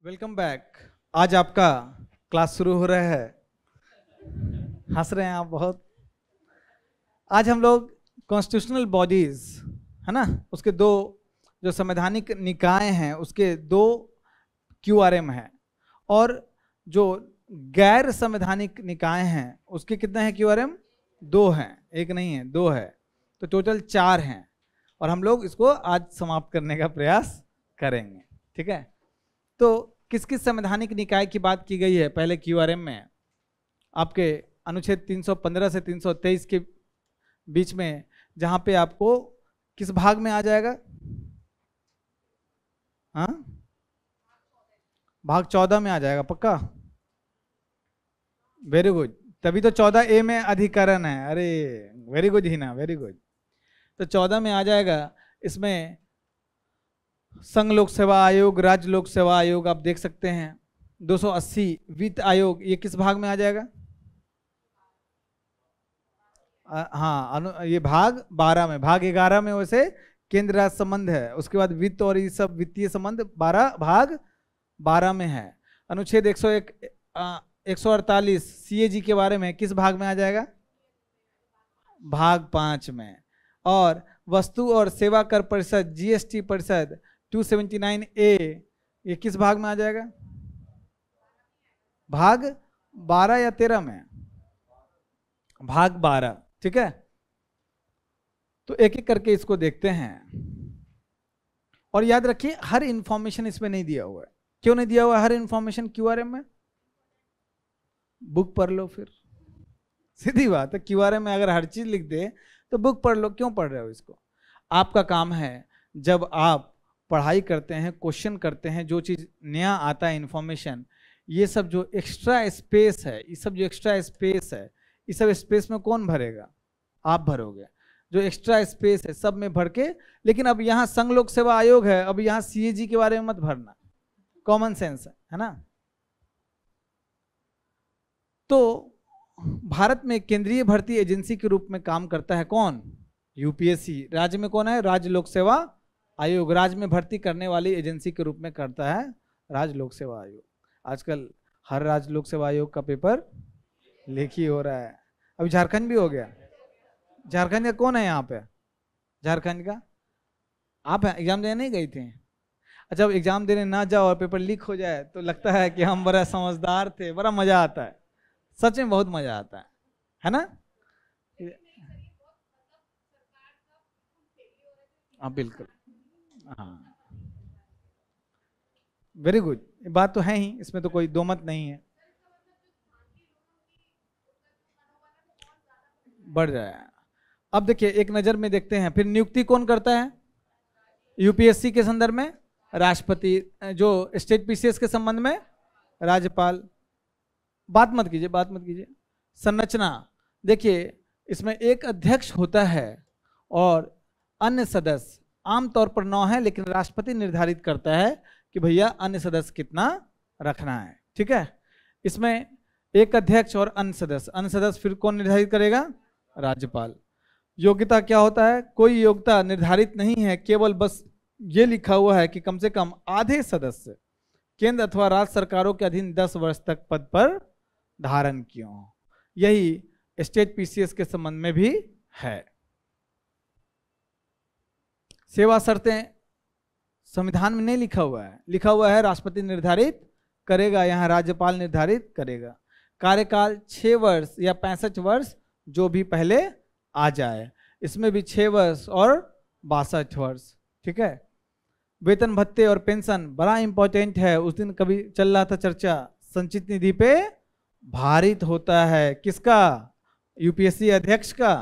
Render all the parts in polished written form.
Welcome back. आज आपका class शुरू हो रहा है। हंस रहे हैं आप बहुत। आज हम लोग कॉन्स्टिट्यूशनल बॉडीज है ना, उसके दो जो संवैधानिक निकाय हैं उसके दो QRM हैं, और जो गैर संवैधानिक निकाय हैं उसके कितने हैं QRM? 2 हैं, एक नहीं है, 2 है, तो टोटल 4 हैं। और हम लोग इसको आज समाप्त करने का प्रयास करेंगे। ठीक है, तो किस किस संवैधानिक निकाय की बात की गई है पहले QRM में? आपके अनुच्छेद 315 से 323 के बीच में, जहां पे आपको किस भाग में आ जाएगा? हाँ, भाग 14 में आ जाएगा पक्का? वेरी गुड, तभी तो 14A में अधिकरण है। अरे वेरी गुड ही ना, वेरी गुड। तो 14 में आ जाएगा। इसमें संघ लोक सेवा आयोग, राज्य लोक सेवा आयोग आप देख सकते हैं। 280 वित्त आयोग, ये किस भाग में आ जाएगा? हाँ, ये भाग 12 में। भाग 11 में वैसे केंद्र राज्य संबंध है, उसके बाद वित्त और ये सब वित्तीय संबंध भाग 12 में है। अनुच्छेद 101 148 CAG के बारे में किस भाग में आ जाएगा? भाग 5 में। और वस्तु और सेवा कर परिषद GST परिषद 279A, ये किस भाग में आ जाएगा? भाग 12 या 13 में? भाग 12। ठीक है, तो एक एक करके इसको देखते हैं। और याद रखिए हर इंफॉर्मेशन इसमें नहीं दिया हुआ है। क्यों नहीं दिया हुआ है हर इंफॉर्मेशन QRM में? बुक पढ़ लो फिर, सीधी बात है। QRM में अगर हर चीज लिख दे तो बुक पढ़ लो, क्यों पढ़ रहे हो इसको? आपका काम है जब आप पढ़ाई करते हैं, क्वेश्चन करते हैं, जो चीज नया आता है इंफॉर्मेशन, ये सब जो एक्स्ट्रा स्पेस है, ये सब जो एक्स्ट्रा स्पेस है, इस सब स्पेस में कौन भरेगा? आप भरोगे। जो एक्स्ट्रा स्पेस है सब में भर के, लेकिन अब यहाँ संघ लोक सेवा आयोग है, अब यहाँ CAG के बारे में मत भरना, कॉमन सेंस है ना। तो भारत में केंद्रीय भर्ती एजेंसी के रूप में काम करता है कौन? UPSC। राज्य में कौन है? राज्य लोक सेवा आयोग। राज्य में भर्ती करने वाली एजेंसी के रूप में करता है राज्य लोक सेवा आयोग। आजकल हर राज्य लोक सेवा आयोग का पेपर लीक ही हो रहा है। अभी झारखंड भी हो गया। झारखंड का कौन है यहाँ पे? झारखंड का आप एग्जाम देने नहीं गई थी? अच्छा, अब एग्जाम देने ना जाओ और पेपर लीक हो जाए तो लगता है कि हम बड़ा समझदार थे, बड़ा मजा आता है। सच में बहुत मजा आता है ना? हाँ बिल्कुल, हाँ वेरी गुड, बात तो है ही, इसमें तो कोई दो मत नहीं है। बढ़ जाए। अब देखिए एक नजर में देखते हैं, फिर नियुक्ति कौन करता है UPSC के संदर्भ में? राष्ट्रपति, जो स्टेट पीसीएस के संबंध में राज्यपाल। बात मत कीजिए। संरचना देखिए, इसमें एक अध्यक्ष होता है और अन्य सदस्य आमतौर पर 9 है, लेकिन राष्ट्रपति निर्धारित करता है कि भैया अन्य सदस्य कितना रखना है। ठीक है, इसमें एक अध्यक्ष और अन्य सदस्य फिर कौन निर्धारित करेगा? राज्यपाल। योग्यता क्या होता है? कोई योग्यता निर्धारित नहीं है, केवल बस ये लिखा हुआ है कि कम से कम आधे सदस्य केंद्र अथवा राज्य सरकारों के अधीन 10 वर्ष तक पद पर धारण किए हों। यही स्टेट पीसीएस के संबंध में भी है। सेवा शर्तें संविधान में नहीं लिखा हुआ है, लिखा हुआ है राष्ट्रपति निर्धारित करेगा, यहाँ राज्यपाल निर्धारित करेगा। कार्यकाल 6 वर्ष या 65 वर्ष, जो भी पहले आ जाए। इसमें भी 6 वर्ष और 62 वर्ष। ठीक है, वेतन भत्ते और पेंशन बड़ा इंपॉर्टेंट है। उस दिन कभी चल रहा था चर्चा, संचित निधि पे भारित होता है किसका? यूपीएससी अध्यक्ष का,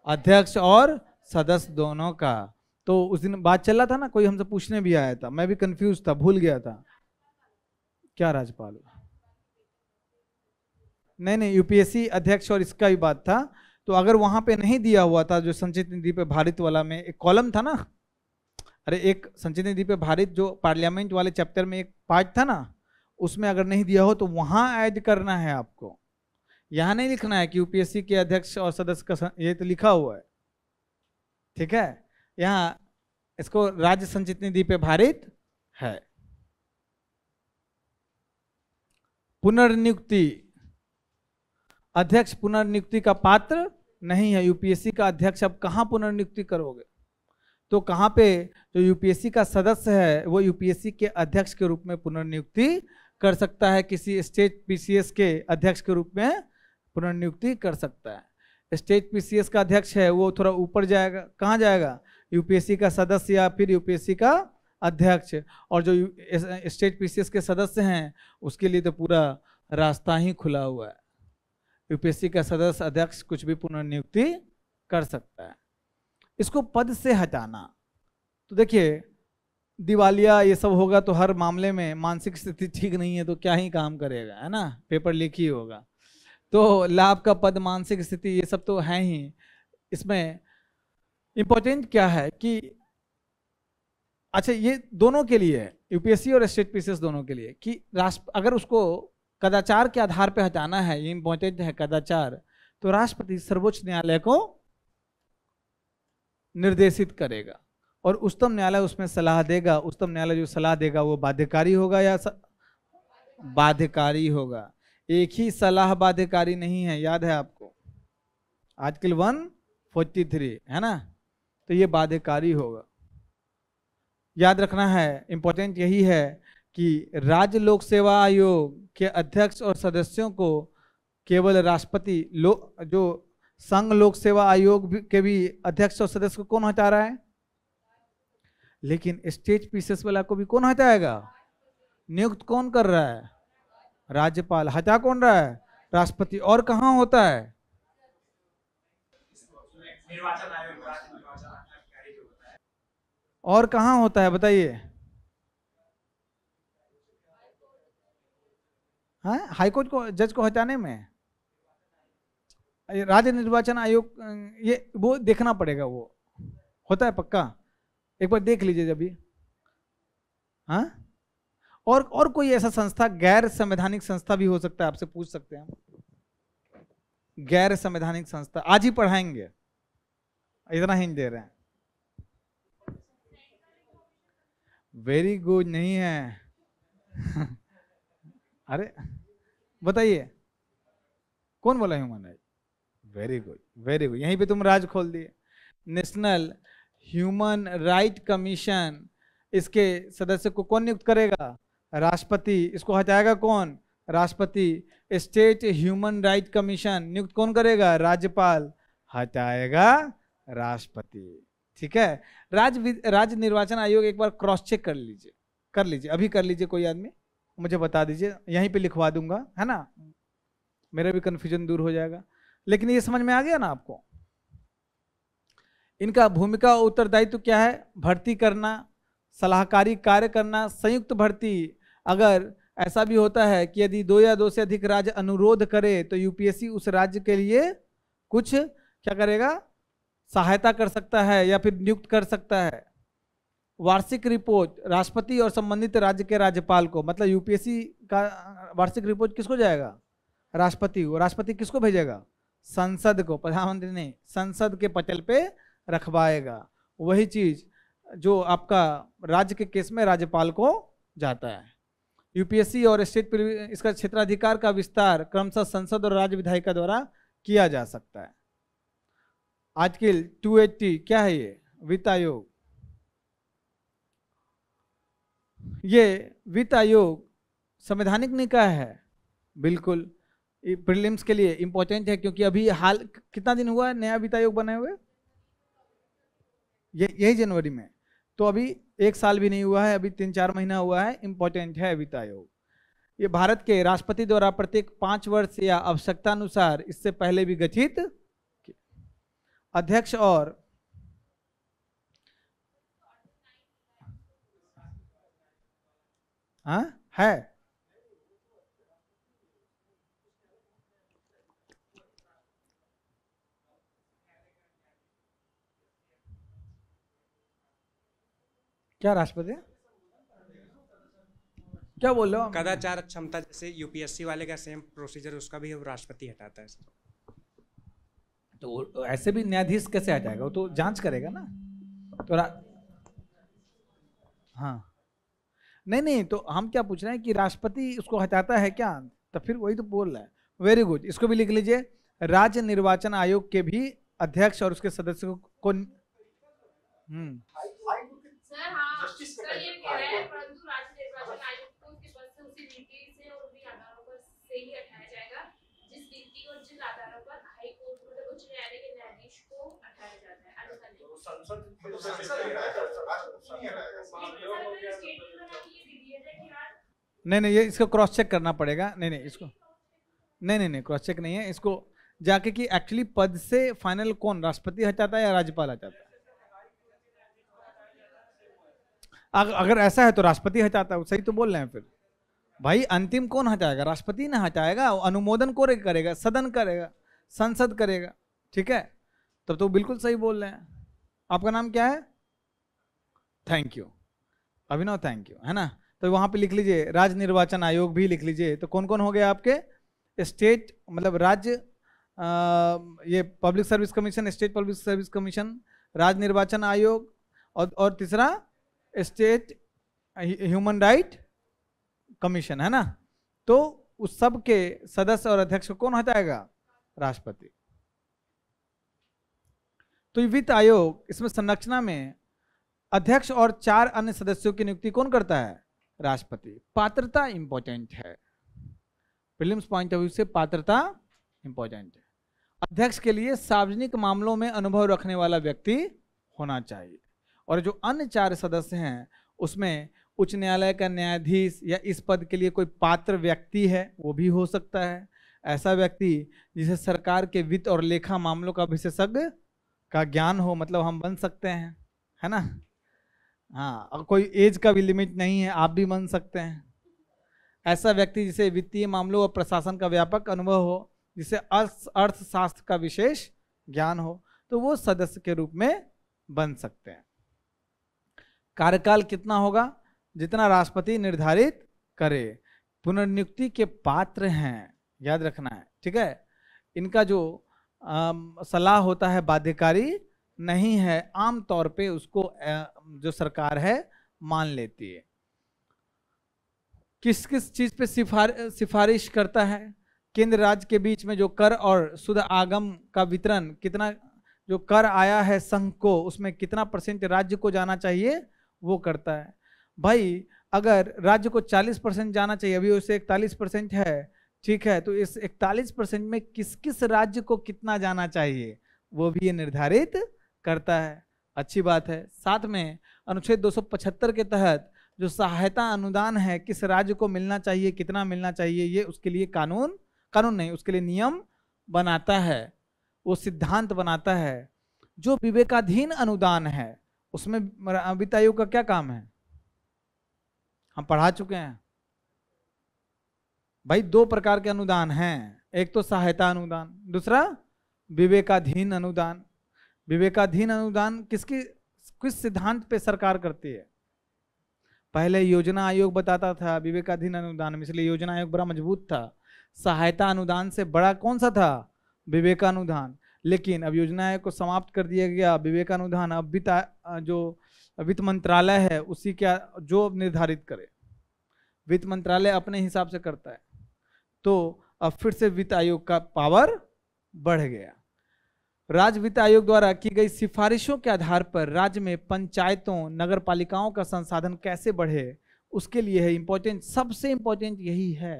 अध्यक्ष और सदस्य दोनों का। तो उस दिन बात चल रहा था ना, कोई हमसे पूछने भी आया था, मैं भी कंफ्यूज था, भूल गया था। क्या राज्यपाल? नहीं, यूपीएससी अध्यक्ष और इसका भी बात था। तो अगर वहां पे नहीं दिया हुआ था, जो संचित निधि पे भारित वाला में एक कॉलम था ना, अरे एक संचित निधि पे भारित जो पार्लियामेंट वाले चैप्टर में एक पार्ट था ना, उसमें अगर नहीं दिया हो तो वहां ऐड करना है आपको। यहां नहीं लिखना है कि यूपीएससी के अध्यक्ष और सदस्य का, ये तो लिखा हुआ है। ठीक है, यहाँ इसको राज्य संचित निधि पे भारित है। पुनर्नियुक्ति, अध्यक्ष पुनर्नियुक्ति का पात्र नहीं है। यूपीएससी का अध्यक्ष अब कहाँ पुनर्नियुक्ति करोगे? तो कहाँ पे जो यूपीएससी का सदस्य है वो यूपीएससी के अध्यक्ष के रूप में पुनर्नियुक्ति कर सकता है, किसी स्टेट पीसीएस के अध्यक्ष के रूप में पुनर्नियुक्ति कर सकता है। स्टेट पीसीएस का अध्यक्ष है वो थोड़ा ऊपर जाएगा, कहाँ जाएगा? यूपीएससी का सदस्य या फिर यूपीएससी का अध्यक्ष। और जो स्टेट पीसीएस के सदस्य हैं उसके लिए तो पूरा रास्ता ही खुला हुआ है। यूपीएससी का सदस्य अध्यक्ष कुछ भी पुनर्नियुक्ति कर सकता है। इसको पद से हटाना, तो देखिए दिवालिया ये सब होगा तो हर मामले में मानसिक स्थिति ठीक नहीं है तो क्या ही काम करेगा, है ना, पेपर लीक ही होगा। तो लाभ का पद, मानसिक स्थिति, ये सब तो है ही। इसमें इंपॉर्टेंट क्या है कि अच्छा ये दोनों के लिए है, यूपीएससी और स्टेट पीसीएस दोनों के लिए, कि राष्ट्र अगर उसको कदाचार के आधार पर हटाना है, ये इंपॉर्टेंट है कदाचार, तो राष्ट्रपति सर्वोच्च न्यायालय को निर्देशित करेगा और उच्चतम न्यायालय उसमें सलाह देगा। उच्चतम न्यायालय जो सलाह देगा वो बाध्यकारी होगा या बाध्यकारी होगा। एक ही सलाह बाध्यकारी नहीं है, याद है आपको, आर्टिकल 143 है ना, तो ये बाध्यकारी होगा। याद रखना है, इंपॉर्टेंट यही है कि राज्य लोक सेवा आयोग के अध्यक्ष और सदस्यों को केवल राष्ट्रपति, जो संघ लोक सेवा आयोग के भी अध्यक्ष और सदस्य को कौन हटा रहा है? लेकिन स्टेट पीसीएस वाला को भी कौन हटाएगा? नियुक्त कौन कर रहा है? राज्यपाल। हटा कौन रहा है? राष्ट्रपति। और कहाँ होता है? और कहाँ होता है बताइए? हाँ, हाईकोर्ट को, जज को हटाने में राज्य निर्वाचन आयोग, ये वो देखना पड़ेगा, वो होता है पक्का, एक बार देख लीजिए जब भी। हाँ, और कोई ऐसा संस्था, गैर संवैधानिक संस्था भी हो सकता है, आपसे पूछ सकते हैं। गैर संवैधानिक संस्था आज ही पढ़ाएंगे, इतना हिंट दे रहे हैं। वेरी गुड नहीं है अरे बताइए कौन बोला human right? Very good, very good, यहीं पे तुम राज खोल दिए। नेशनल ह्यूमन राइट कमीशन, इसके सदस्य को कौन नियुक्त करेगा? राष्ट्रपति। इसको हटाएगा कौन? राष्ट्रपति। स्टेट ह्यूमन राइट कमीशन नियुक्त कौन करेगा? राज्यपाल। हटाएगा राष्ट्रपति। ठीक है, राज्य निर्वाचन आयोग एक बार क्रॉस चेक कर लीजिए, अभी कर लीजिए, कोई आदमी मुझे बता दीजिए, यहीं पे लिखवा दूंगा, है ना, मेरा भी कंफ्यूजन दूर हो जाएगा। लेकिन ये समझ में आ गया ना आपको? इनका भूमिका उत्तरदायित्व क्या है? भर्ती करना, सलाहकारी कार्य करना, संयुक्त भर्ती। अगर ऐसा भी होता है कि यदि 2 या 2 से अधिक राज्य अनुरोध करे तो यूपीएससी उस राज्य के लिए कुछ क्या करेगा, सहायता कर सकता है या फिर नियुक्त कर सकता है। वार्षिक रिपोर्ट राष्ट्रपति और संबंधित राज्य के राज्यपाल को, मतलब यूपीएससी का वार्षिक रिपोर्ट किसको जाएगा, राष्ट्रपति को। राष्ट्रपति किसको भेजेगा, संसद को, प्रधानमंत्री नहीं, संसद के पटल पे रखवाएगा। वही चीज जो आपका राज्य के केस में राज्यपाल को जाता है। यूपीएससी और स्टेट इसका क्षेत्राधिकार का विस्तार क्रमशः संसद और राज्य विधायिका द्वारा किया जा सकता है। आर्टिकल 280 क्या है ये, वित्त आयोग। ये वित्त आयोग संवैधानिक निकाय है, बिल्कुल प्रीलिम्स के लिए इंपॉर्टेंट है, क्योंकि अभी हाल कितना दिन हुआ है नया वित्त आयोग बने हुए, यही जनवरी में, तो अभी 1 साल भी नहीं हुआ है, अभी 3-4 महीना हुआ है। इंपॉर्टेंट है वित्त आयोग। ये भारत के राष्ट्रपति द्वारा प्रत्येक 5 वर्ष या आवश्यकता अनुसार इससे पहले भी गठित अध्यक्ष और है। क्या राष्ट्रपति, क्या बोल रहे हो? कदाचार क्षमता जैसे यूपीएससी वाले का सेम प्रोसीजर, उसका भी राष्ट्रपति हटाता है। तो ऐसे भी न्यायाधीश कैसे हटाएगा, वो तो जांच करेगा ना। तो हाँ, नहीं, तो हम क्या पूछ रहे हैं कि राष्ट्रपति उसको हटाता है क्या, तो फिर वही तो बोल रहा है। वेरी गुड, इसको भी लिख लीजिए। राज्य निर्वाचन आयोग के भी अध्यक्ष और उसके सदस्यों को नहीं, ये इसको क्रॉस चेक करना पड़ेगा। नहीं, इसको नहीं, क्रॉस चेक नहीं है, इसको जाके कि एक्चुअली पद से फाइनल कौन, राष्ट्रपति हटाता है या राज्यपाल हटाता है। अगर ऐसा है तो राष्ट्रपति हटाता है, सही तो बोल रहे हैं। फिर भाई अंतिम कौन हटाएगा, राष्ट्रपति ना हटाएगा, अनुमोदन कौन करेगा, सदन करेगा, संसद करेगा, ठीक है। तब तो बिल्कुल सही बोल रहे हैं। आपका नाम क्या है? Thank you Abhinav, thank you, है ना। तो वहां पे लिख लीजिए राज्य निर्वाचन आयोग भी लिख लीजिए। तो कौन कौन हो गए आपके, स्टेट मतलब राज्य, ये public service commission, state public service commission, राज्य निर्वाचन आयोग, और तीसरा स्टेट ह्यूमन राइट कमीशन, है ना। तो उस सब के सदस्य और अध्यक्ष कौन हटाएगा, राष्ट्रपति। तो वित्त आयोग, इसमें संरचना में अध्यक्ष और 4 अन्य सदस्यों की नियुक्ति कौन करता है, राष्ट्रपति। पात्रता इंपॉर्टेंट है, प्रीलिम्स पॉइंट ऑफ व्यू से पात्रता इंपॉर्टेंट है। अध्यक्ष के लिए सार्वजनिक मामलों में अनुभव रखने वाला व्यक्ति होना चाहिए, और जो अन्य 4 सदस्य हैं उसमें उच्च न्यायालय का न्यायाधीश या इस पद के लिए कोई पात्र व्यक्ति है वो भी हो सकता है। ऐसा व्यक्ति जिसे सरकार के वित्त और लेखा मामलों का विशेषज्ञ का ज्ञान हो, मतलब हम बन सकते हैं, है ना। हाँ, और कोई एज का भी लिमिट नहीं है, आप भी बन सकते हैं। ऐसा व्यक्ति जिसे वित्तीय मामलों और प्रशासन का व्यापक अनुभव हो, जिसे अर्थशास्त्र का विशेष ज्ञान हो, तो वो सदस्य के रूप में बन सकते हैं। कार्यकाल कितना होगा, जितना राष्ट्रपति निर्धारित करे। पुनर्नियुक्ति के पात्र हैं, याद रखना है, ठीक है। इनका जो सलाह होता है बाध्यकारी नहीं है, आमतौर पे उसको जो सरकार है मान लेती है। किस किस चीज पे सिफारिश करता है, केंद्र राज्य के बीच में जो कर और शुद्ध आगम का वितरण, कितना जो कर आया है संघ को, उसमें कितना % राज्य को जाना चाहिए वो करता है। भाई अगर राज्य को 40% जाना चाहिए, अभी उसे 41% है, ठीक है, तो इस 41% में किस किस राज्य को कितना जाना चाहिए वो भी ये निर्धारित करता है। अच्छी बात है। साथ में अनुच्छेद 275 के तहत जो सहायता अनुदान है किस राज्य को मिलना चाहिए, कितना मिलना चाहिए, ये उसके लिए कानून नहीं, उसके लिए नियम बनाता है, वो सिद्धांत बनाता है। जो विवेकाधीन अनुदान है उसमें वित्त आयोग का क्या काम है, हम पढ़ा चुके हैं भाई। दो प्रकार के अनुदान हैं, एक तो सहायता अनुदान, दूसरा विवेकाधीन अनुदान। विवेकाधीन अनुदान किस सिद्धांत पे सरकार करती है? पहले योजना आयोग बताता था विवेकाधीन अनुदान में, इसलिए योजना आयोग बड़ा मजबूत था। सहायता अनुदान से बड़ा कौन सा था? विवेकानुदान। लेकिन अब योजना आयोग को समाप्त कर दिया गया, विवेकानुदान अब जो वित्त मंत्रालय है उसी क्या जो निर्धारित करे, वित्त मंत्रालय अपने हिसाब से करता है। तो अब फिर से वित्त आयोग का पावर बढ़ गया। राज्य वित्त आयोग द्वारा की गई सिफारिशों के आधार पर राज्य में पंचायतों नगर पालिकाओं का संसाधन कैसे बढ़े, उसके लिए है इंपॉर्टेंट, सबसे इंपॉर्टेंट यही है।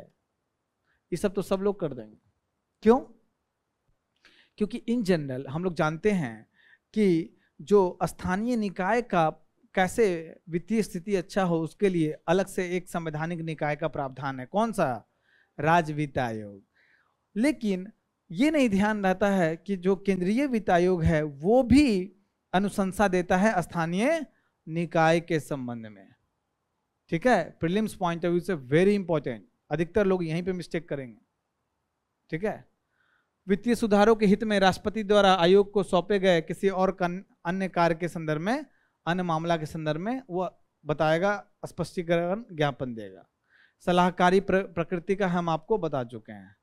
ये सब तो सब लोग कर देंगे, क्यों? क्योंकि इन जनरल हम लोग जानते हैं कि जो स्थानीय निकाय का कैसे वित्तीय स्थिति अच्छा हो उसके लिए अलग से एक संवैधानिक निकाय का प्रावधान है। कौन सा? राज्य वित्त आयोग। लेकिन ये नहीं ध्यान रहता है कि जो केंद्रीय वित्त आयोग है वो भी अनुशंसा देता है स्थानीय निकाय के संबंध में। ठीक है, प्रीलिम्स पॉइंट ऑफ व्यू से वेरी इंपॉर्टेंट, अधिकतर लोग यहीं पे मिस्टेक करेंगे। ठीक है, वित्तीय सुधारों के हित में राष्ट्रपति द्वारा आयोग को सौंपे गए किसी और अन्य कार्य के संदर्भ में, अन्य मामला के संदर्भ में वो बताएगा, स्पष्टीकरण ज्ञापन देगा। सलाहकारी प्रकृति का हम आपको बता चुके हैं।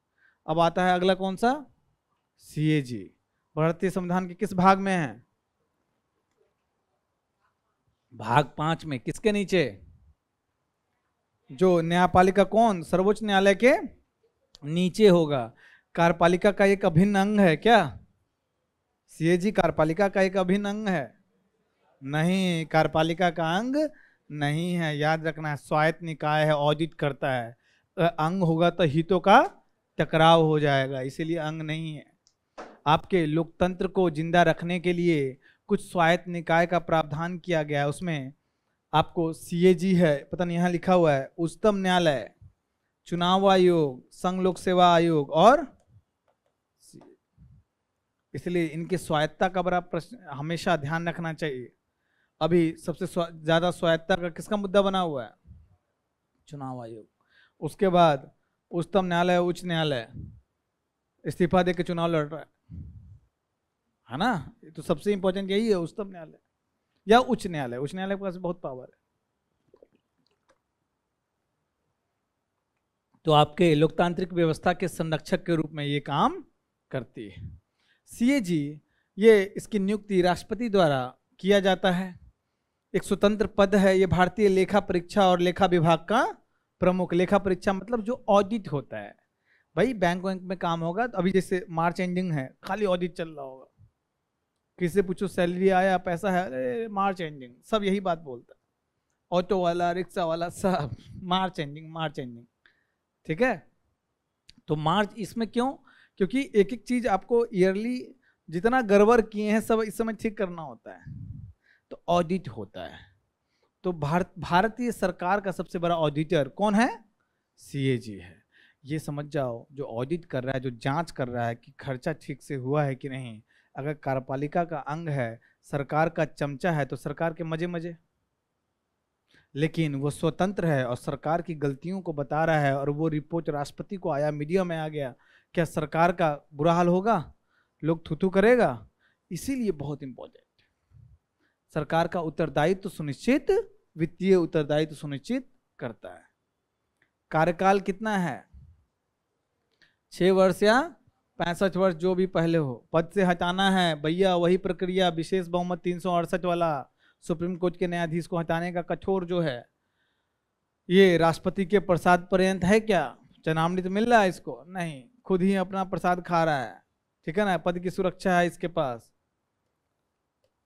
अब आता है अगला कौन सा? सीएजी। भारतीय संविधान के किस भाग में है? भाग 5 में। किसके नीचे? जो न्यायपालिका कौन? सर्वोच्च न्यायालय के नीचे होगा। कार्यपालिका का एक अभिन्न अंग है क्या? सीएजी कार्यपालिका का एक अभिन्न अंग है? नहीं, कार्यपालिका का अंग नहीं है, याद रखना है। स्वायत्त निकाय है, ऑडिट करता है। अंग होगा तो हितों का टकराव हो जाएगा, इसीलिए अंग नहीं है। आपके लोकतंत्र को जिंदा रखने के लिए कुछ स्वायत्त निकाय का प्रावधान किया गया है। उसमें आपको सीएजी है, पता नहीं यहाँ लिखा हुआ है, उच्चतम न्यायालय, चुनाव आयोग, संघ लोक सेवा आयोग और इसलिए इनकी स्वायत्तता का बड़ा प्रश्न हमेशा ध्यान रखना चाहिए। अभी सबसे ज्यादा स्वायत्तता का किसका मुद्दा बना हुआ है? चुनाव आयोग। उसके बाद उच्चतम न्यायालय, उच्च न्यायालय इस्तीफा दे के चुनाव लड़ रहा है ना? तो सबसे इंपॉर्टेंट यही है, उच्चतम न्यायालय या उच्च न्यायालय। उच्च न्यायालय के पास बहुत पावर है। तो आपके लोकतांत्रिक व्यवस्था के संरक्षक के रूप में ये काम करती है। सीएजी ये इसकी नियुक्ति राष्ट्रपति द्वारा किया जाता है, एक स्वतंत्र पद है। ये भारतीय लेखा परीक्षा और लेखा विभाग का प्रमुख। लेखा परीक्षा मतलब जो ऑडिट होता है भाई, बैंक में काम होगा तो अभी जैसे मार्च एंडिंग है, खाली ऑडिट चल रहा होगा। किसी से पूछो सैलरी आया, पैसा है, अरे मार्च एंडिंग, सब यही बात बोलता है। ऑटो वाला, रिक्शा वाला, सब मार्च एंडिंग, मार्च एंडिंग। ठीक है, तो मार्च इसमें क्यों? क्योंकि एक एक चीज आपको ईयरली जितना गड़बड़ किए हैं सब इस समय ठीक करना होता है, तो ऑडिट होता है। तो भारतीय सरकार का सबसे बड़ा ऑडिटर कौन है? सीएजी है। ये समझ जाओ, जो ऑडिट कर रहा है, जो जांच कर रहा है कि खर्चा ठीक से हुआ है कि नहीं। अगर कार्यपालिका का अंग है, सरकार का चमचा है, तो सरकार के मजे मजे, लेकिन वो स्वतंत्र है और सरकार की गलतियों को बता रहा है और वो रिपोर्ट राष्ट्रपति को आया, मीडिया में आ गया, क्या सरकार का बुरा हाल होगा? लोग थूथू करेगा? इसीलिए बहुत इंपॉर्टेंट, सरकार का उत्तरदायित्व सुनिश्चित, वित्तीय उत्तरदायित्व सुनिश्चित करता है। कार्यकाल कितना है? 6 वर्ष या 65 वर्ष, जो भी पहले हो। पद से हटाना है भैया, वही प्रक्रिया, विशेष बहुमत 368 वाला, सुप्रीम कोर्ट के न्यायाधीश को हटाने का कठोर जो है, ये राष्ट्रपति के प्रसाद पर्यंत है क्या? चनामृत मिल रहा है इसको? नहीं, खुद ही अपना प्रसाद खा रहा है। ठीक है ना, पद की सुरक्षा है इसके पास।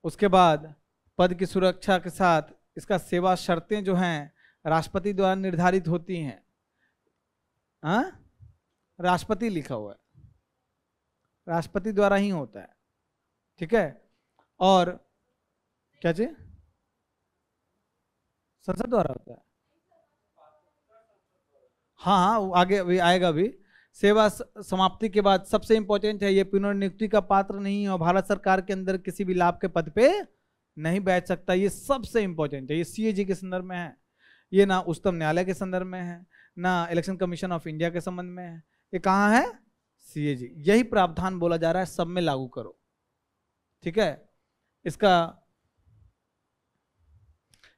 उसके बाद पद की सुरक्षा के साथ इसका सेवा शर्तें जो हैं राष्ट्रपति द्वारा निर्धारित होती हैं। हाँ, राष्ट्रपति लिखा हुआ है, राष्ट्रपति द्वारा ही होता है। ठीक है, और क्या चीज? संसद द्वारा होता है। हाँ हाँ, आगे भी आएगा भी। सेवा समाप्ति के बाद सबसे इंपॉर्टेंट है, ये पुनर्नियुक्ति का पात्र नहीं है और भारत सरकार के अंदर किसी भी लाभ के पद पे नहीं बैठ सकता। ये सबसे इंपॉर्टेंट है, ये सीएजी के संदर्भ में है। ये ना उच्चतम न्यायालय के संदर्भ में है, ना इलेक्शन कमीशन ऑफ इंडिया के संबंध में है, ये कहाँ है? सीएजी। यही प्रावधान बोला जा रहा है सब में लागू करो, ठीक है। इसका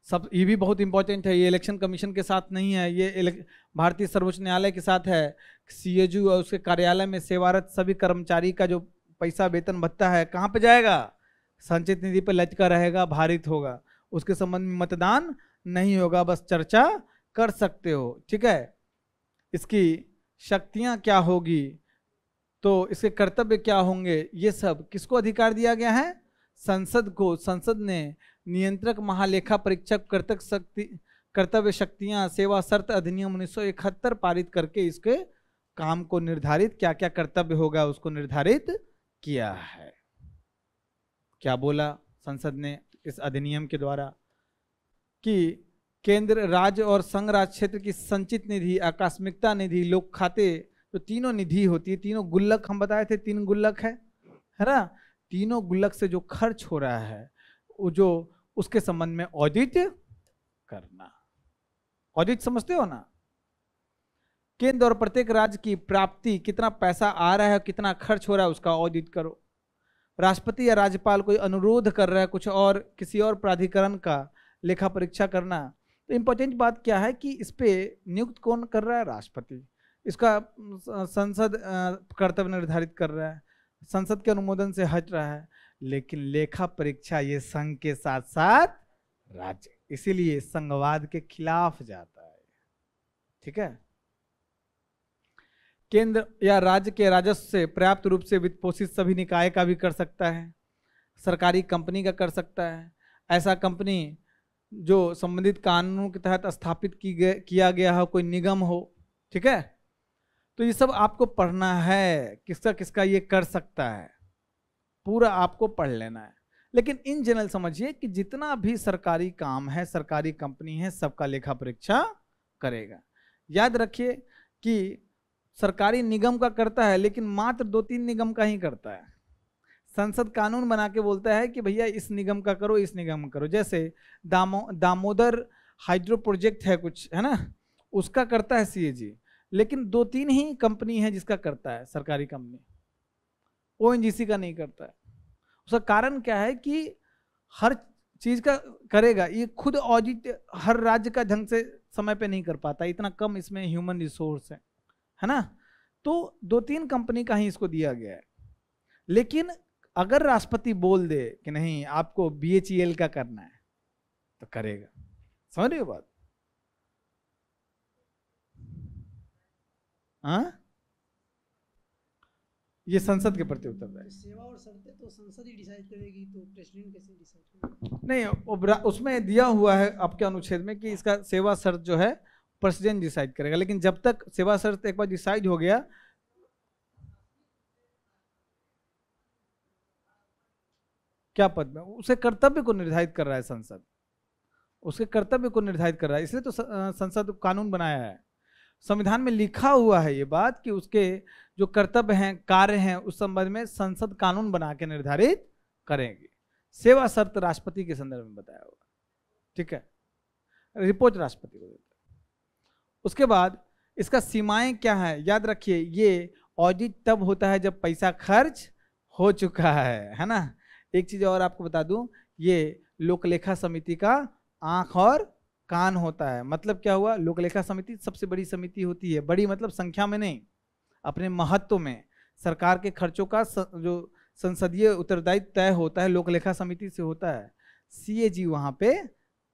सब ये भी बहुत इंपॉर्टेंट है, ये इलेक्शन कमीशन के साथ नहीं है, ये भारतीय सर्वोच्च न्यायालय के साथ है। सीएजू और उसके कार्यालय में सेवारत सभी कर्मचारी का जो पैसा वेतन भत्ता है कहाँ पे जाएगा? संचित निधि पे लटका रहेगा, भारित होगा, उसके संबंध में मतदान नहीं होगा, बस चर्चा कर सकते हो, ठीक है। इसकी शक्तियां क्या होगी, तो इसके कर्तव्य क्या होंगे, ये सब किसको अधिकार दिया गया है? संसद को। संसद ने नियंत्रक, महालेखा परीक्षक, कर्तव्य शक्तियां, सेवा शर्त अधिनियम 1971 पारित करके इसके काम को निर्धारित, क्या क्या कर्तव्य होगा उसको निर्धारित किया है। क्या बोला संसद ने इस अधिनियम के द्वारा कि केंद्र, राज्य और संघ राज्य क्षेत्र की संचित निधि, आकस्मिकता निधि, लोक खाते, जो तीनों निधि होती है, तीनों गुल्लक हम बताए थे, 3 गुल्लक है ना, तीनों गुल्लक से जो खर्च हो रहा है वो जो उसके संबंध में ऑडिट करना। ऑडिट समझते हो ना? केंद्र और प्रत्येक राज्य की प्राप्ति, कितना पैसा आ रहा है, कितना खर्च हो रहा है, उसका ऑडिट करो। राष्ट्रपति या राज्यपाल कोई अनुरोध कर रहा है कुछ और, किसी और प्राधिकरण का लेखा परीक्षा करना, तो इंपॉर्टेंट बात क्या है कि इस पे नियुक्त कौन कर रहा है? राष्ट्रपति। इसका संसद कर्तव्य निर्धारित कर रहा है, संसद के अनुमोदन से हट रहा है, लेकिन लेखा परीक्षा ये संघ के साथ साथ राज्य, इसीलिए संघवाद के खिलाफ जाता है, ठीक है। केंद्र या राज्य के राजस्व से पर्याप्त रूप से वित्त पोषित सभी निकाय का भी कर सकता है, सरकारी कंपनी का कर सकता है, ऐसा कंपनी जो संबंधित कानूनों के तहत स्थापित किया गया हो, कोई निगम हो, ठीक है। तो ये सब आपको पढ़ना है, किसका किसका ये कर सकता है, पूरा आपको पढ़ लेना है। लेकिन इन जनरल समझिए कि जितना भी सरकारी काम है, सरकारी कंपनी है, सबका लेखा परीक्षा करेगा। याद रखिए कि सरकारी निगम का करता है, लेकिन मात्र 2-3 निगम का ही करता है। संसद कानून बना के बोलता है कि भैया इस निगम का करो, इस निगम का करो। जैसे दामोदर हाइड्रो प्रोजेक्ट है कुछ, है ना, उसका करता है सीएजी, लेकिन 2-3 ही कंपनी है जिसका करता है, सरकारी कंपनी, ओएनजीसी का नहीं करता है। उसका कारण क्या है कि हर चीज का करेगा, ये खुद ऑडिट हर राज्य का ढंग से समय पे नहीं कर पाता, इतना कम इसमें ह्यूमन रिसोर्स है ना। तो 2-3 कंपनी का ही इसको दिया गया है। लेकिन अगर राष्ट्रपति बोल दे कि नहीं आपको बीएचईएल का करना है तो करेगा। समझ रहे हो बात? हाँ, ये संसद के प्रति उत्तर है। सेवा और शर्तें तो संसद ही डिसाइड करेगी, तो प्रेसिडेंट कैसे डिसाइड करेगा? नहीं, उसमें दिया हुआ है आपके अनुच्छेद में कि इसका सेवा शर्त जो है प्रेसिडेंट डिसाइड करेगा, लेकिन जब तक सेवा शर्त एक बार डिसाइड हो गया, क्या पद में, उसे कर्तव्य को निर्धारित कर रहा है संसद, उसके कर्तव्य को निर्धारित कर रहा है, इसलिए तो संसद कानून बनाया है। संविधान में लिखा हुआ है ये बात कि उसके जो कर्तव्य हैं, कार्य हैं, उस संबंध में संसद कानून बना के निर्धारित करेंगे। सेवा शर्त राष्ट्रपति के संदर्भ में बताया हुआ, ठीक है, रिपोर्ट राष्ट्रपति को देता है। उसके बाद इसका सीमाएं क्या है, याद रखिए, ये ऑडिट तब होता है जब पैसा खर्च हो चुका है ना। एक चीज और आपको बता दूं, ये लोकलेखा समिति का आंख और कान होता है। मतलब क्या हुआ, लोकलेखा समिति सबसे बड़ी समिति होती है, बड़ी मतलब संख्या में नहीं, अपने महत्व में। सरकार के खर्चों का जो संसदीय उत्तरदायित्व तय होता है लोकलेखा समिति से होता है। सीएजी वहां पे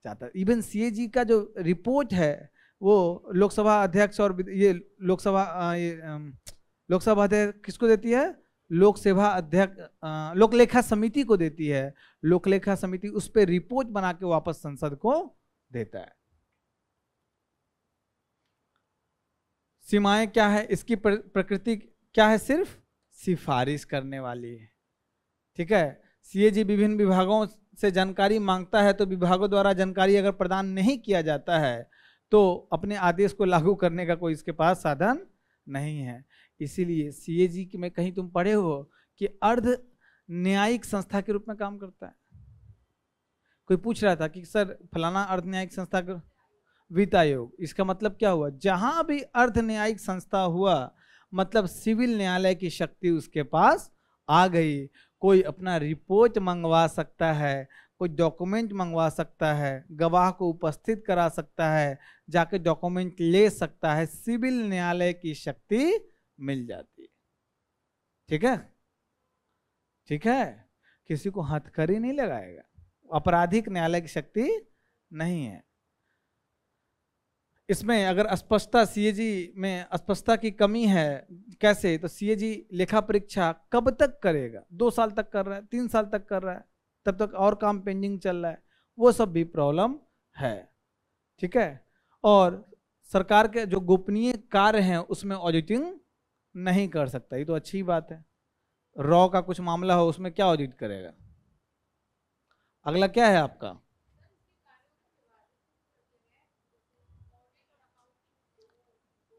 जाता है। इवन सीएजी का जो रिपोर्ट है वो लोकसभा अध्यक्ष और ये लोकसभा अध्यक्ष किसको देती है? लोकसभा अध्यक्ष लोकलेखा समिति को देती है। लोकलेखा समिति उस पर रिपोर्ट बना के वापस संसद को देता है। सीमाएं क्या है, इसकी प्रकृति क्या है? सिर्फ सिफारिश करने वाली है, ठीक है। सीएजी विभिन्न विभागों से जानकारी मांगता है, तो विभागों द्वारा जानकारी अगर प्रदान नहीं किया जाता है तो अपने आदेश को लागू करने का कोई इसके पास साधन नहीं है। इसीलिए सीएजी में कहीं तुम पढ़े हो कि अर्ध न्यायिक संस्था के रूप में काम करता है। कोई पूछ रहा था कि सर फलाना अर्ध न्यायिक संस्था वित्त आयोग। इसका मतलब क्या हुआ, जहां भी अर्ध न्यायिक संस्था हुआ मतलब सिविल न्यायालय की शक्ति उसके पास आ गई। कोई अपना रिपोर्ट मंगवा सकता है, कोई डॉक्यूमेंट मंगवा सकता है, गवाह को उपस्थित करा सकता है, जाके डॉक्यूमेंट ले सकता है, सिविल न्यायालय की शक्ति मिल जाती है। ठीक है, ठीक है, किसी को हथकड़ी नहीं लगाएगा, आपराधिक न्यायालय की शक्ति नहीं है। इसमें अगर अस्पष्टता, सीएजी में अस्पष्टता की कमी है, कैसे, तो सीएजी लेखा परीक्षा कब तक करेगा, 2 साल तक कर रहा है, 3 साल तक कर रहा है, तब तक और काम पेंडिंग चल रहा है, वो सब भी प्रॉब्लम है। ठीक है, और सरकार के जो गोपनीय कार्य हैं उसमें ऑडिटिंग नहीं कर सकता, ये तो अच्छी बात है। रॉ का कुछ मामला हो उसमें क्या ऑडिट करेगा। अगला क्या है आपका,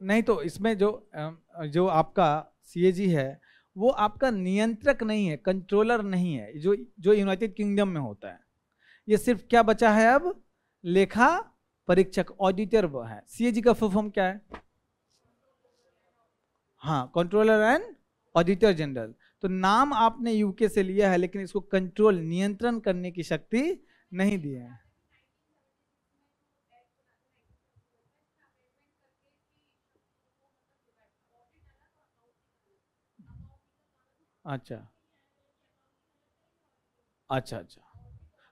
नहीं तो इसमें जो आपका सीएजी है वो आपका नियंत्रक नहीं है, कंट्रोलर नहीं है, जो यूनाइटेड किंगडम में होता है। ये सिर्फ क्या बचा है अब, लेखा परीक्षक, ऑडिटर वो है। सीएजी का फुल फॉर्म क्या है, हाँ, कंट्रोलर एंड ऑडिटर जनरल। तो नाम आपने यूके से लिया है लेकिन इसको कंट्रोल, नियंत्रण करने की शक्ति नहीं दी है। अच्छा अच्छा अच्छा,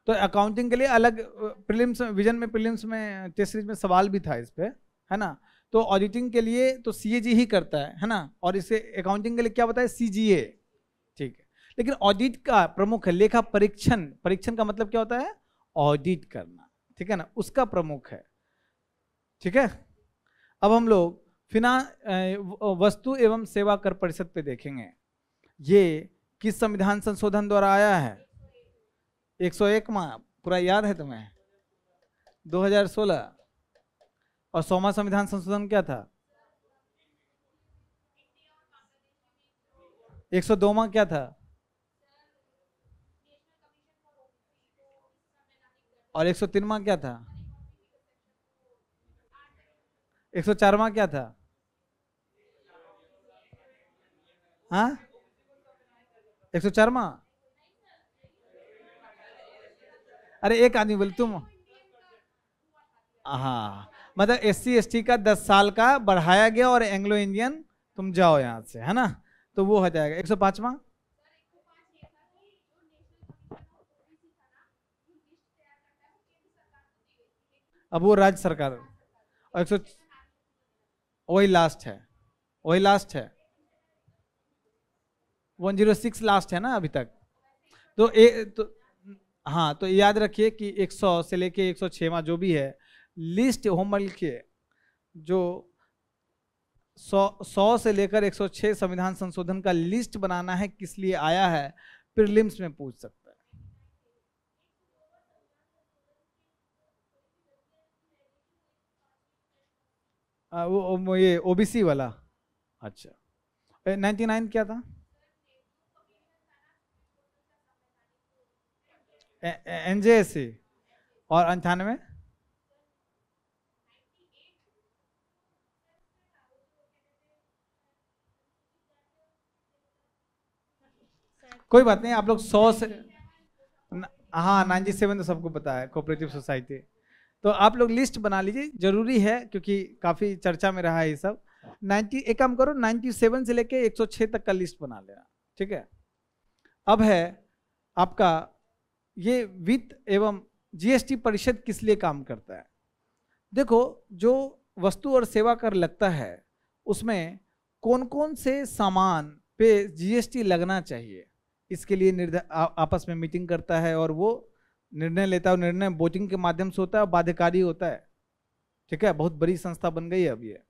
तो अकाउंटिंग के लिए अलग प्रीलिम्स, विजन में, प्रीलिम्स में, टेस्ट सीरीज में सवाल भी था इस पे, है ना। तो ऑडिटिंग के लिए तो सीएजी ही करता है ना, और इसे अकाउंटिंग के लिए क्या बताया, सीजीए। ठीक है, लेकिन ऑडिट का प्रमुख है लेखा परीक्षण। परीक्षण का मतलब क्या होता है, ऑडिट करना, ठीक है ना, उसका प्रमुख है। ठीक है, अब हम लोग वस्तु एवं सेवा कर परिषद पे देखेंगे। ये किस संविधान संशोधन द्वारा आया है, 101वां, पूरा याद है तुम्हें, 2016। और 100वां संविधान संशोधन क्या था, 102वां क्या था, और 103वां क्या था, 104वां क्या था, हाँ, 104वां। अरे एक आदमी बोले तुम, हाँ, मतलब SC ST का 10 साल का बढ़ाया गया और एंग्लो इंडियन तुम जाओ यहाँ से, है ना, तो वो हो जाएगा। 105वां, अब वो राज्य सरकार, और 100, वही लास्ट है, वही लास्ट है, 106 लास्ट है ना अभी तक। तो हाँ, तो याद रखिए कि 100 से लेके 106वां जो भी है लिस्ट, होमवर्क लिखिए, जो 100 से लेकर 106 संविधान संशोधन का लिस्ट बनाना है, किस लिए आया है, प्रीलिम्स में पूछ सकता है। वो ये ओबीसी वाला, अच्छा। 99 क्या था, NJSC, और 98, कोई बात नहीं, आप लोग 100 से, हाँ 97 तो सबको पता है, कोऑपरेटिव सोसाइटी। तो आप लोग लिस्ट बना लीजिए, जरूरी है क्योंकि काफी चर्चा में रहा है ये सब। 90, एक काम करो, 97 से लेके 106 तक का लिस्ट बना लेना, ठीक है। अब है आपका ये वित्त एवं जीएसटी परिषद किस लिए काम करता है। देखो, जो वस्तु और सेवा कर लगता है उसमें कौन कौन से सामान पे जीएसटी लगना चाहिए, इसके लिए आपस में मीटिंग करता है और वो निर्णय लेता है। निर्णय वोटिंग के माध्यम से होता है, बाध्यकारी होता है, ठीक है, बहुत बड़ी संस्था बन गई है अब ये।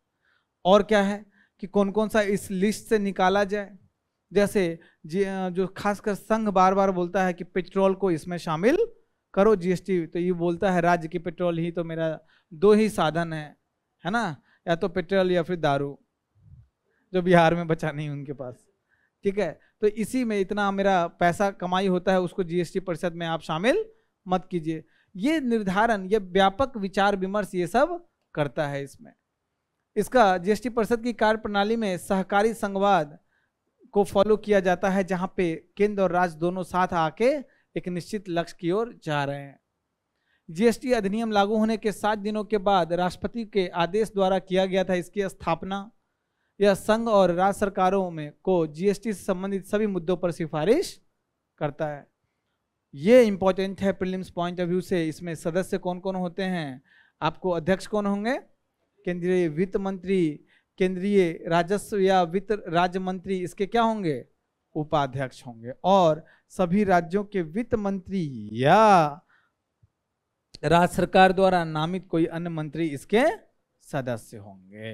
और क्या है कि कौन कौन सा इस लिस्ट से निकाला जाए, जैसे जो खासकर संघ बार बार बोलता है कि पेट्रोल को इसमें शामिल करो जीएसटी, तो ये बोलता है राज्य की पेट्रोल ही तो मेरा 2 ही साधन है ना, या तो पेट्रोल या फिर दारू, जो बिहार में बचा नहीं उनके पास, ठीक है। तो इसी में इतना मेरा पैसा कमाई होता है, उसको जीएसटी परिषद में आप शामिल मत कीजिए। ये निर्धारण, ये व्यापक विचार विमर्श ये सब करता है इसमें। इसका जीएसटी परिषद की कार्य प्रणाली में सहकारी संघवाद को फॉलो किया जाता है, जहां पे केंद्र और राज्य दोनों साथ आके एक निश्चित लक्ष्य की ओर जा रहे हैं। जीएसटी अधिनियम लागू होने के 7 दिनों के बाद राष्ट्रपति के आदेश द्वारा किया गया था इसकी स्थापना। यह संघ और राज्य सरकारों में को जीएसटी से संबंधित सभी मुद्दों पर सिफारिश करता है। ये इंपॉर्टेंट है प्रीलिम्स पॉइंट ऑफ व्यू से। इसमें सदस्य कौन कौन होते हैं, आपको अध्यक्ष कौन होंगे, केंद्रीय वित्त मंत्री, केंद्रीय राजस्व या वित्त राज्य मंत्री, इसके क्या होंगे, उपाध्यक्ष होंगे, और सभी राज्यों के वित्त मंत्री या राज्य सरकार द्वारा नामित कोई अन्य मंत्री इसके सदस्य होंगे।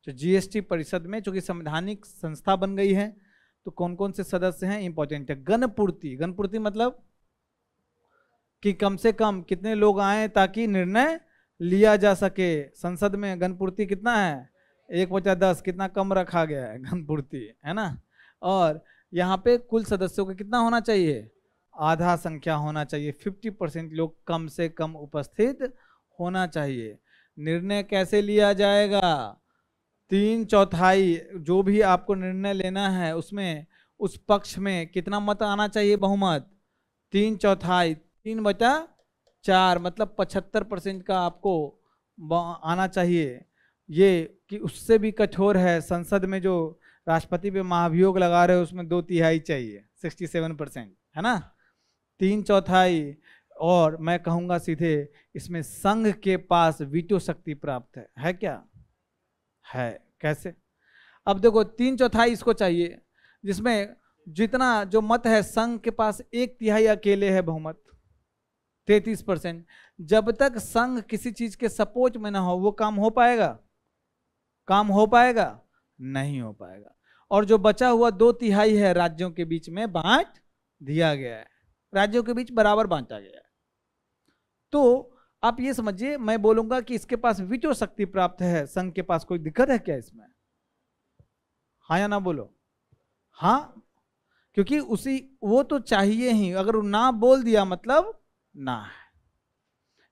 तो जीएसटी परिषद में चूंकि संवैधानिक संस्था बन गई है तो कौन कौन से सदस्य हैं, इंपॉर्टेंट है। गणपूर्ति, गणपूर्ति मतलब कि कम से कम कितने लोग आए ताकि निर्णय लिया जा सके। संसद में गणपूर्ति कितना है, 1/10, कितना कम रखा गया है गणपूर्ति, है ना। और यहाँ पे कुल सदस्यों का कितना होना चाहिए, आधा संख्या होना चाहिए, 50% लोग कम से कम उपस्थित होना चाहिए। निर्णय कैसे लिया जाएगा, 3/4 जो भी आपको निर्णय लेना है उसमें उस पक्ष में कितना मत आना चाहिए, बहुमत 3/4, 3/4 मतलब 75% का आपको आना चाहिए। ये कि उससे भी कठोर है, संसद में जो राष्ट्रपति पे महाभियोग लगा रहे हो उसमें 2/3 चाहिए, 67%, है ना, 3/4। और मैं कहूँगा सीधे इसमें संघ के पास वीटो शक्ति प्राप्त है क्या, है। कैसे, अब देखो 3/4 इसको चाहिए, जिसमें जितना जो मत है संघ के पास 1/3 अकेले है बहुमत, 33%। जब तक संघ किसी चीज के सपोर्ट में ना हो वो काम हो पाएगा, काम हो पाएगा नहीं हो पाएगा। और जो बचा हुआ 2/3 है राज्यों के बीच में बांट दिया गया है, राज्यों के बीच बराबर बांटा गया है। तो आप ये समझिए, मैं बोलूंगा कि इसके पास वीटो शक्ति प्राप्त है, संघ के पास कोई दिक्कत है क्या इसमें, हाँ या ना बोलो, हाँ, क्योंकि उसी वो तो चाहिए ही, अगर वो ना बोल दिया मतलब ना है।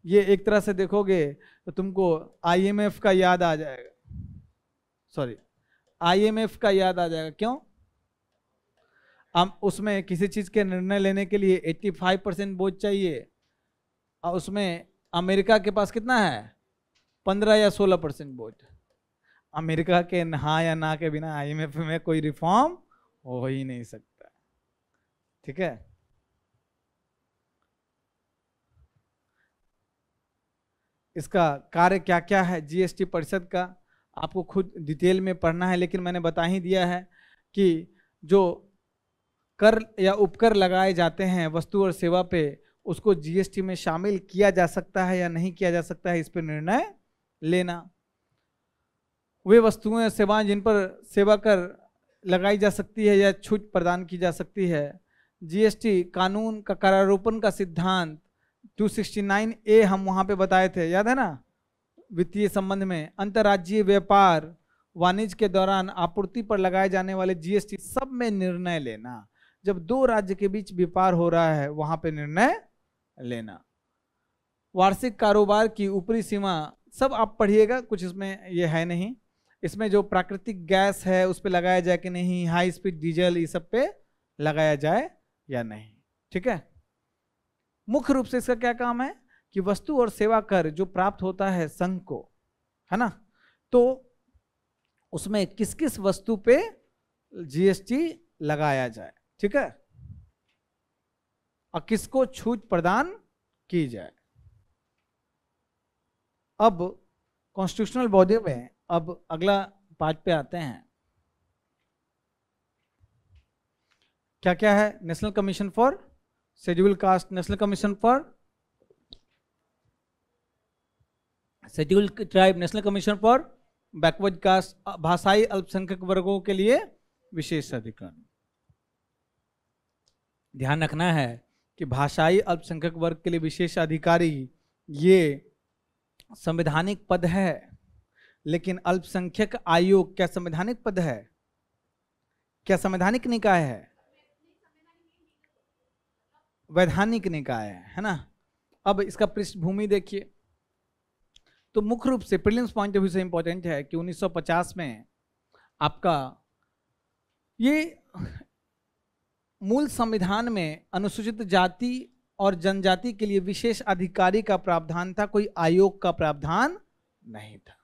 ये एक तरह से देखोगे तो तुमको आईएमएफ का याद आ जाएगा, सॉरी आईएमएफ का याद आ जाएगा। क्यों, अब उसमें किसी चीज के निर्णय लेने के लिए 85% वोट चाहिए, और उसमें अमेरिका के पास कितना है, 15 या 16% वोट। अमेरिका के हाँ या ना के बिना आईएमएफ में कोई रिफॉर्म हो ही नहीं सकता, ठीक है। इसका कार्य क्या क्या है जीएसटी परिषद का, आपको खुद डिटेल में पढ़ना है, लेकिन मैंने बता ही दिया है कि जो कर या उपकर लगाए जाते हैं वस्तु और सेवा पे, उसको जीएसटी में शामिल किया जा सकता है या नहीं किया जा सकता है, इस पर निर्णय लेना। वे वस्तुएं सेवाएं जिन पर सेवा कर लगाई जा सकती है या छूट प्रदान की जा सकती है। जीएसटी कानून का करारोपण का सिद्धांत 269A हम वहां पे बताए थे, याद है ना, वित्तीय संबंध में अंतर्राज्यीय व्यापार वाणिज्य के दौरान आपूर्ति पर लगाए जाने वाले जीएसटी सब में निर्णय लेना। जब दो राज्य के बीच व्यापार हो रहा है वहां पे निर्णय लेना। वार्षिक कारोबार की ऊपरी सीमा सब आप पढ़िएगा, कुछ इसमें ये है नहीं। इसमें जो प्राकृतिक गैस है उस पर लगाया जाए कि नहीं, हाई स्पीड डीजल ये सब पे लगाया जाए या नहीं, ठीक है। मुख्य रूप से इसका क्या काम है कि वस्तु और सेवा कर जो प्राप्त होता है संघ को, है ना, तो उसमें किस किस वस्तु पे जीएसटी लगाया जाए, ठीक है, और किसको छूट प्रदान की जाए। अब कॉन्स्टिट्यूशनल बॉडी में अब अगला पार्ट पे आते हैं। क्या क्या है, national commission for schedule caste, national commission for schedule tribe, national commission for backward caste, भाषाई अल्पसंख्यक वर्गों के लिए विशेष अधिकार। ध्यान रखना है कि भाषाई अल्पसंख्यक वर्ग के लिए विशेष अधिकारी ये संवैधानिक पद है, लेकिन अल्पसंख्यक आयोग क्या संवैधानिक पद है, क्या संवैधानिक निकाय है, वैधानिक निकाय है ना। अब इसका पृष्ठभूमि देखिए, तो मुख्य रूप से प्रीलिम्स पॉइंट ऑफ व्यू से इंपॉर्टेंट है कि 1950 में आपका ये मूल संविधान में अनुसूचित जाति और जनजाति के लिए विशेष अधिकारी का प्रावधान था, कोई आयोग का प्रावधान नहीं था।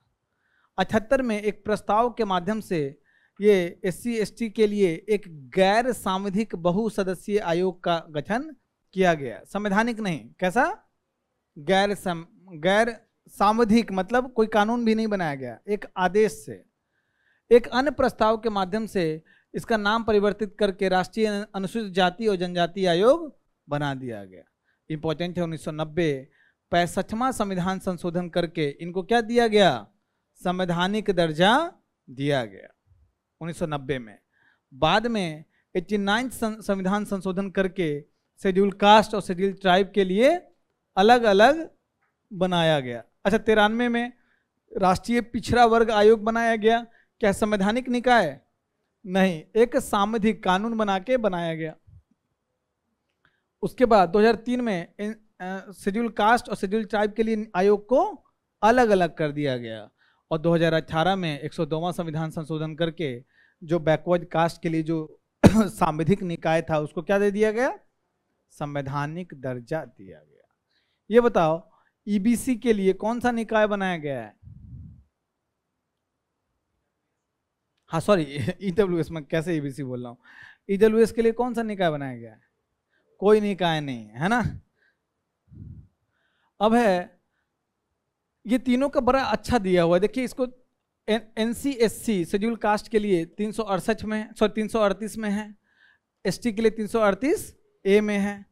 78 में एक प्रस्ताव के माध्यम से ये SC/ST के लिए एक गैर सांविधिक बहुसदस्यीय आयोग का गठन किया गया। संवैधानिक नहीं, कैसा? गैर सांविधिक, मतलब कोई कानून भी नहीं बनाया गया, एक आदेश से। एक अन्य प्रस्ताव के माध्यम से इसका नाम परिवर्तित करके राष्ट्रीय अनुसूचित जाति और जनजाति आयोग बना दिया गया। इंपॉर्टेंट है 1990 65वां संविधान संशोधन करके इनको क्या दिया गया? संवैधानिक दर्जा दिया गया 1990 में। बाद में 89 संविधान संशोधन करके शेड्यूल कास्ट और शेड्यूल ट्राइब के लिए अलग अलग बनाया गया। अच्छा, 93 में राष्ट्रीय पिछड़ा वर्ग आयोग बनाया गया। क्या संवैधानिक निकाय? नहीं, एक सांविधिक कानून बना के बनाया गया। उसके बाद 2003 में शेड्यूल कास्ट और शेड्यूल ट्राइब के लिए आयोग को अलग अलग कर दिया गया। और 2018 में 102वां संविधान संशोधन करके जो बैकवर्ड कास्ट के लिए जो सांविधिक निकाय था उसको क्या दे दिया गया? संवैधानिक दर्जा दिया गया। ये बताओ EBC के लिए कौन सा निकाय बनाया गया है? हाँ सॉरी, EWS में कैसे EBC बोल रहा हूँ। EWS के लिए कौन सा निकाय बनाया गया है? कोई निकाय नहीं है ना। अब है ये तीनों का बड़ा अच्छा दिया हुआ है, देखिए इसको NC/SC शेड्यूल कास्ट के लिए 368 में, सॉरी 338 में है, ST के लिए 338A में है,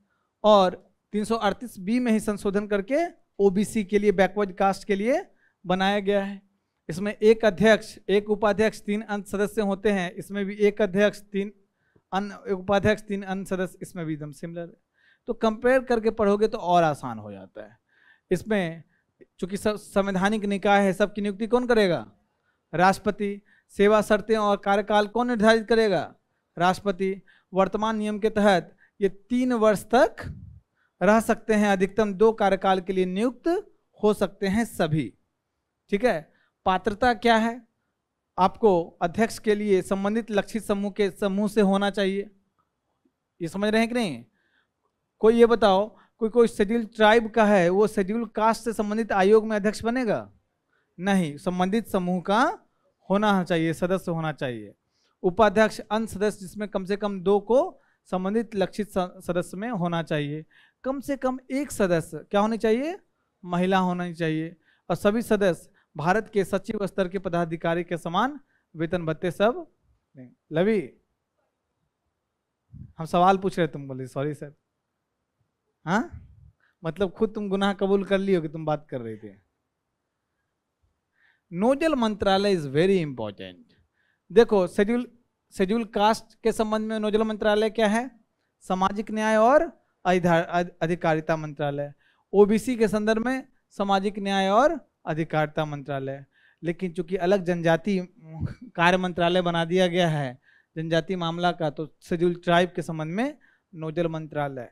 और 338B में ही संशोधन करके OBC के लिए बैकवर्ड कास्ट के लिए बनाया गया है। इसमें एक अध्यक्ष, एक उपाध्यक्ष, 3 अन्य सदस्य होते हैं। इसमें भी एक अध्यक्ष, 3 अन्य उपाध्यक्ष, 3 अन्य सदस्य, इसमें भी एकदम सिमिलर है। तो कंपेयर करके पढ़ोगे तो और आसान हो जाता है। इसमें चूंकि संवैधानिक निकाय है, सबकी नियुक्ति कौन करेगा? राष्ट्रपति। सेवा शर्तें और कार्यकाल कौन निर्धारित करेगा? राष्ट्रपति। वर्तमान नियम के तहत ये 3 वर्ष तक रह सकते हैं, अधिकतम 2 कार्यकाल के लिए नियुक्त हो सकते हैं सभी। ठीक है। पात्रता क्या है? आपको अध्यक्ष के लिए संबंधित लक्षित समूह के समूह से होना चाहिए। ये समझ रहे हैं कि नहीं? कोई ये बताओ, कोई शेड्यूल ट्राइब का है, वो शेड्यूल कास्ट से संबंधित आयोग में अध्यक्ष बनेगा? नहीं, संबंधित समूह का होना चाहिए, सदस्य होना चाहिए। उपाध्यक्ष अन्य सदस्य जिसमें कम से कम 2 को संबंधित लक्षित सदस्य में होना चाहिए। कम से कम एक सदस्य क्या होनी चाहिए? महिला होना चाहिए। और सभी सदस्य भारत के सचिव स्तर के पदाधिकारी के समान वेतन भत्ते सब। लवी, हम सवाल पूछ रहे, तुम बोले सॉरी सर। हाँ, मतलब खुद तुम गुनाह कबूल कर लियो कि तुम बात कर रहे थे। नोडल मंत्रालय इज वेरी इंपॉर्टेंट। देखो शेड्यूल कास्ट के संबंध में नोडल मंत्रालय क्या है? सामाजिक न्याय और अधिकारिता मंत्रालय। ओबीसी के संदर्भ में सामाजिक न्याय और अधिकारिता मंत्रालय। लेकिन चूंकि अलग जनजाति कार्य मंत्रालय बना दिया गया है जनजाति मामला का, तो शेड्यूल ट्राइब के संबंध में नोडल मंत्रालय।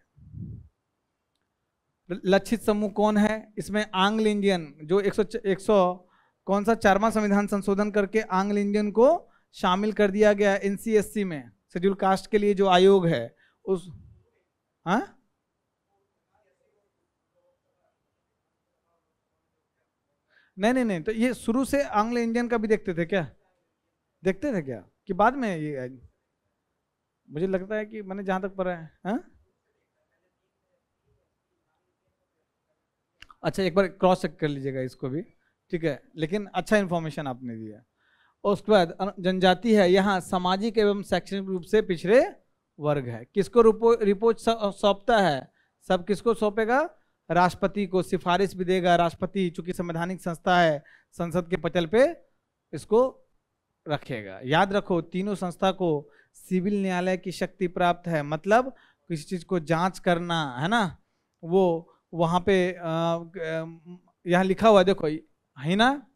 लक्षित समूह कौन है? इसमें आंग्ल इंडियन, जो 100 कौन सा 4वां संविधान संशोधन करके आंग्ल इंडियन को शामिल कर दिया गया NC/SC में। शेड्यूल कास्ट के लिए जो आयोग है उस, हाँ नहीं, तो ये शुरू से आंग्ल इंडियन का भी देखते थे क्या? देखते थे क्या कि बाद में ये? मुझे लगता है कि मैंने जहां तक पढ़ा है। हाँ? अच्छा, एक बार क्रॉस चेक कर लीजिएगा इसको भी, ठीक है। लेकिन अच्छा इन्फॉर्मेशन आपने दिया। और उसके बाद जनजाति है, यहाँ सामाजिक एवं शैक्षणिक रूप से पिछड़े वर्ग है। किसको रिपोर्ट सौंपता है? सब किसको सौंपेगा? राष्ट्रपति को। सिफारिश भी देगा राष्ट्रपति, चूंकि संवैधानिक संस्था है, संसद के पटल पे इसको रखेगा। याद रखो, तीनों संस्था को सिविल न्यायालय की शक्ति प्राप्त है। मतलब किसी चीज को जांच करना है ना, वो वहां पे यहाँ लिखा हुआ देखो है ना,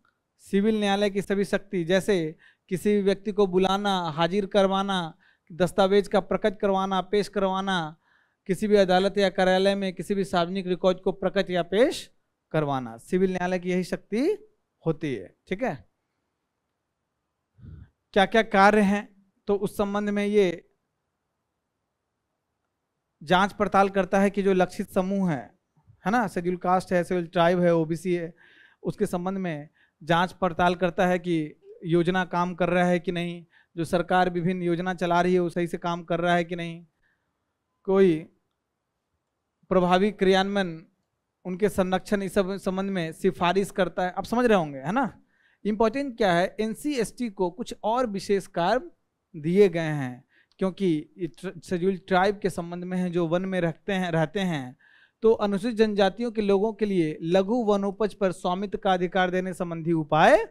सिविल न्यायालय की सभी शक्ति, जैसे किसी भी व्यक्ति को बुलाना, हाजिर करवाना, दस्तावेज का प्रकट करवाना, पेश करवाना, किसी भी अदालत या कार्यालय में किसी भी सार्वजनिक रिकॉर्ड को प्रकट या पेश करवाना, सिविल न्यायालय की यही शक्ति होती है। ठीक है, क्या क्या कार्य हैं, तो उस संबंध में ये जांच पड़ताल करता है कि जो लक्षित समूह है ना, शेड्यूल कास्ट है, शेड्यूल ट्राइब है, ओबीसी है, उसके संबंध में जांच पड़ताल करता है कि योजना काम कर रहा है कि नहीं, जो सरकार विभिन्न योजना चला रही है वो सही से काम कर रहा है कि नहीं, कोई प्रभावी क्रियान्वयन, उनके संरक्षण, इस सब संबंध में सिफारिश करता है। आप समझ रहे होंगे, है ना। इंपॉर्टेंट क्या है, एनसी/एसटी को कुछ और विशेष कार्य दिए गए हैं, क्योंकि शेड्यूल ट्राइब के संबंध में है, जो वन में रहते हैं, तो अनुसूचित जनजातियों के लोगों के लिए लघु वनोपज पर स्वामित्व का अधिकार देने संबंधी उपाय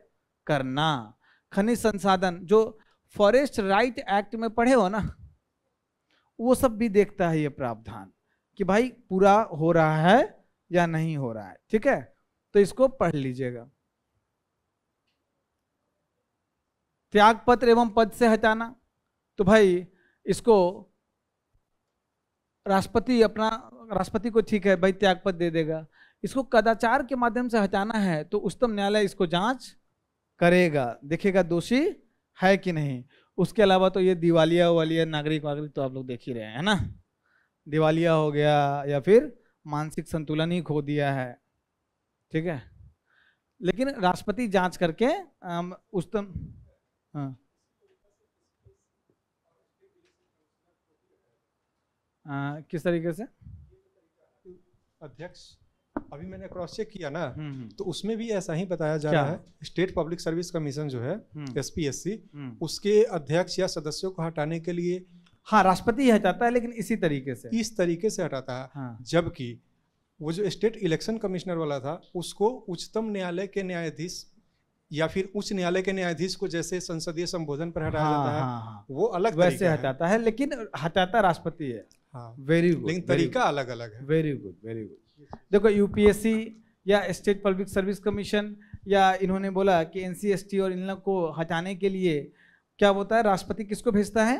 करना, खनिज संसाधन, जो फॉरेस्ट राइट एक्ट में पढ़े हो ना, वो सब भी देखता है ये प्रावधान कि भाई पूरा हो रहा है या नहीं हो रहा है। ठीक है, तो इसको पढ़ लीजिएगा। त्याग पत्र एवं पद से हटाना, तो भाई इसको राष्ट्रपति को ठीक है भाई त्याग पद दे देगा, इसको कदाचार के माध्यम से हटाना है तो उच्चतम न्यायालय इसको जांच करेगा, देखेगा दोषी है कि नहीं। उसके अलावा तो ये दिवालिया वालिया नागरिक वागरिक तो आप लोग देख ही रहे हैं ना, दिवालिया हो गया या फिर मानसिक संतुलन ही खो दिया है। ठीक है, लेकिन राष्ट्रपति जांच करके उच्चतम, हाँ किस तरीके से अध्यक्ष, अभी मैंने क्रॉस चेक किया ना, तो उसमें भी ऐसा ही बताया जा रहा है। स्टेट पब्लिक सर्विस कमीशन जो है SPSC, उसके अध्यक्ष या सदस्यों को हटाने के लिए हाँ राष्ट्रपति ही हटाता है, लेकिन इस तरीके से हटाता है। हाँ। जबकि वो जो स्टेट इलेक्शन कमिश्नर वाला था, उसको उच्चतम न्यायालय के न्यायाधीश या फिर उच्च न्यायालय के न्यायाधीश को जैसे संसदीय संबोधन पर हटाया जाता है, हाँ। वो अलग वैसे हटाता है, लेकिन हटाता राष्ट्रपति है। हाँ, वेरी गुड, लेकिन तरीका अलग अलग है। Very good, very good. देखो UPSC या स्टेट पब्लिक सर्विस कमीशन, या इन्होंने बोला कि NC/ST और इन लोग को हटाने के लिए क्या होता है, राष्ट्रपति किसको भेजता है,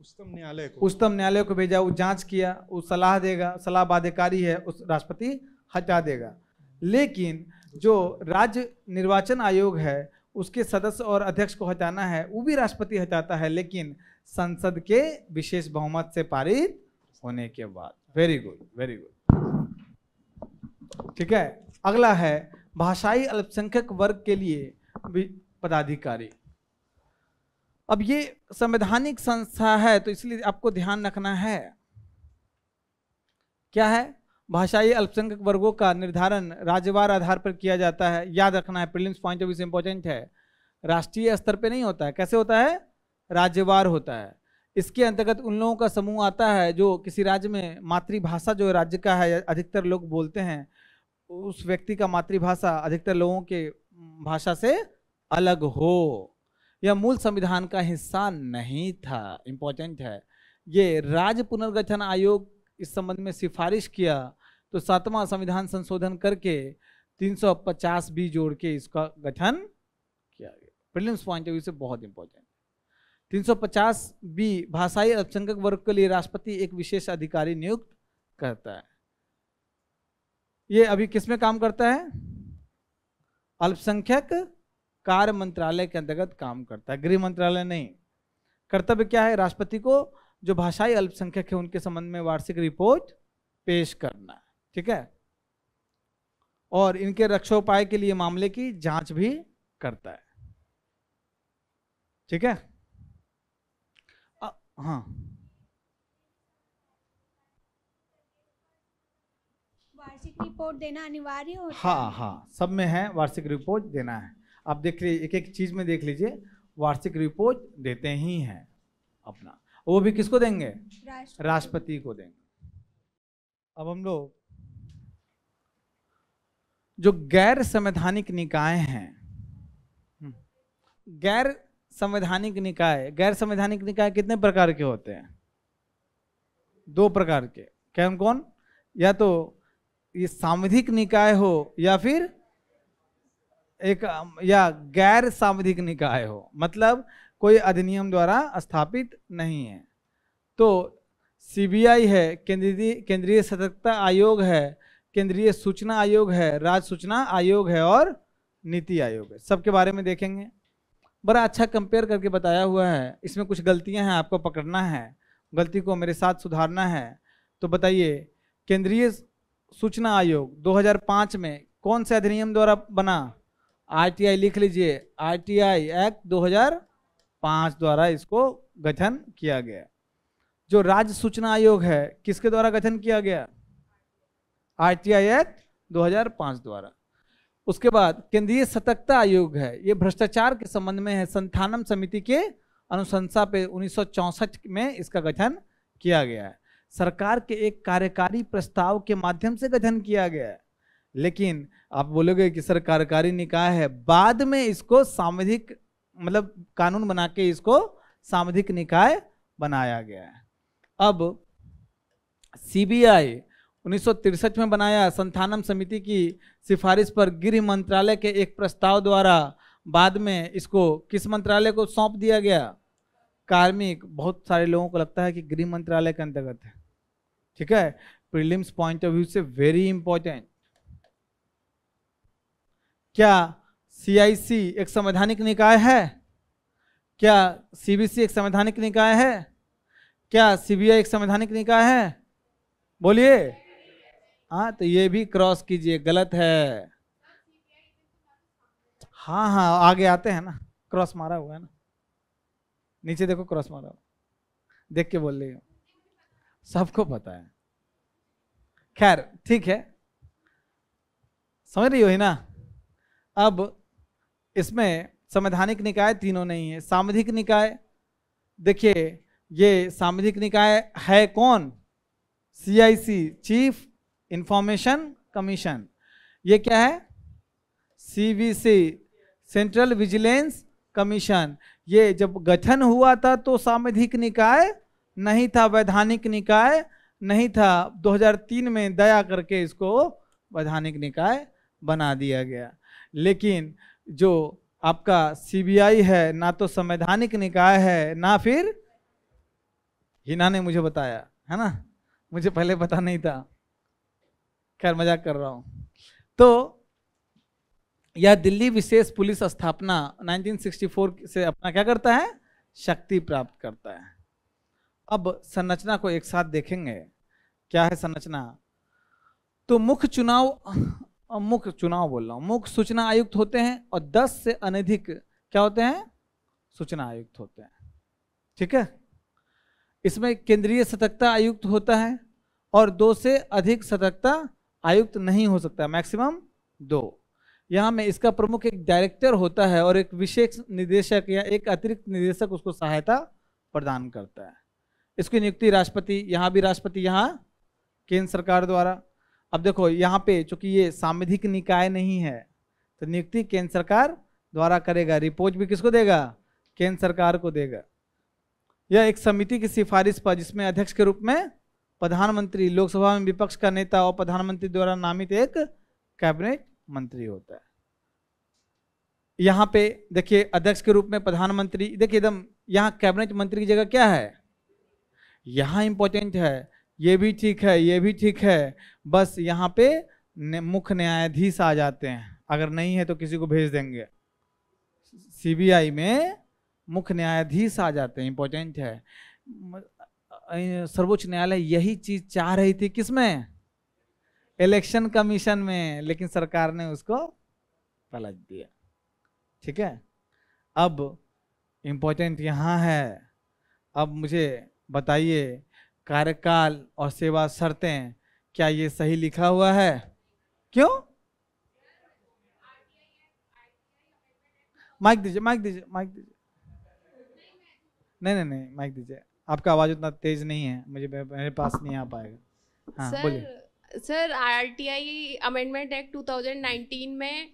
उच्चतम न्यायालय को। उच्चतम न्यायालय को भेजा, वो जांच किया, वो सलाह देगा, सलाह बाध्यकारी है, उस राष्ट्रपति हटा देगा। लेकिन जो राज्य निर्वाचन आयोग है उसके सदस्य और अध्यक्ष को हटाना है, वो भी राष्ट्रपति हटाता है, लेकिन संसद के विशेष बहुमत से पारित होने के बाद। Very good, very good. ठीक है, अगला है भाषाई अल्पसंख्यक वर्ग के लिए पदाधिकारी। अब ये संवैधानिक संस्था है, तो इसलिए आपको ध्यान रखना है क्या है, भाषाई अल्पसंख्यक वर्गों का निर्धारण राज्यवार आधार पर किया जाता है। याद रखना है, प्रीलिम्स पॉइंट ऑफ व्यू से इंपॉर्टेंट है। राष्ट्रीय स्तर पे नहीं होता है, कैसे होता है, राज्यवार होता है। इसके अंतर्गत उन लोगों का समूह आता है जो किसी राज्य में मातृभाषा जो राज्य का है, अधिकतर लोग बोलते हैं, उस व्यक्ति का मातृभाषा अधिकतर लोगों के भाषा से अलग हो, यह मूल संविधान का हिस्सा नहीं था। इंपॉर्टेंट है, ये राज्य पुनर्गठन आयोग इस संबंध में सिफारिश किया, तो 7वां संविधान संशोधन करके 350 भी जोड़ के इसका गठन किया गया। प्रीलिम्स पॉइंट ऑफ व्यू से बहुत इंपॉर्टेंट। 350 बी भाषाई अल्पसंख्यक वर्ग के लिए राष्ट्रपति एक विशेष अधिकारी नियुक्त करता है। ये अभी किसमें काम करता है, अल्पसंख्यक कार्य मंत्रालय के अंतर्गत काम करता है, गृह मंत्रालय नहीं। कर्तव्य क्या है, राष्ट्रपति को जो भाषाई अल्पसंख्यक है उनके संबंध में वार्षिक रिपोर्ट पेश करना। ठीक है, और इनके रक्षोपाय के लिए मामले की जांच भी करता है। ठीक है, हाँ वार्षिक रिपोर्ट देना अनिवार्य होता है। हाँ हाँ, सब में है, वार्षिक रिपोर्ट देना है। आप देख लीजिए, एक एक चीज में देख लीजिए, वार्षिक रिपोर्ट देते ही हैं अपना। वो भी किसको देंगे, राष्ट्रपति को देंगे। अब हम लोग जो गैर संवैधानिक निकाय हैं, गैर संवैधानिक निकाय कितने प्रकार के होते हैं, 2 प्रकार के। कौन कौन, या तो ये सांविधिक निकाय हो या फिर या गैर सांविधिक निकाय हो, मतलब कोई अधिनियम द्वारा स्थापित नहीं है। तो CBI है, केंद्रीय सतर्कता आयोग है, केंद्रीय सूचना आयोग है, राज्य सूचना आयोग है और नीति आयोग है। सबके बारे में देखेंगे, बड़ा अच्छा कंपेयर करके बताया हुआ है। इसमें कुछ गलतियां हैं, आपको पकड़ना है, गलती को मेरे साथ सुधारना है। तो बताइए, केंद्रीय सूचना आयोग 2005 में कौन से अधिनियम द्वारा बना? आरटीआई लिख लीजिए, आरटीआई एक्ट 2005 द्वारा इसको गठन किया गया। जो राज्य सूचना आयोग है किसके द्वारा गठन किया गया? आरटीआई एक्ट 2005 द्वारा। उसके बाद केंद्रीय सतर्कता आयोग है, ये भ्रष्टाचार के संबंध में है। संथानम समिति के अनुशंसा पे 1964 में इसका गठन किया गया है। सरकार के एक कार्यकारी प्रस्ताव के माध्यम से गठन किया गया है। लेकिन आप बोलोगे कि सर कार्यकारी निकाय है, बाद में इसको सांविधिक मतलब कानून बना के इसको सांविधिक निकाय बनाया गया है। अब सीबीआई 1963 में बनाया, संथानम समिति की सिफारिश पर गृह मंत्रालय के एक प्रस्ताव द्वारा बाद में इसको किस मंत्रालय को सौंप दिया गया? कार्मिक। बहुत सारे लोगों को लगता है कि गृह मंत्रालय के अंतर्गत है, ठीक है, प्रीलिम्स पॉइंट ऑफ व्यू से वेरी इंपॉर्टेंट। क्या सीआईसी एक संवैधानिक निकाय है? क्या सीबीसी एक संवैधानिक निकाय है? क्या सीबीआई एक संवैधानिक निकाय है? बोलिए। हाँ, तो ये भी क्रॉस कीजिए, गलत है। हाँ हाँ, आगे आते हैं ना, क्रॉस मारा हुआ है ना, नीचे देखो क्रॉस मारा हुआ, देख के बोल रही हो, सबको पता है। खैर ठीक है, समझ रही हो ही ना। अब इसमें संवैधानिक निकाय तीनों नहीं है। सांविधिक निकाय, देखिए ये सांविधिक निकाय है कौन? CIC, chief information commission. ये क्या है? CVC, central vigilance commission. ये जब गठन हुआ था तो सांविधिक निकाय नहीं था, वैधानिक निकाय नहीं था। 2003 में दया करके इसको वैधानिक निकाय बना दिया गया। लेकिन जो आपका सीबीआई है, ना तो संवैधानिक निकाय है, ना फिर हिना ने मुझे बताया है ना, मुझे पहले पता नहीं था। खैर मजाक कर रहा हूं। तो यह दिल्ली विशेष पुलिस स्थापना 1964 से अपना क्या करता है? शक्ति प्राप्त करता है। अब संरचना को एक साथ देखेंगे, क्या है संरचना। तो मुख्य सूचना आयुक्त होते हैं और 10 से अनधिक क्या होते हैं? सूचना आयुक्त होते हैं, ठीक है। इसमें केंद्रीय सतर्कता आयुक्त होता है और 2 से अधिक सतर्कता आयुक्त नहीं हो सकता, मैक्सिमम 2। यहाँ में इसका प्रमुख एक डायरेक्टर होता है और एक विशेष निदेशक या एक अतिरिक्त निदेशक उसको सहायता प्रदान करता है। इसकी नियुक्ति राष्ट्रपति, यहाँ भी राष्ट्रपति, यहाँ केंद्र सरकार द्वारा। अब देखो यहाँ पे चूंकि ये सांविधिक निकाय नहीं है तो नियुक्ति केंद्र सरकार द्वारा करेगा। रिपोर्ट भी किसको देगा? केंद्र सरकार को देगा। यह एक समिति की सिफारिश पर, जिसमें अध्यक्ष के रूप में प्रधानमंत्री, लोकसभा में विपक्ष का नेता और प्रधानमंत्री द्वारा नामित एक कैबिनेट मंत्री होता है। यहाँ पे देखिए अध्यक्ष के रूप में प्रधानमंत्री, देखिए एकदम यहाँ कैबिनेट मंत्री की जगह क्या है? यहाँ इंपॉर्टेंट है, ये भी ठीक है, ये भी ठीक है, बस यहाँ पे मुख्य न्यायाधीश आ जाते हैं। अगर नहीं है तो किसी को भेज देंगे। सीबीआई में मुख्य न्यायाधीश आ जाते हैं, इंपॉर्टेंट है। सर्वोच्च न्यायालय यही चीज चाह रही थी, किसमें? इलेक्शन कमीशन में, लेकिन सरकार ने उसको पलट दिया, ठीक है। अब इंपॉर्टेंट यहाँ है, अब मुझे बताइए कार्यकाल और सेवा शर्तें, क्या ये सही लिखा हुआ है? क्यों? माइक दीजिए, माइक दीजिए, माइक दीजिए। नहीं नहीं नहीं, माइक दीजिए। आपका आवाज उतना तेज नहीं है, मुझे मेरे पास नहीं आ पाएगा। हाँ बोलिए। सर आरटीआई अमेंडमेंट एक्ट 2019 में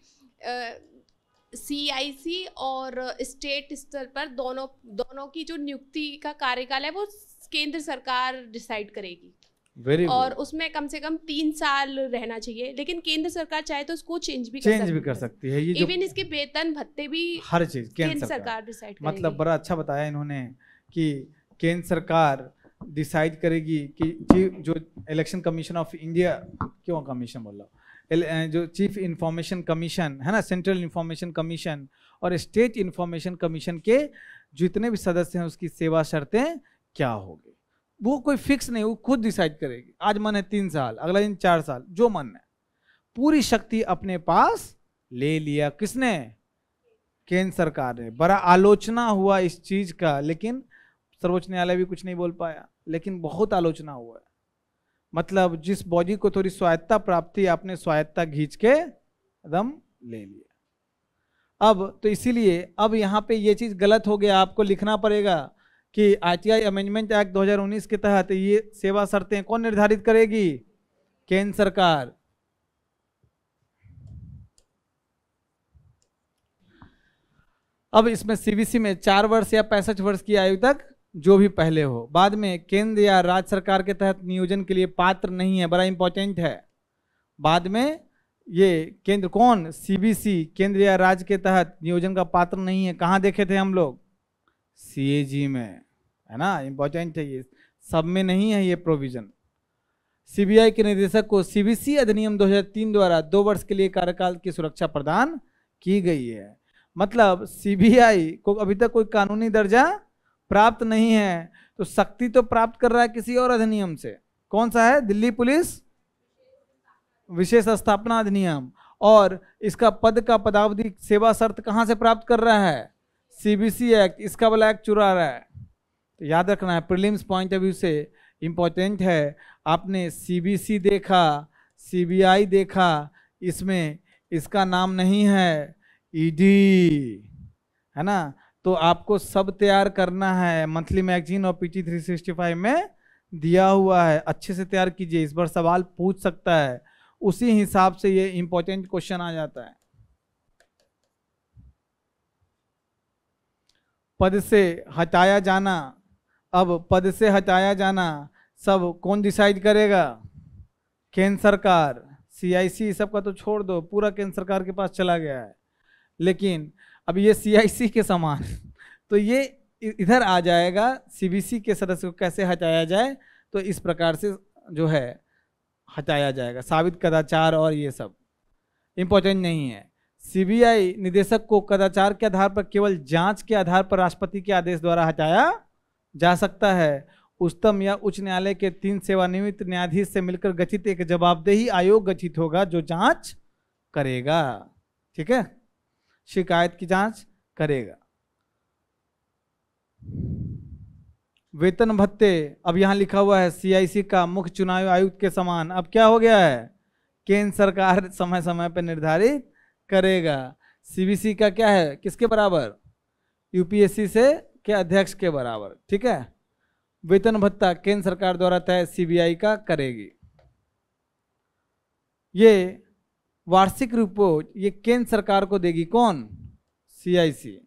सीआईसी और स्टेट स्तर पर दोनों की जो नियुक्ति का कार्यकाल है वो केंद्र सरकार डिसाइड करेगी। और उसमें कम से कम 3 साल रहना चाहिए, लेकिन केंद्र सरकार चाहे तो उसको चेंज भी कर सकती है। ये इवन इसके वेतन भत्ते भी हर चीज केंद्र सरकार डिसाइड करेगी। मतलब बड़ा अच्छा बताया इन्होंने कि केंद्र सरकार डिसाइड करेगी कि जो इलेक्शन कमीशन ऑफ इंडिया, क्यों कमीशन बोल रहा हूँ, जो चीफ इंफॉर्मेशन कमीशन है ना, सेंट्रल इंफॉर्मेशन कमीशन और स्टेट इंफॉर्मेशन कमीशन के जितने भी सदस्य हैं उसकी सेवा शर्तें क्या होगी, वो कोई फिक्स नहीं, वो खुद डिसाइड करेगी। आज मन है 3 साल, अगला दिन 4 साल, जो मन है। पूरी शक्ति अपने पास ले लिया किसने? केंद्र सरकार ने। बड़ा आलोचना हुआ इस चीज का, लेकिन सर्वोच्च न्यायालय भी कुछ नहीं बोल पाया, लेकिन बहुत आलोचना हुआ है। मतलब जिस बॉडी को थोड़ी स्वायत्ता प्राप्त थी, आपने स्वायत्ता खींच के एकदम ले लिया। अब तो इसीलिए अब यहाँ पे ये चीज गलत हो गया, आपको लिखना पड़ेगा कि आरटीआई अमेंडमेंट एक्ट 2019 के तहत ये सेवा शर्तें कौन निर्धारित करेगी? केंद्र सरकार। अब इसमें सीबीसी में 4 वर्ष या 65 वर्ष की आयु तक जो भी पहले हो, बाद में केंद्र या राज्य सरकार के तहत नियोजन के लिए पात्र नहीं है, बड़ा इंपॉर्टेंट है। बाद में ये केंद्र कौन? सीबीसी केंद्र या राज्य के तहत नियोजन का पात्र नहीं है। कहाँ देखे थे हम लोग? सीएजी में, है ना, इंपॉर्टेंट है ये, सब में नहीं है ये प्रोविजन। सीबीआई के निदेशक को सीबीसी अधिनियम 2003 द्वारा 2 वर्ष के लिए कार्यकाल की सुरक्षा प्रदान की गई है। मतलब सीबीआई को अभी तक कोई कानूनी दर्जा प्राप्त नहीं है, तो शक्ति तो प्राप्त कर रहा है किसी और अधिनियम से। कौन सा है? दिल्ली पुलिस विशेष स्थापना अधिनियम। और इसका पद का पदावधि सेवा शर्त कहाँ से प्राप्त कर रहा है? CBC act. इसका वाला एक्ट चुरा रहा है, तो याद रखना है, प्रीलिम्स पॉइंट ऑफ व्यू से इंपॉर्टेंट है। आपने सीबीसी देखा, सीबीआई देखा, इसमें इसका नाम नहीं है, ईडी, है ना। तो आपको सब तैयार करना है, मंथली मैगजीन और पीटी 365 में दिया हुआ है, अच्छे से तैयार कीजिए। इस बार सवाल पूछ सकता है, उसी हिसाब से ये इंपॉर्टेंट क्वेश्चन आ जाता है। पद से हटाया जाना, अब पद से हटाया जाना सब कौन डिसाइड करेगा? केंद्र सरकार। सीआईसी सबका तो छोड़ दो, पूरा केंद्र सरकार के पास चला गया है। लेकिन अब ये सीआईसी के समान तो ये इधर आ जाएगा, सीबीसी के सदस्य को कैसे हटाया जाए, तो इस प्रकार से जो है हटाया जाएगा। साबित कदाचार और ये सब इंपॉर्टेंट नहीं है। सीबीआई निदेशक को कदाचार के आधार पर केवल जांच के आधार पर राष्ट्रपति के आदेश द्वारा हटाया जा सकता है। उच्चतम या उच्च न्यायालय के 3 सेवानिवृत्त न्यायाधीश से मिलकर गठित एक जवाबदेही आयोग गठित होगा जो जांच करेगा, ठीक है, शिकायत की जांच करेगा। वेतन भत्ते, अब यहां लिखा हुआ है सीआईसी का मुख्य चुनाव आयुक्त के समान, अब क्या हो गया है? केंद्र सरकार समय समय पर निर्धारित करेगा। सीबीसी का क्या है? किसके बराबर? यूपीएससी से के अध्यक्ष के बराबर, ठीक है। वेतन भत्ता केंद्र सरकार द्वारा तय सीबीआई का करेगी। ये वार्षिक रिपोर्ट ये केंद्र सरकार को देगी, कौन? सीआईसी।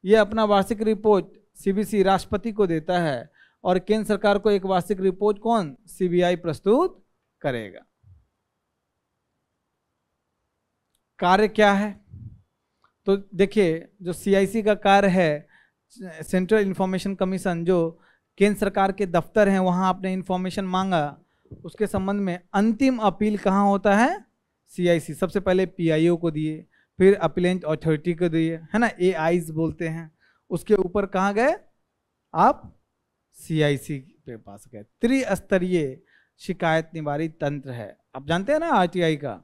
ये अपना वार्षिक रिपोर्ट सीबीसी राष्ट्रपति को देता है, और केंद्र सरकार को एक वार्षिक रिपोर्ट कौन? सीबीआई प्रस्तुत करेगा। कार्य क्या है? तो देखिए, जो सीआईसी का कार्य है, सेंट्रल इंफॉर्मेशन कमीशन, जो केंद्र सरकार के दफ्तर हैं वहां आपने इंफॉर्मेशन मांगा, उसके संबंध में अंतिम अपील कहाँ होता है? सीआईसी। सबसे पहले पीआईओ को दिए, फिर अपीलेंट अथॉरिटी को दिए, है ना, एआईज बोलते हैं। उसके ऊपर कहाँ गए आप? सीआईसी पे पास गए। त्रिस्तरीय शिकायत निवारण तंत्र है, आप जानते हैं ना आरटीआई का,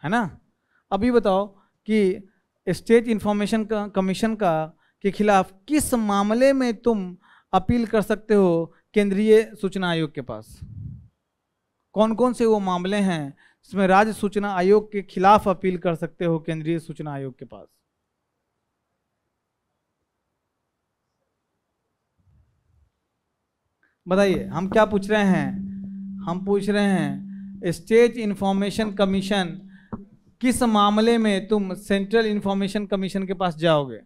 है ना। अभी बताओ कि स्टेट इंफॉर्मेशन कमीशन का के खिलाफ किस मामले में तुम अपील कर सकते हो केंद्रीय सूचना आयोग के पास? कौन कौन से वो मामले हैं जिसमें राज्य सूचना आयोग के खिलाफ अपील कर सकते हो केंद्रीय सूचना आयोग के पास? बताइए, हम क्या पूछ रहे हैं? हम पूछ रहे हैं स्टेट इंफॉर्मेशन कमीशन, किस मामले में तुम सेंट्रल इंफॉर्मेशन कमीशन के पास जाओगे?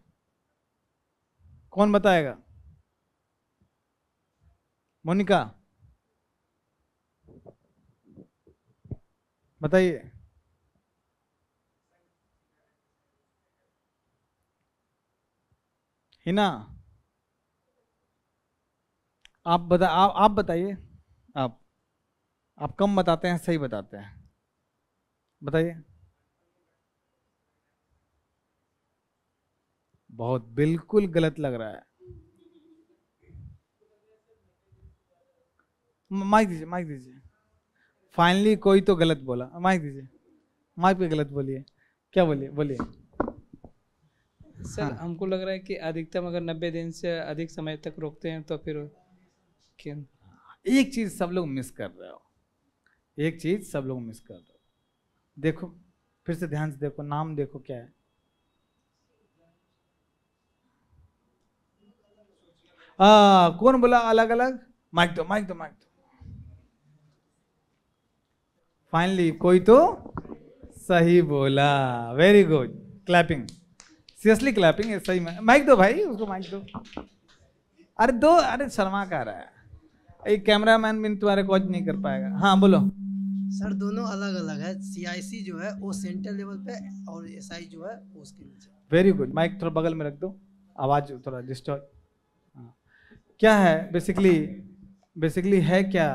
कौन बताएगा? मोनिका बताइए। हिना, आप बताइए। आप कम बताते हैं, सही बताते हैं, बताइए। बहुत बिल्कुल गलत लग रहा है। माइक दीजिए, माइक दीजिए। फाइनली कोई तो गलत बोला, माइक दीजिए, माइक पे गलत बोलिए। क्या बोलिए, बोलिए। सर हमको लग रहा है कि अधिकतम अगर 90 दिन से अधिक समय तक रोकते हैं तो फिर क्यों? एक चीज सब लोग मिस कर रहे हो, एक चीज सब लोग मिस कर रहे हो। देखो फिर से ध्यान से देखो, नाम देखो क्या है। कौन बोला अलग अलग? माइक दो, माइक दो, माइक दो। फाइनली कोई तो सही बोला, very good, clapping, seriously clapping है, सही में। माइक दो भाई, उसको माइक दो। अरे दो, अरे शर्मा का रहा है, एक कैमरामैन भी तुम्हारे कोच नहीं कर पाएगा। हाँ बोलो। सर दोनों अलग अलग है, सीआईसी जो है वो सेंट्रल लेवल पे और एसआई जो है वो उसके नीचे। वेरी गुड, माइक थोड़ा बगल में रख दो, आवाज थोड़ा डिस्टर्ब। क्या है बेसिकली है क्या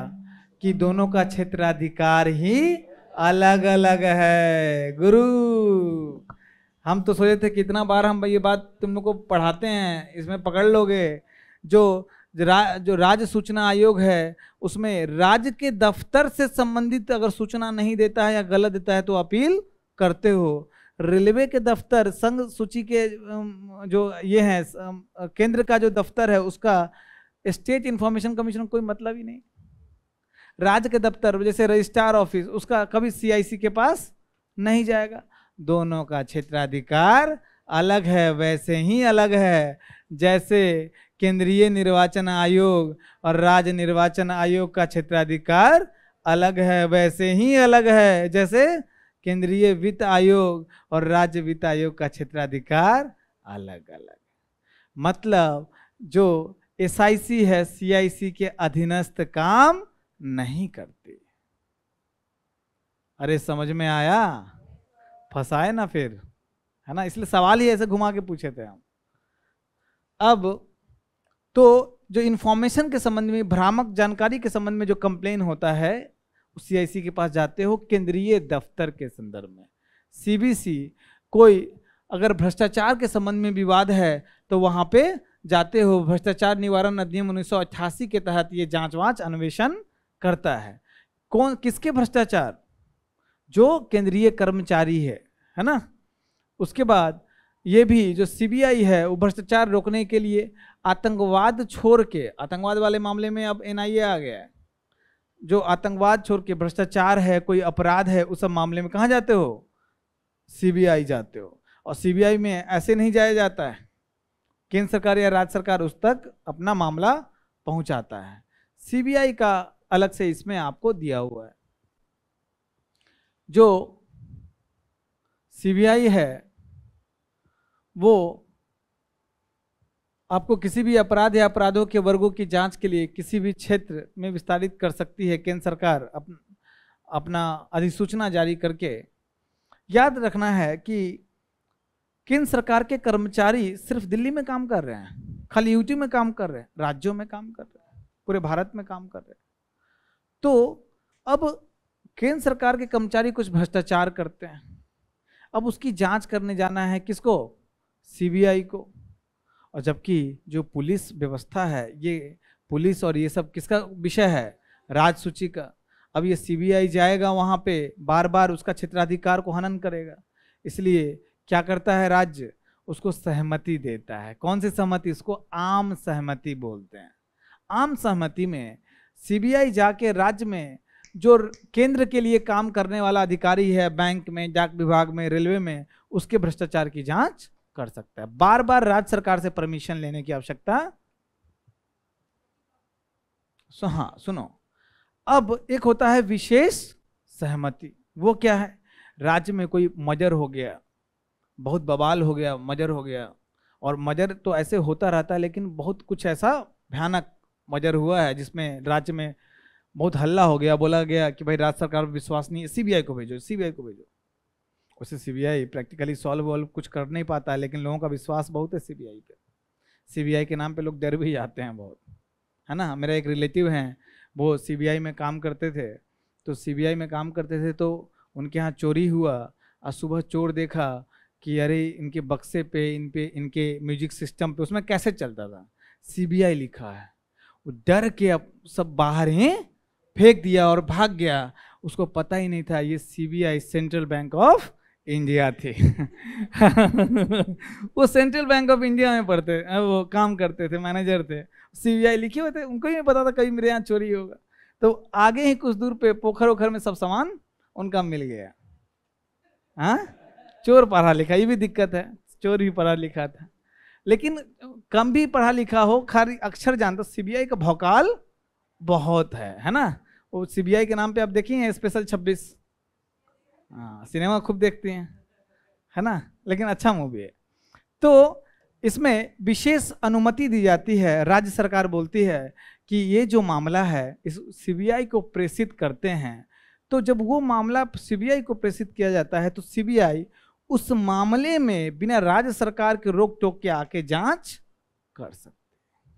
कि दोनों का क्षेत्राधिकार ही अलग अलग है। गुरु, हम तो सोचे थे कितना बार हम ये बात तुम लोग को पढ़ाते हैं, इसमें पकड़ लोगे। जो राज्य सूचना आयोग है उसमें राज्य के दफ्तर से संबंधित अगर सूचना नहीं देता है या गलत देता है तो अपील करते हो। रेलवे के दफ्तर, संघ सूची के जो ये है केंद्र का जो दफ्तर है उसका स्टेट इंफॉर्मेशन कमीशन कोई मतलब ही नहीं। राज्य के दफ्तर जैसे रजिस्ट्रार ऑफिस, उसका कभी सीआईसी के पास नहीं जाएगा। दोनों का क्षेत्राधिकार अलग है, वैसे ही अलग है जैसे केंद्रीय निर्वाचन आयोग और राज्य निर्वाचन आयोग का क्षेत्राधिकार अलग है, वैसे ही अलग है जैसे केंद्रीय वित्त आयोग और राज्य वित्त आयोग का क्षेत्राधिकार अलग अलग। मतलब जो एसआईसी है सीआईसी के अधीनस्थ काम नहीं करते। अरे समझ में आया? फंसाए ना फिर, है ना, इसलिए सवाल ही ऐसे घुमा के पूछे थे हम। अब तो जो इंफॉर्मेशन के संबंध में, भ्रामक जानकारी के संबंध में जो कंप्लेन होता है सीआईसी के पास जाते हो केंद्रीय दफ्तर के संदर्भ में। सीबीसी कोई अगर भ्रष्टाचार के संबंध में विवाद है तो वहां पे जाते हो, भ्रष्टाचार निवारण अधिनियम 1988 के तहत ये जांच वांच अन्वेषण करता है। कौन किसके भ्रष्टाचार? जो केंद्रीय कर्मचारी है ना। उसके बाद ये भी जो सीबीआई है वो भ्रष्टाचार रोकने के लिए आतंकवाद छोड़ के, आतंकवाद वाले मामले में अब एनआईए आ गया है, जो आतंकवाद छोड़ के भ्रष्टाचार है, कोई अपराध है, उस सब मामले में कहाँ जाते हो? सीबीआई जाते हो। और सीबीआई में ऐसे नहीं जाया जाता है, केंद्र सरकार या राज्य सरकार उस तक अपना मामला पहुंचाता है। सीबीआई का अलग से इसमें आपको दिया हुआ है। जो सीबीआई है वो आपको किसी भी अपराध या अपराधों के वर्गों की जांच के लिए किसी भी क्षेत्र में विस्तारित कर सकती है केंद्र सरकार अपना अधिसूचना जारी करके। याद रखना है कि केंद्र सरकार के कर्मचारी सिर्फ दिल्ली में काम कर रहे हैं, खाली यूटी में काम कर रहे हैं, राज्यों में काम कर रहे हैं, पूरे भारत में काम कर रहे हैं। तो अब केंद्र सरकार के कर्मचारी कुछ भ्रष्टाचार करते हैं, अब उसकी जांच करने जाना है किसको? सीबीआई को। और जबकि जो पुलिस व्यवस्था है, ये पुलिस और ये सब किसका विषय है? राज्य सूची का। अब ये सीबीआई जाएगा वहां पे, बार बार उसका क्षेत्राधिकार को हनन करेगा। इसलिए क्या करता है राज्य? उसको सहमति देता है। कौन सी सहमति? उसको आम सहमति बोलते हैं। आम सहमति में सीबीआई जाके राज्य में जो केंद्र के लिए काम करने वाला अधिकारी है, बैंक में, डाक विभाग में, रेलवे में, उसके भ्रष्टाचार की जांच कर सकता है। बार बार राज्य सरकार से परमिशन लेने की आवश्यकता। हाँ सुनो, अब एक होता है विशेष सहमति। वो क्या है? राज्य में कोई मर्डर हो गया, बहुत बवाल हो गया, मर्डर हो गया, और मर्डर तो ऐसे होता रहता है, लेकिन बहुत कुछ ऐसा भयानक मर्डर हुआ है जिसमें राज्य में बहुत हल्ला हो गया, बोला गया कि भाई राज्य सरकार पर विश्वास नहीं है, सीबीआई को भेजो, सीबीआई को भेजो। उसे सीबीआई प्रैक्टिकली सॉल्व कुछ कर नहीं पाता है, लेकिन लोगों का विश्वास बहुत है सीबीआई पे। सीबीआई के नाम पे लोग डर भी जाते हैं बहुत, है ना। मेरा एक रिलेटिव हैं, वो सीबीआई में काम करते थे, तो सीबीआई में काम करते थे तो उनके यहाँ चोरी हुआ और सुबह चोर देखा कि अरे इनके बक्से पे इनके म्यूजिक सिस्टम पे उसमें कैसे चलता था, सीबीआई लिखा है। वो डर के अब सब बाहर ही फेंक दिया और भाग गया। उसको पता ही नहीं था ये CBI central bank of India थी। वो सेंट्रल बैंक ऑफ इंडिया में पढ़ते, वो काम करते थे, मैनेजर थे, सीबीआई लिखे हुए थे। उनको ही नहीं पता था कहीं मेरे यहाँ चोरी होगा। तो आगे ही कुछ दूर पे पोखर ओखर में सब सामान उनका मिल गया। हाँ, चोर पढ़ा लिखा, ये भी दिक्कत है, चोर भी पढ़ा लिखा था, लेकिन कम भी पढ़ा लिखा हो, खाली अक्षर जानता। सीबीआई का भौकाल बहुत है ना। वो सीबीआई के नाम पे आप देखेंगे स्पेशल 26, हाँ, सिनेमा खूब देखते हैं, है ना, लेकिन अच्छा मूवी है। तो इसमें विशेष अनुमति दी जाती है। राज्य सरकार बोलती है कि ये जो मामला है इस सीबीआई को प्रेषित करते हैं। तो जब वो मामला सीबीआई को प्रेषित किया जाता है तो सीबीआई उस मामले में बिना राज्य सरकार के रोक टोक के आके जांच कर सकते हैं।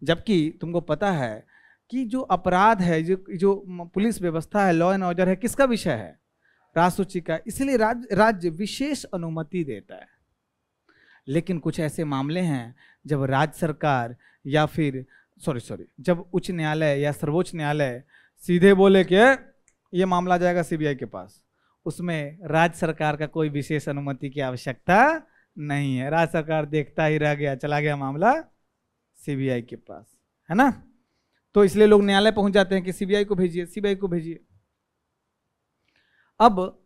जबकि तुमको पता है कि जो अपराध है, जो पुलिस व्यवस्था है, लॉ एंड ऑर्डर है, किसका विषय है? राज सूची का। इसलिए राज्य विशेष अनुमति देता है। लेकिन कुछ ऐसे मामले हैं जब राज्य सरकार या फिर जब उच्च न्यायालय या सर्वोच्च न्यायालय सीधे बोले कि ये मामला जाएगा सीबीआई के पास, उसमें राज्य सरकार का कोई विशेष अनुमति की आवश्यकता नहीं है। राज्य सरकार देखता ही रह गया, चला गया मामला सीबीआई के पास, है ना। तो इसलिए लोग न्यायालय पहुंच जाते हैं कि सीबीआई को भेजिए, सीबीआई को भेजिए। अब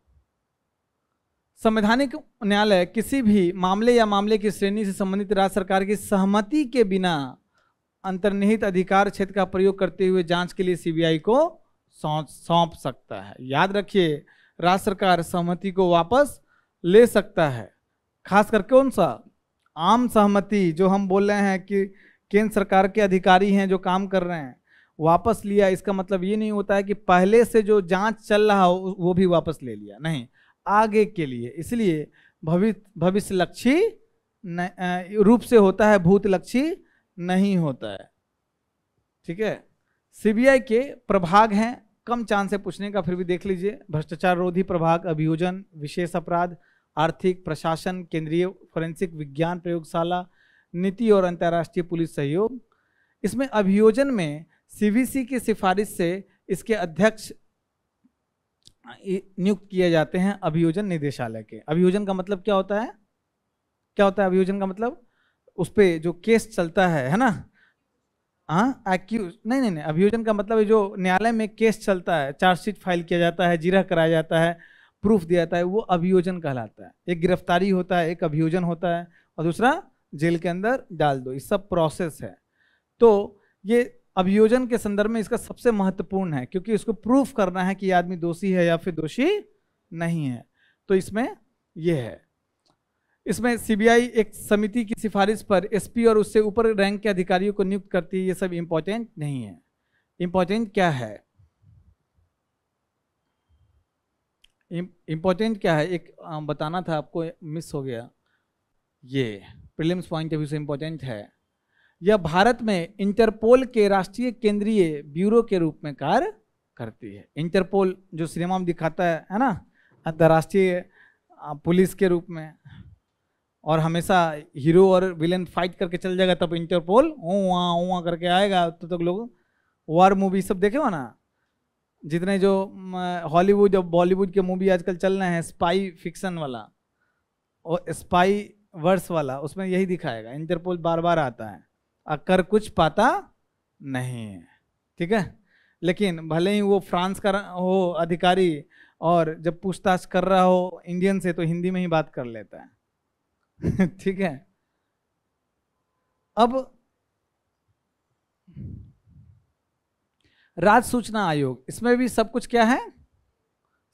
संवैधानिक न्यायालय किसी भी मामले या मामले की श्रेणी से संबंधित राज्य सरकार की सहमति के बिना अंतर्निहित अधिकार क्षेत्र का प्रयोग करते हुए जांच के लिए सीबीआई को सौंप सकता है। याद रखिए, राज्य सरकार सहमति को वापस ले सकता है। खासकर कौन सा? आम सहमति, जो हम बोल रहे हैं कि केंद्र सरकार के अधिकारी हैं जो काम कर रहे हैं, वापस लिया। इसका मतलब ये नहीं होता है कि पहले से जो जांच चल रहा हो वो भी वापस ले लिया, नहीं, आगे के लिए। इसलिए भविष्य लक्षी रूप से होता है, भूत लक्षी नहीं होता है। ठीक है। सीबीआई के प्रभाग हैं, कम चांस है पूछने का, फिर भी देख लीजिए। भ्रष्टाचार रोधी प्रभाग, अभियोजन, विशेष अपराध, आर्थिक, प्रशासन, केंद्रीय फोरेंसिक विज्ञान प्रयोगशाला, नीति और अंतर्राष्ट्रीय पुलिस सहयोग। इसमें अभियोजन में सीवीसी की सिफारिश से इसके अध्यक्ष नियुक्त किए जाते हैं अभियोजन निदेशालय के। अभियोजन का मतलब क्या होता है? क्या होता है अभियोजन का मतलब? उस पर जो केस चलता है ना, हाँ, एक्यूज नहीं, अभियोजन का मतलब है जो न्यायालय में केस चलता है, चार्जशीट फाइल किया जाता है, जिरह कराया जाता है, प्रूफ दिया जाता है, वो अभियोजन कहलाता है। एक गिरफ्तारी होता है, एक अभियोजन होता है, और दूसरा जेल के अंदर डाल दो। ये सब प्रोसेस है। तो ये अभियोजन के संदर्भ में इसका सबसे महत्वपूर्ण है, क्योंकि इसको प्रूफ करना है कि आदमी दोषी है या फिर दोषी नहीं है। तो इसमें ये है। इसमें सीबीआई एक समिति की सिफारिश पर एसपी और उससे ऊपर रैंक के अधिकारियों को नियुक्त करती है। ये सब इंपॉर्टेंट नहीं है। इंपॉर्टेंट क्या है? इंपॉर्टेंट क्या है एक बताना था आपको, मिस हो गया। ये प्रीलिम्स पॉइंट ऑफ व्यू से इंपॉर्टेंट है। यह भारत में इंटरपोल के राष्ट्रीय केंद्रीय ब्यूरो के रूप में कार्य करती है। इंटरपोल जो सिनेमा में दिखाता है ना, अंतर्राष्ट्रीय पुलिस के रूप में, और हमेशा हीरो और विलेन फाइट करके चल जाएगा, तब इंटरपोल वहाँ करके आएगा। तो लोग वॉर मूवी सब देखे हो ना, जितने जो हॉलीवुड और बॉलीवुड के मूवी आजकल चल रहे हैं, स्पाई फिक्शन वाला और स्पाई वर्स वाला, उसमें यही दिखाएगा। इंटरपोल बार बार आता है, अकर कुछ पाता नहीं है। ठीक है। लेकिन भले ही वो फ्रांस का हो अधिकारी, और जब पूछताछ कर रहा हो इंडियन से, तो हिंदी में ही बात कर लेता है। ठीक है। अब राज्य सूचना आयोग, इसमें भी सब कुछ क्या है?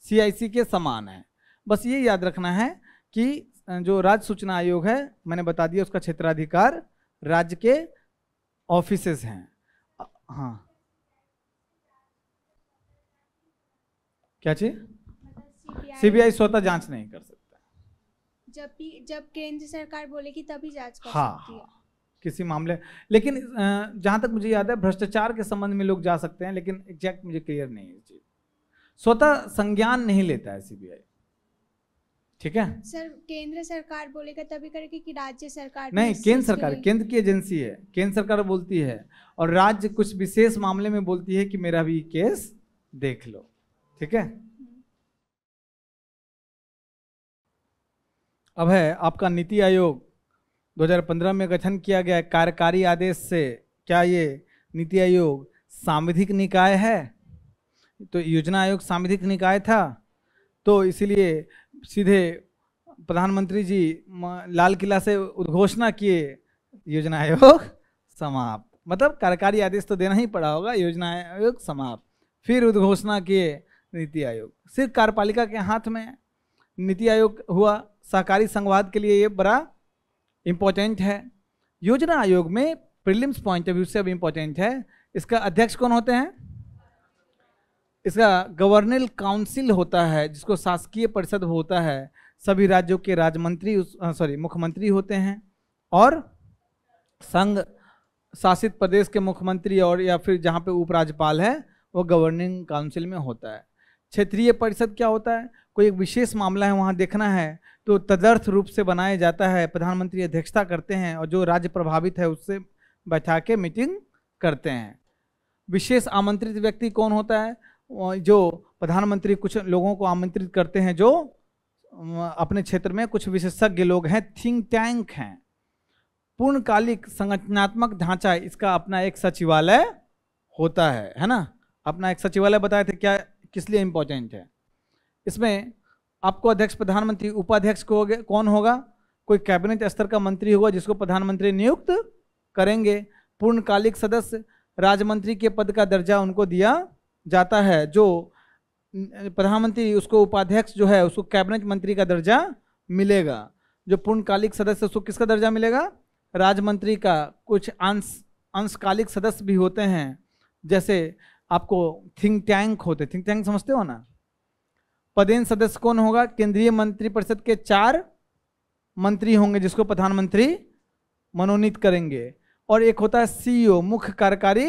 सीआईसी के समान है। बस ये याद रखना है कि जो राज्य सूचना आयोग है, मैंने बता दिया, उसका क्षेत्राधिकार राज्य के ऑफिसेस हैं। हाँ, क्या चीज? सीबीआई स्वतः जांच नहीं कर सकता। जब केंद्र सरकार बोलेगी तभी जांच कर हाँ, सकती है। किसी मामले, लेकिन जहाँ तक मुझे याद है भ्रष्टाचार के संबंध में लोग जा सकते हैं, लेकिन एग्जैक्ट मुझे क्लियर नहीं है चीज। स्वतः संज्ञान नहीं लेता है सीबीआई, ठीक है सर। केंद्र सरकार बोलेगा तभी करेगी कि राज्य सरकार? नहीं, केंद्र सरकार, केंद्र की एजेंसी है, केंद्र सरकार बोलती है, और राज्य कुछ विशेष मामले में बोलती है कि मेरा भी केस देख लो, ठीक है। अब है आपका नीति आयोग 2015 में गठन किया गया कार्यकारी आदेश से। क्या ये नीति आयोग सांविधिक निकाय है? तो योजना आयोग सांविधिक निकाय था, तो इसीलिए सीधे प्रधानमंत्री जी लाल किला से उद्घोषणा किए योजना आयोग समाप्त, मतलब कार्यकारी आदेश तो देना ही पड़ा होगा, योजना आयोग समाप्त, फिर उद्घोषणा किए नीति आयोग। सिर्फ कार्यपालिका के हाथ में नीति आयोग हुआ। सहकारी संघवाद के लिए ये बड़ा इम्पोर्टेंट है। योजना आयोग में प्रीलिम्स पॉइंट ऑफ व्यू से अब इम्पोर्टेंट है, इसका अध्यक्ष कौन होते हैं? इसका गवर्नल काउंसिल होता है, जिसको शासकीय परिषद होता है। सभी राज्यों के राज्यमंत्री मुख्यमंत्री होते हैं, और संघ शासित प्रदेश के मुख्यमंत्री और या फिर जहाँ पे उपराज्यपाल है वो गवर्निंग काउंसिल में होता है। क्षेत्रीय परिषद क्या होता है? कोई एक विशेष मामला है वहाँ देखना है तो तदर्थ रूप से बनाया जाता है, प्रधानमंत्री अध्यक्षता करते हैं और जो राज्य प्रभावित है उससे बैठा के मीटिंग करते हैं। विशेष आमंत्रित व्यक्ति कौन होता है? जो प्रधानमंत्री कुछ लोगों को आमंत्रित करते हैं जो अपने क्षेत्र में कुछ विशेषज्ञ लोग हैं, थिंक टैंक हैं। पूर्णकालिक संगठनात्मक ढांचा, इसका अपना एक सचिवालय होता है ना, अपना एक सचिवालय बताए थे क्या किस लिए इम्पोर्टेंट है। इसमें आपको अध्यक्ष प्रधानमंत्री, उपाध्यक्ष कौन होगा? कोई कैबिनेट स्तर का मंत्री होगा जिसको प्रधानमंत्री नियुक्त करेंगे। पूर्णकालिक सदस्य, राजमंत्री के पद का दर्जा उनको दिया जाता है। जो प्रधानमंत्री उसको उपाध्यक्ष जो है उसको कैबिनेट मंत्री का दर्जा मिलेगा। जो पूर्णकालिक सदस्य उसको किसका दर्जा मिलेगा? राजमंत्री का। कुछ अंशकालिक सदस्य भी होते हैं, जैसे आपको थिंक टैंक होते, थिंक टैंक समझते हो ना। पदेन सदस्य कौन होगा? केंद्रीय मंत्रिपरिषद के 4 मंत्री होंगे जिसको प्रधानमंत्री मनोनीत करेंगे। और एक होता है सीईओ, मुख्य कार्यकारी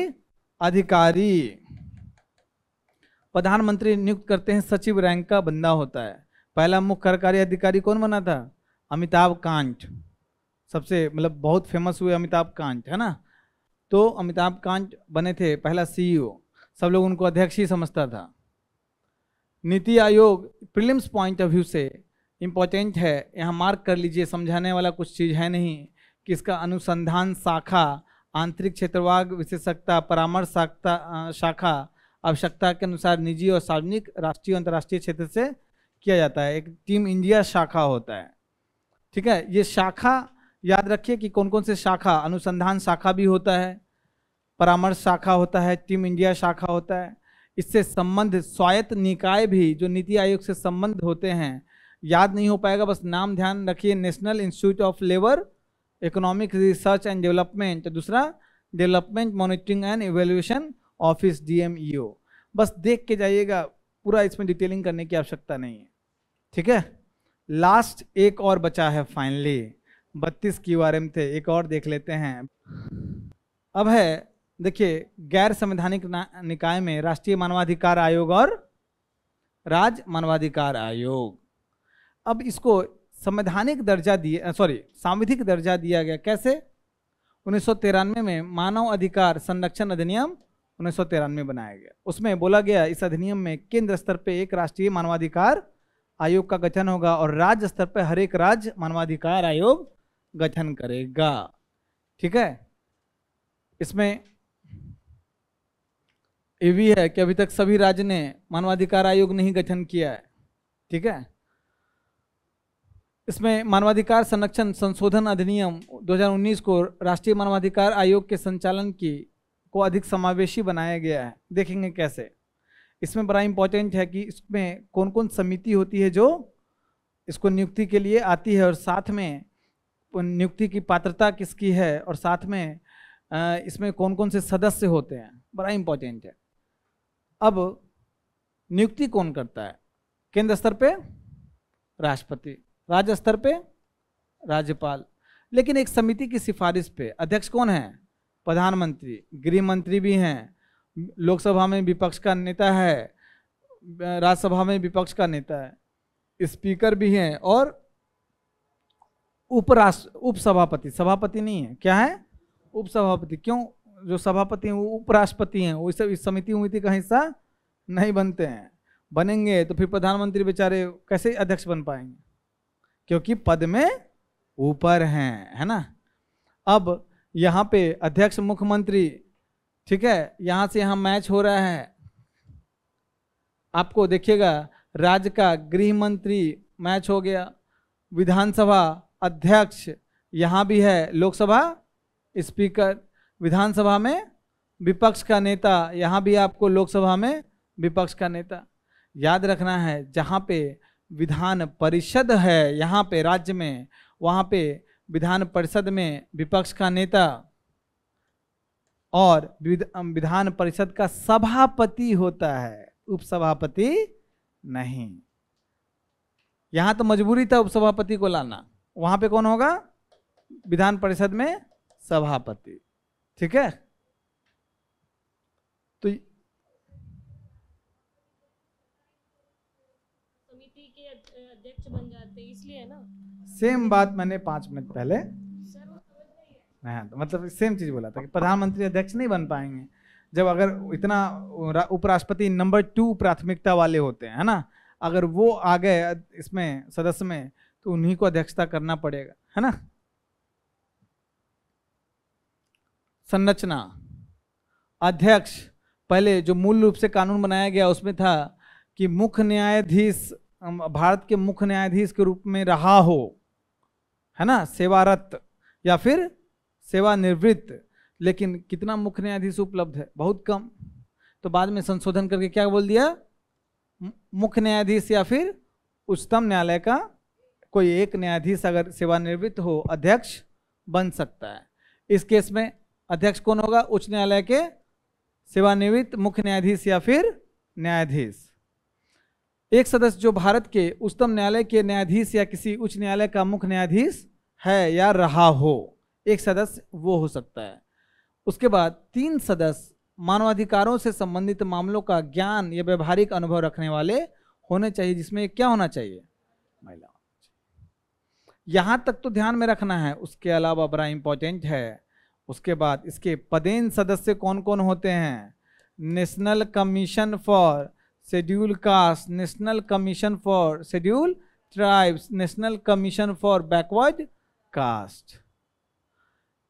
अधिकारी। प्रधानमंत्री नियुक्त करते हैं, सचिव रैंक का बंदा होता है। पहला मुख्य कार्यकारी अधिकारी कौन बना था? अमिताभ कांत। सबसे मतलब बहुत फेमस हुए अमिताभ कांत, है ना। तो अमिताभ कांत बने थे पहला सीईओ, सब लोग उनको अध्यक्ष ही समझता था। NITI Aayog prelims point of view से इम्पोर्टेंट है, यहाँ मार्क कर लीजिए, समझाने वाला कुछ चीज़ है नहीं कि इसका अनुसंधान शाखा, आंतरिक क्षेत्रवाद विशेषज्ञता, परामर्श शाखा आवश्यकता के अनुसार निजी और सार्वजनिक, राष्ट्रीय और अंतर्राष्ट्रीय क्षेत्र से किया जाता है। एक टीम इंडिया शाखा होता है, ठीक है। ये शाखा याद रखिए कि कौन कौन से शाखा, अनुसंधान शाखा भी होता है, परामर्श शाखा होता है, टीम इंडिया शाखा होता है। इससे संबंध स्वायत्त निकाय भी जो नीति आयोग से संबंध होते हैं, याद नहीं हो पाएगा, बस नाम ध्यान रखिए। National institute of labour economic research and development, दूसरा development monitoring and evaluation office, DMEO। बस देख के जाइएगा, पूरा इसमें डिटेलिंग करने की आवश्यकता नहीं है, ठीक है। लास्ट एक और बचा है फाइनली, 32 QRM थे, एक और देख लेते हैं। अब है देखिए, गैर संवैधानिक निकाय में राष्ट्रीय मानवाधिकार आयोग और राज्य मानवाधिकार आयोग। अब इसको संवैधानिक दर्जा दिया, सांविधिक दर्जा दिया गया। कैसे? 1993 में मानव अधिकार संरक्षण अधिनियम 1993 बनाया गया। उसमें बोला गया इस अधिनियम में केंद्र स्तर पे एक राष्ट्रीय मानवाधिकार आयोग का गठन होगा और राज्य स्तर पे हर एक राज्य मानवाधिकार आयोग गठन करेगा, ठीक है। इसमें ये भी है कि अभी तक सभी राज्य ने मानवाधिकार आयोग नहीं गठन किया है, ठीक है। इसमें मानवाधिकार संरक्षण संशोधन अधिनियम 2019 को राष्ट्रीय मानवाधिकार आयोग के संचालन को अधिक समावेशी बनाया गया है। देखेंगे कैसे। इसमें बड़ा इंपॉर्टेंट है कि इसमें कौन कौन समिति होती है जो इसको नियुक्ति के लिए आती है, और साथ में नियुक्ति की पात्रता किसकी है, और साथ में इसमें कौन कौन से सदस्य होते हैं, बड़ा इंपॉर्टेंट है। अब नियुक्ति कौन करता है? केंद्र स्तर पे राष्ट्रपति, राज्य स्तर पे राज्यपाल। लेकिन एक समिति की सिफारिश पे अध्यक्ष कौन है? प्रधानमंत्री। गृह मंत्री भी हैं, लोकसभा में विपक्ष का नेता है, राज्यसभा में विपक्ष का नेता है, स्पीकर भी हैं, और उपसभापति, सभापति नहीं है, क्या है? उपसभापति। क्यों? जो सभापति हैं वो उपराष्ट्रपति हैं, वो इस समिति का हिस्सा नहीं बनते हैं। बनेंगे तो फिर प्रधानमंत्री बेचारे कैसे अध्यक्ष बन पाएंगे, क्योंकि पद में ऊपर हैं, है ना। अब यहाँ पे अध्यक्ष मुख्यमंत्री, ठीक है, यहाँ से यहाँ मैच हो रहा है, आपको देखिएगा राज्य का गृह मंत्री मैच हो गया, विधानसभा अध्यक्ष यहाँ भी है, लोकसभा स्पीकर, विधानसभा में विपक्ष का नेता, यहाँ भी आपको लोकसभा में विपक्ष का नेता। याद रखना है जहाँ पे विधान परिषद है यहाँ पे राज्य में, वहाँ पे विधान परिषद में विपक्ष का नेता और विधान परिषद का सभापति होता है, उपसभापति नहीं। यहाँ तो मजबूरी था उपसभापति को लाना, वहाँ पे कौन होगा? विधान परिषद में सभापति, ठीक है। तो समिति के अध्यक्ष बन जाते हैं, इसलिए है ना। सेम बात मैंने 5 मिनट पहले, हाँ, तो मतलब सेम चीज बोला था कि प्रधानमंत्री अध्यक्ष नहीं बन पाएंगे जब अगर इतना उपराष्ट्रपति नंबर 2 प्राथमिकता वाले होते हैं, है ना, अगर वो आ गए इसमें सदस्य में तो उन्हीं को अध्यक्षता करना पड़ेगा, है ना। संरचना, अध्यक्ष, पहले जो मूल रूप से कानून बनाया गया उसमें था कि मुख्य न्यायाधीश भारत के मुख्य न्यायाधीश के रूप में रहा हो, है ना, सेवारत या फिर सेवानिवृत्त। लेकिन कितना मुख्य न्यायाधीश उपलब्ध है? बहुत कम। तो बाद में संशोधन करके क्या बोल दिया? मुख्य न्यायाधीश या फिर उच्चतम न्यायालय का कोई एक न्यायाधीश अगर सेवानिवृत्त हो अध्यक्ष बन सकता है। इस केस में अध्यक्ष कौन होगा? उच्च न्यायालय के सेवानिवृत्त मुख्य न्यायाधीश या फिर न्यायाधीश। एक सदस्य जो भारत के उच्चतम न्यायालय के न्यायाधीश या किसी उच्च न्यायालय का मुख्य न्यायाधीश है या रहा हो, एक सदस्य वो हो सकता है। उसके बाद 3 सदस्य मानवाधिकारों से संबंधित मामलों का ज्ञान या व्यवहारिक अनुभव रखने वाले होने चाहिए, जिसमें क्या होना चाहिए? महिला। यहां तक तो ध्यान में रखना है, उसके अलावा बड़ा इंपॉर्टेंट है। उसके बाद इसके पदेन सदस्य कौन कौन होते हैं? National commission for schedule caste, national commission for schedule tribes, national commission for backward caste.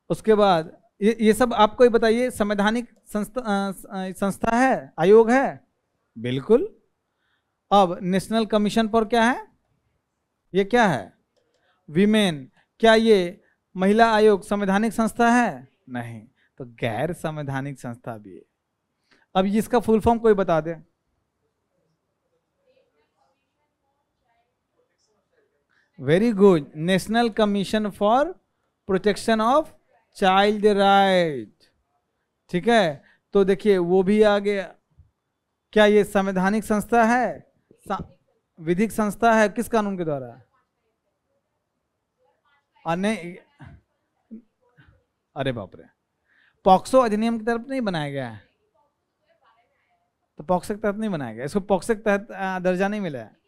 उसके बाद ये सब आपको ही बताइए, संवैधानिक संस्था है, आयोग है, बिल्कुल। अब नेशनल कमीशन फॉर क्या है? ये क्या है? विमेन। क्या ये महिला आयोग संवैधानिक संस्था है? नहीं, तो गैर संवैधानिक संस्था भी है। अब इसका फुल फॉर्म कोई बता दे। Very good, national commission for protection of child right, ठीक है। तो देखिए वो भी आ गया। क्या ये संवैधानिक संस्था है? विधिक संस्था है? किस कानून के द्वारा? नहीं, अरे बाप रे, पॉक्सो अधिनियम की तरफ नहीं बनाया गया है, तो पॉक्सो के तहत नहीं बनाया गया, इसको पॉक्सो के तहत दर्जा नहीं मिला है।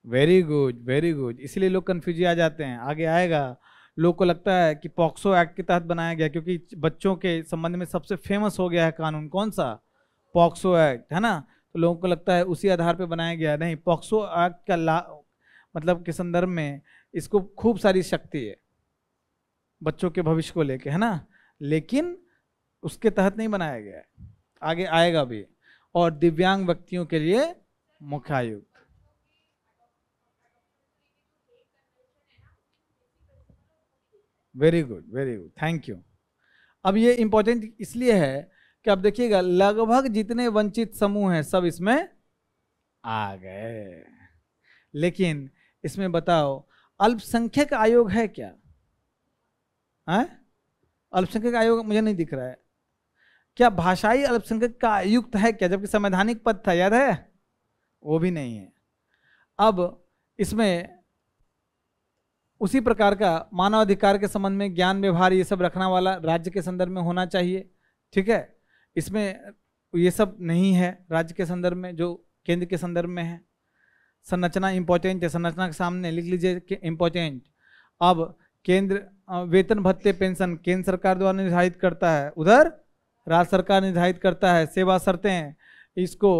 वेरी गुड, वेरी गुड, इसीलिए लोग कंफ्यूज आ जाते हैं, आगे आएगा। लोग को लगता है कि पॉक्सो एक्ट के तहत बनाया गया, क्योंकि बच्चों के संबंध में सबसे फेमस हो गया है कानून, कौन सा? पॉक्सो एक्ट, है ना। तो लोगों को लगता है उसी आधार पे बनाया गया। नहीं, पॉक्सो एक्ट का मतलब के संदर्भ में इसको खूब सारी शक्ति है बच्चों के भविष्य को लेके, है ना, लेकिन उसके तहत नहीं बनाया गया है, आगे आएगा भी। और दिव्यांग व्यक्तियों के लिए मुख्य आयुक्त। Very good, very good, thank you. अब ये इंपॉर्टेंट इसलिए है कि अब देखिएगा लगभग जितने वंचित समूह हैं सब इसमें आ गए। लेकिन इसमें बताओ अल्पसंख्यक आयोग है क्या? है? अल्पसंख्यक आयोग मुझे नहीं दिख रहा है। क्या भाषाई अल्पसंख्यक का आयुक्त है क्या? जबकि संवैधानिक पद था, याद है? वो भी नहीं है। अब इसमें उसी प्रकार का मानवाधिकार के संबंध में ज्ञान व्यवहार ये सब रखने वाला राज्य के संदर्भ में होना चाहिए। ठीक है, इसमें ये सब नहीं है राज्य के संदर्भ में, जो केंद्र के संदर्भ में है। संरचना इंपॉर्टेंट है, संरचना के सामने लिख लीजिए कि इंपॉर्टेंट। अब केंद्र वेतन भत्ते पेंशन केंद्र सरकार द्वारा निर्धारित करता है, उधर राज्य सरकार निर्धारित करता है। सेवा शर्तें, इसको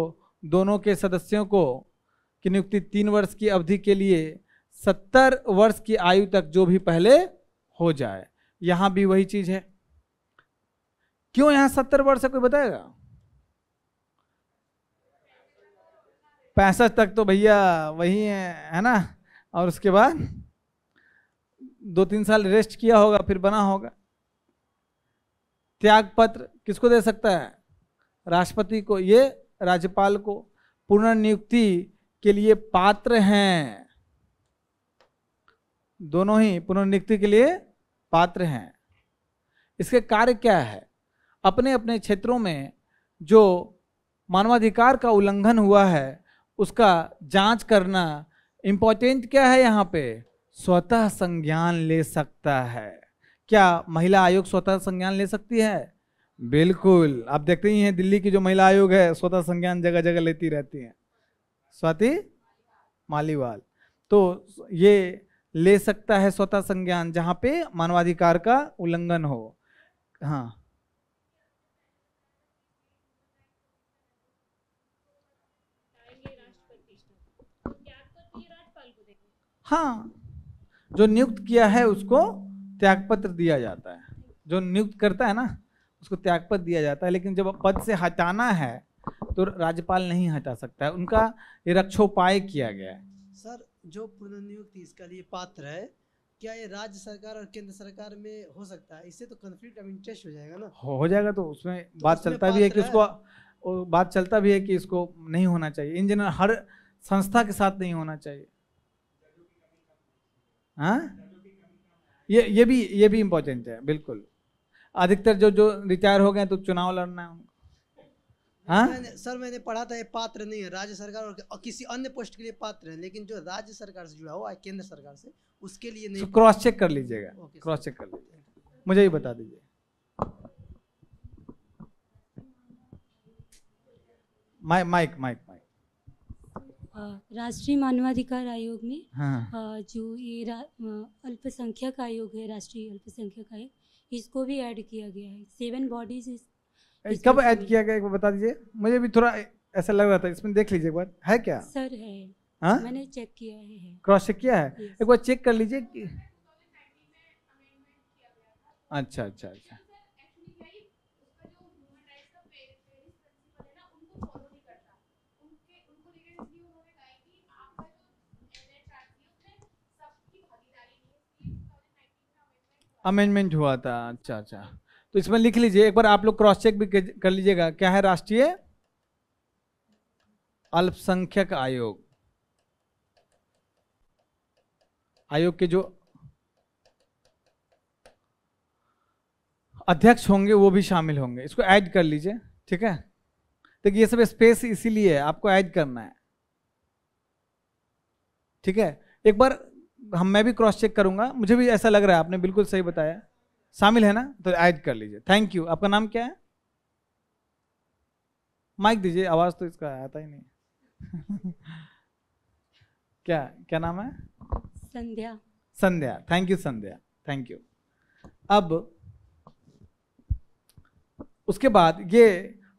दोनों के सदस्यों को की नियुक्ति 3 वर्ष की अवधि के लिए 70 वर्ष की आयु तक जो भी पहले हो जाए। यहां भी वही चीज है। क्यों यहां 70 वर्ष है, कोई बताएगा? 65 तक तो भैया वही है ना, और उसके बाद 2-3 साल रेस्ट किया होगा, फिर बना होगा। त्याग पत्र किसको दे सकता है? राष्ट्रपति को। ये राज्यपाल को। पुनर्नियुक्ति के लिए पात्र हैं, दोनों ही पुनर्नियुक्ति के लिए पात्र हैं। इसके कार्य क्या है? अपने अपने क्षेत्रों में जो मानवाधिकार का उल्लंघन हुआ है उसका जांच करना। इंपॉर्टेंट क्या है यहाँ पे? स्वतः संज्ञान ले सकता है। क्या महिला आयोग स्वतः संज्ञान ले सकती है? बिल्कुल। आप देखते ही हैं दिल्ली की जो महिला आयोग है स्वतः संज्ञान जगह जगह लेती रहती हैं, स्वाति मालीवाल। तो ये ले सकता है स्वतः संज्ञान जहां पे मानवाधिकार का उल्लंघन हो। हाँ, हाँ, जो नियुक्त किया है उसको त्यागपत्र दिया जाता है। जो नियुक्त करता है ना उसको त्यागपत्र दिया जाता है। लेकिन जब पद से हटाना है तो राज्यपाल नहीं हटा सकता है, उनका ये रक्षोपाय किया गया है। सर, जो पुनर्नियुक्ति इसका लिए पात्र है, क्या ये राज्य सरकार और केंद्र सरकार में हो सकता है? इससे तो कॉन्फ्लिक्ट ऑफ इंटरेस्ट हो जाएगा ना। हो जाएगा। तो उसमें बात चलता भी है कि उसको बात चलता भी है कि इसको नहीं होना चाहिए। इन जनरल हर संस्था के साथ नहीं होना चाहिए। हाँ, ये भी इम्पोर्टेंट है। बिल्कुल। अधिकतर जो रिटायर हो गए तो चुनाव लड़ना है उनको। हाँ सर, मैंने पढ़ा था ये पात्र नहीं है, राज्य सरकार और किसी अन्य पोस्ट के लिए पात्र है, लेकिन जो राज्य सरकार से जुड़ा हुआ है केंद्र सरकार से उसके लिए नहीं। क्रॉस चेक कर लीजिएगा, क्रॉस चेक कर लीजिएगा, मुझे ही बता दीजिए। माइक राष्ट्रीय मानवाधिकार आयोग में हाँ। जो ये अल्पसंख्यक आयोग है, राष्ट्रीय अल्पसंख्यक आयोग, इसको भी ऐड किया गया है। 7 बॉडीज कब ऐड किया गया एक बार बता दीजिए, मुझे भी थोड़ा ऐसा लग रहा था। इसमें देख लीजिए एक बार, है क्या? सर है। हाँ? मैंने चेक किया है। क्रॉस चेक किया है? एक बार चेक कर लीजिए कि अच्छा। अमेंडमेंट हुआ था। अच्छा। तो इसमें लिख लीजिए एक बार, आप लोग क्रॉस चेक भी कर लीजिएगा। क्या है? राष्ट्रीय अल्पसंख्यक आयोग। आयोग के जो अध्यक्ष होंगे वो भी शामिल होंगे। इसको ऐड कर लीजिए। ठीक है, देखिए ये सब स्पेस इसीलिए आपको ऐड करना है। ठीक है, एक बार मैं भी क्रॉस चेक करूंगा। मुझे भी ऐसा लग रहा है, आपने बिल्कुल सही बताया, शामिल है ना, तो ऐड कर लीजिए। Thank you. आपका नाम क्या है? माइक दीजिए, आवाज तो इसका आता ही नहीं। क्या नाम है? Sandhya. Thank you Sandhya, thank you. अब उसके बाद ये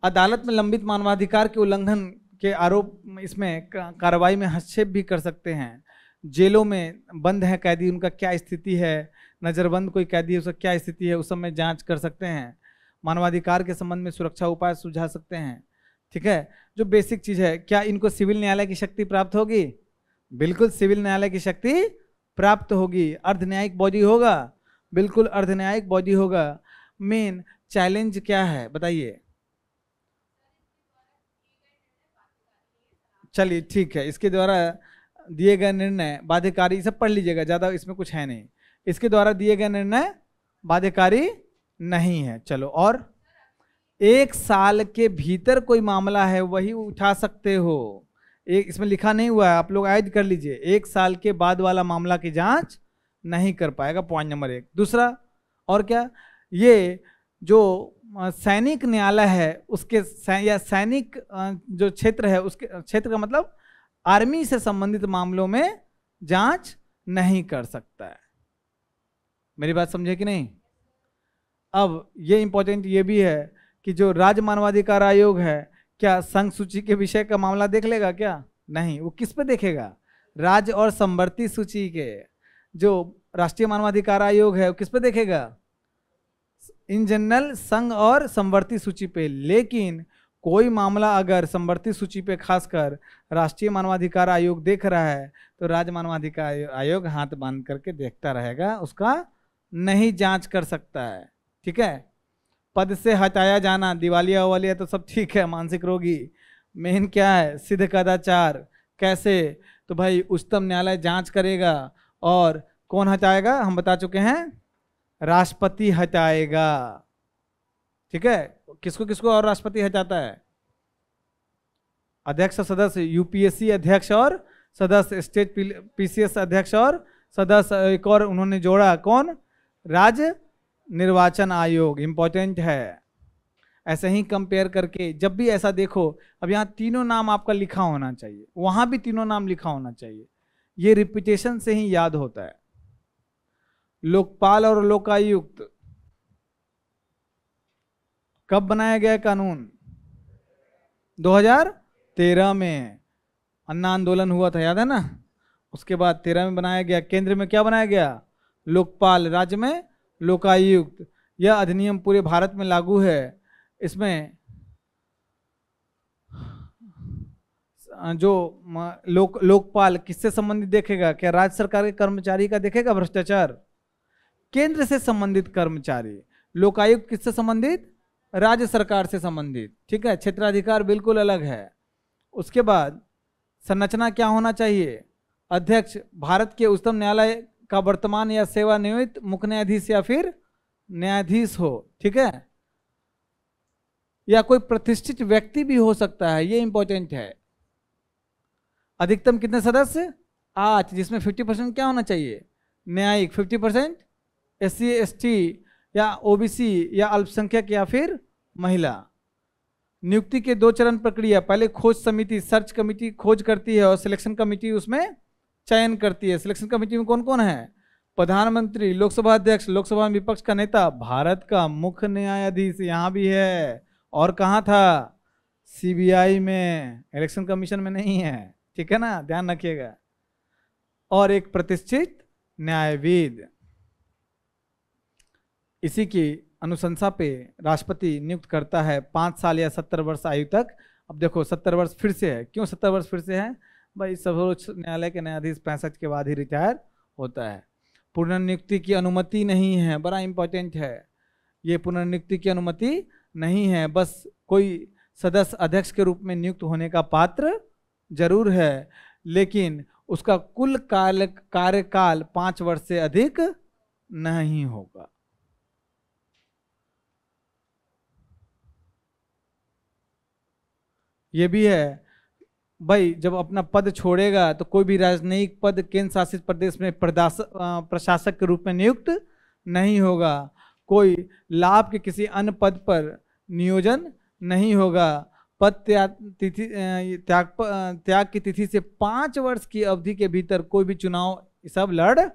अदालत में लंबित मानवाधिकार के उल्लंघन के आरोप इसमें कार्रवाई में हस्तक्षेप भी कर सकते हैं। जेलों में बंद है कैदी, उनका क्या स्थिति है, नज़रबंद कोई कैदी है उसका क्या स्थिति है, उस सब में जांच कर सकते हैं। मानवाधिकार के संबंध में सुरक्षा उपाय सुझा सकते हैं। ठीक है, जो बेसिक चीज़ है। क्या इनको सिविल न्यायालय की शक्ति प्राप्त होगी? बिल्कुल सिविल न्यायालय की शक्ति प्राप्त होगी। अर्ध न्यायिक बॉडी होगा? बिल्कुल अर्ध न्यायिक बॉडी होगा। मेन चैलेंज क्या है बताइए? चलिए ठीक है, इसके द्वारा दिए गए निर्णय बाध्यकारी, सब पढ़ लीजिएगा, ज़्यादा इसमें कुछ है नहीं। इसके द्वारा दिए गए निर्णय बाध्यकारी नहीं है। चलो, और 1 साल के भीतर कोई मामला है वही उठा सकते हो। एक इसमें लिखा नहीं हुआ है, आप लोग ऐड कर लीजिए। 1 साल के बाद वाला मामला की जांच नहीं कर पाएगा, पॉइंट नंबर 1। दूसरा और क्या, ये जो सैनिक न्यायालय है उसके या सैनिक जो क्षेत्र है उसके क्षेत्र का मतलब आर्मी से संबंधित मामलों में जांच नहीं कर सकता है। मेरी बात समझे कि नहीं? अब ये इंपॉर्टेंट ये भी है कि जो राज्य मानवाधिकार आयोग है क्या संघ सूची के विषय का मामला देख लेगा क्या? नहीं। वो किस पे देखेगा? राज्य और समवर्ती सूची के। जो राष्ट्रीय मानवाधिकार आयोग है वो किस पे देखेगा? इन जनरल संघ और समवर्ती सूची पे। लेकिन कोई मामला अगर समवर्ती सूची पे खासकर राष्ट्रीय मानवाधिकार आयोग देख रहा है तो राज्य मानवाधिकार आयोग हाथ बांध करके देखता रहेगा, उसका नहीं जांच कर सकता है। ठीक है। पद से हटाया जाना, दिवालिया वालिया तो सब ठीक है, मानसिक रोगी। मेन क्या है? सिद्ध कदाचार। कैसे? तो भाई उच्चतम न्यायालय जांच करेगा। और कौन हटाएगा? हम बता चुके हैं, राष्ट्रपति हटाएगा। ठीक है। किसको किसको और राष्ट्रपति हटाता है? अध्यक्ष और सदस्य, यूपीएससी अध्यक्ष और सदस्य, स्टेट पीसीएस अध्यक्ष और सदस्य। एक और उन्होंने जोड़ा, कौन? राज्य निर्वाचन आयोग। इंपॉर्टेंट है। ऐसे ही कंपेयर करके जब भी ऐसा देखो, अब यहाँ तीनों नाम आपका लिखा होना चाहिए, वहां भी तीनों नाम लिखा होना चाहिए। ये रिपीटेशन से ही याद होता है। लोकपाल और लोकायुक्त कब बनाया गया कानून? 2013 में अन्ना आंदोलन हुआ था, याद है ना? उसके बाद 13 में बनाया गया। केंद्र में क्या बनाया गया? लोकपाल, राज्य में लोकायुक्त। यह अधिनियम पूरे भारत में लागू है। इसमें जो लोकपाल किससे संबंधित देखेगा? क्या राज्य सरकार के कर्मचारी का देखेगा भ्रष्टाचार? केंद्र से संबंधित कर्मचारी। लोकायुक्त किससे संबंधित? राज्य सरकार से संबंधित। ठीक है। क्षेत्राधिकार बिल्कुल अलग है। उसके बाद संरचना क्या होना चाहिए? अध्यक्ष भारत के उच्चतम न्यायालय का वर्तमान या सेवानिवृत्त मुख्य न्यायाधीश या फिर न्यायाधीश हो। ठीक है। या कोई प्रतिष्ठित व्यक्ति भी हो सकता है, ये इंपॉर्टेंट है। अधिकतम कितने सदस्य? 8, जिसमें 50% क्या होना चाहिए? न्यायिक, 50% SC ST या OBC या अल्पसंख्यक या फिर महिला। नियुक्ति के 2 चरण प्रक्रिया। पहले खोज समिति, सर्च कमिटी खोज करती है और सिलेक्शन कमिटी उसमें चयन करती है। सिलेक्शन कमेटी में कौन कौन है? प्रधानमंत्री, लोकसभा अध्यक्ष, लोकसभा में विपक्ष का नेता, भारत का मुख्य न्यायाधीश यहाँ भी है। और कहाँ था? CBI में, इलेक्शन कमीशन में नहीं है। ठीक है ना, ध्यान रखिएगा। और एक प्रतिष्ठित न्यायविद। इसी की अनुशंसा पे राष्ट्रपति नियुक्त करता है 5 साल या 70 वर्ष आयु तक। अब देखो 70 वर्ष फिर से है। क्यों 70 वर्ष फिर से है? भाई सर्वोच्च न्यायालय के न्यायाधीश 65 के बाद ही रिटायर होता है। पुनर्नियुक्ति की अनुमति नहीं है, बड़ा इंपॉर्टेंट है। ये पुनर्नियुक्ति की अनुमति नहीं है, बस कोई सदस्य अध्यक्ष के रूप में नियुक्त होने का पात्र जरूर है, लेकिन उसका कुल कार्यकाल 5 वर्ष से अधिक नहीं होगा। ये भी है भाई, जब अपना पद छोड़ेगा तो कोई भी राजनयिक पद केंद्र शासित प्रदेश में प्रशासक के रूप में नियुक्त नहीं होगा। कोई लाभ के किसी अन्य पद पर नियोजन नहीं होगा। पद त्याग की तिथि से 5 वर्ष की अवधि के भीतर कोई भी चुनाव सब लड़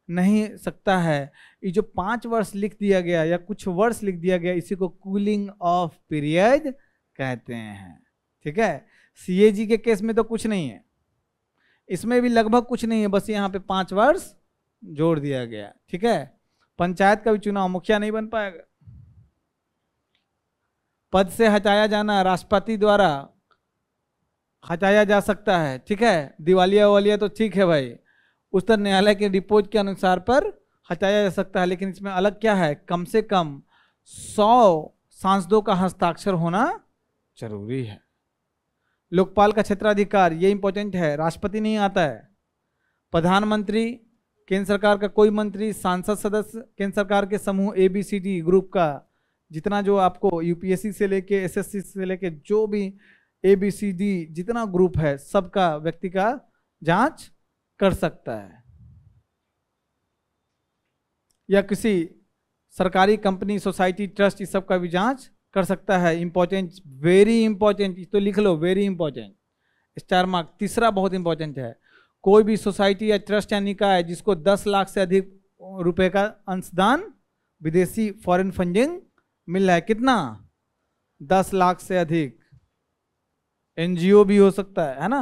नहीं सकता है। ये जो 5 वर्ष लिख दिया गया या कुछ वर्ष लिख दिया गया, इसी को कूलिंग ऑफ पीरियड कहते हैं। ठीक है। CAG के केस में तो कुछ नहीं है, इसमें भी लगभग कुछ नहीं है, बस यहाँ पे 5 वर्ष जोड़ दिया गया। ठीक है। पंचायत का भी चुनाव मुखिया नहीं बन पाएगा। पद से हटाया जाना राष्ट्रपति द्वारा हटाया जा सकता है। ठीक है। दिवालिया वालिया तो ठीक है भाई, उच्चतम न्यायालय के रिपोर्ट के अनुसार पर हटाया जा सकता है, लेकिन इसमें अलग क्या है? कम से कम 100 सांसदों का हस्ताक्षर होना जरूरी है। लोकपाल का क्षेत्राधिकार, ये इंपॉर्टेंट है, राष्ट्रपति नहीं आता है। प्रधानमंत्री, केंद्र सरकार का कोई मंत्री, सांसद सदस्य, केंद्र सरकार के समूह ABCD ग्रुप का जितना जो आपको UPSC से लेके SSC से लेके जो भी ABCD जितना ग्रुप है, सबका व्यक्ति का जांच कर सकता है। या किसी सरकारी कंपनी, सोसाइटी, ट्रस्ट, इस सब का भी जांच कर सकता है। इंपॉर्टेंट, वेरी इंपॉर्टेंट, तो लिख लो वेरी इंपॉर्टेंट, स्टार मार्क। तीसरा बहुत इंपॉर्टेंट है, कोई भी सोसाइटी या ट्रस्ट या निकाय जिसको 10 लाख से अधिक रुपए का अंशदान, विदेशी फॉरेन फंडिंग मिल रहा है, कितना, 10 लाख से अधिक, एनजीओ भी हो सकता है ना।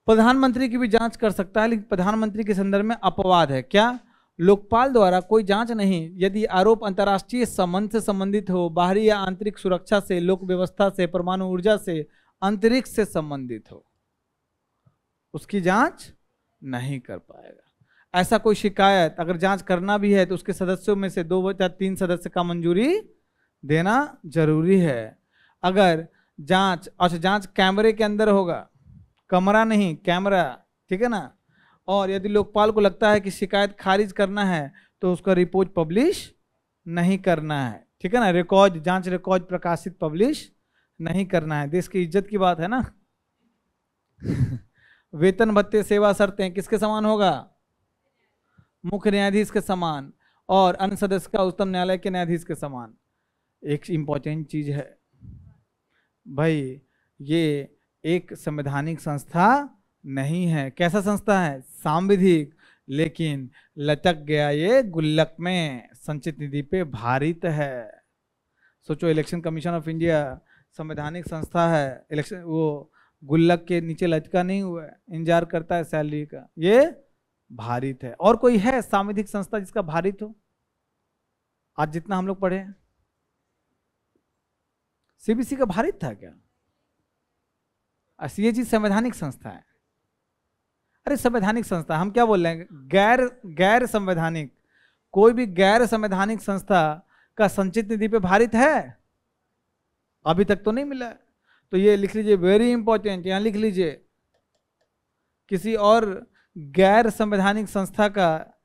प्रधानमंत्री की भी जांच कर सकता है, लेकिन प्रधानमंत्री के संदर्भ में अपवाद है। क्या, लोकपाल द्वारा कोई जांच नहीं यदि आरोप अंतर्राष्ट्रीय संबंध से संबंधित हो, बाहरी या आंतरिक सुरक्षा से, लोक व्यवस्था से, परमाणु ऊर्जा से, अंतरिक्ष से संबंधित हो, उसकी जांच नहीं कर पाएगा। ऐसा कोई शिकायत अगर जांच करना भी है तो उसके सदस्यों में से 2 या 3 सदस्य का मंजूरी देना जरूरी है। अगर जांच, अच्छा जांच कैमरे के अंदर होगा, कमरा नहीं, कैमरा, ठीक है ना। और यदि लोकपाल को लगता है कि शिकायत खारिज करना है तो उसका रिपोर्ट पब्लिश नहीं करना है, ठीक है ना। रिकॉर्ड, जांच रिकॉर्ड प्रकाशित पब्लिश नहीं करना है, देश की इज्जत की बात है ना। वेतन भत्ते सेवा शर्तें किसके समान होगा, मुख्य न्यायाधीश के समान, और अन्य सदस्य का उच्चतम न्यायालय के न्यायाधीश के समान। एक इंपॉर्टेंट चीज है भाई, ये एक संवैधानिक संस्था नहीं है। कैसा संस्था है, सांविधिक, लेकिन लटक गया ये गुल्लक में, संचित निधि पे भारित है। सोचो, इलेक्शन कमीशन ऑफ इंडिया संवैधानिक संस्था है, इलेक्शन वो गुल्लक के नीचे लटका नहीं हुआ है, इंतजार करता है सैलरी का, ये भारित है। और कोई है सांविधिक संस्था जिसका भारित हो? आज जितना हम लोग पढ़े हैं, सीबीसी का भारित था क्या? सीएजी संवैधानिक संस्था है। अरे संवैधानिक संस्था, हम क्या बोल रहे हैं, गैर संवैधानिक। कोई भी गैर संवैधानिक संस्था का संचित निधि पे भारित है? अभी तक तो नहीं मिला। तो ये लिख लीजिए, वेरी इंपॉर्टेंट, यहां लिख लीजिए, किसी और गैर संवैधानिक संस्था का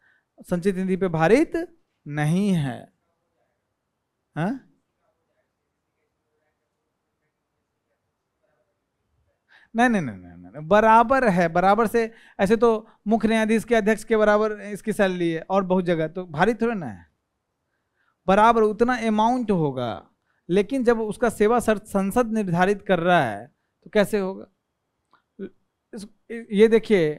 संचित निधि पे भारित नहीं है। हाँ? नहीं, बराबर है, बराबर से। ऐसे तो मुख्य न्यायाधीश के अध्यक्ष के बराबर इसकी सैलरी है, और बहुत जगह तो भारी थोड़ा ना है, बराबर उतना अमाउंट होगा। लेकिन जब उसका सेवा शर्त संसद निर्धारित कर रहा है तो कैसे होगा? ये देखिए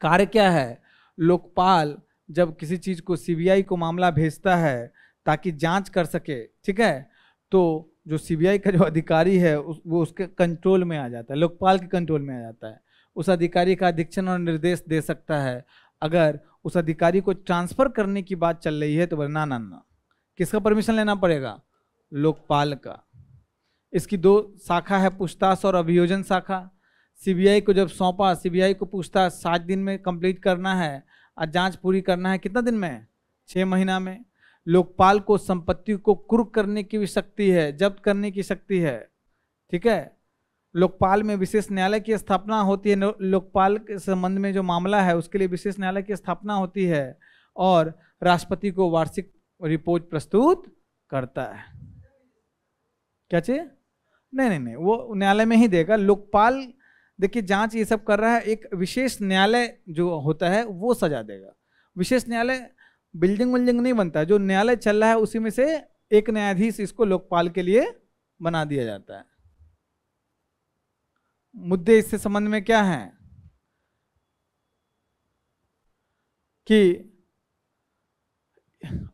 कार्य क्या है, लोकपाल जब किसी चीज को सीबीआई को मामला भेजता है ताकि जांच कर सके, ठीक है, तो जो सीबीआई का जो अधिकारी है वो उसके कंट्रोल में आ जाता है, लोकपाल के कंट्रोल में आ जाता है। उस अधिकारी का अधीक्षण और निर्देश दे सकता है। अगर उस अधिकारी को ट्रांसफर करने की बात चल रही है तो ना, किसका परमिशन लेना पड़ेगा? लोकपाल का। इसकी 2 शाखा है, पूछताछ और अभियोजन शाखा। सीबीआई को जब सौंपा, सीबीआई को पूछताछ 7 दिन में कंप्लीट करना है और जांच पूरी करना है कितना दिन में? 6 महीना में। लोकपाल को संपत्ति को कुर्क करने की भी शक्ति है, जब्त करने की शक्ति है, ठीक है। लोकपाल में विशेष न्यायालय की स्थापना होती है, लोकपाल के संबंध में जो मामला है उसके लिए विशेष न्यायालय की स्थापना होती है, और राष्ट्रपति को वार्षिक रिपोर्ट प्रस्तुत करता है। क्या चाहिए? नहीं, वो न्यायालय में ही देगा। लोकपाल देखिए जांच ये सब कर रहा है, एक विशेष न्यायालय जो होता है वो सजा देगा। विशेष न्यायालय बिल्डिंग नहीं बनता है, जो न्यायालय चल रहा है उसी में से एक न्यायाधीश इसको लोकपाल के लिए बना दिया जाता है। मुद्दे इससे संबंध में क्या हैं कि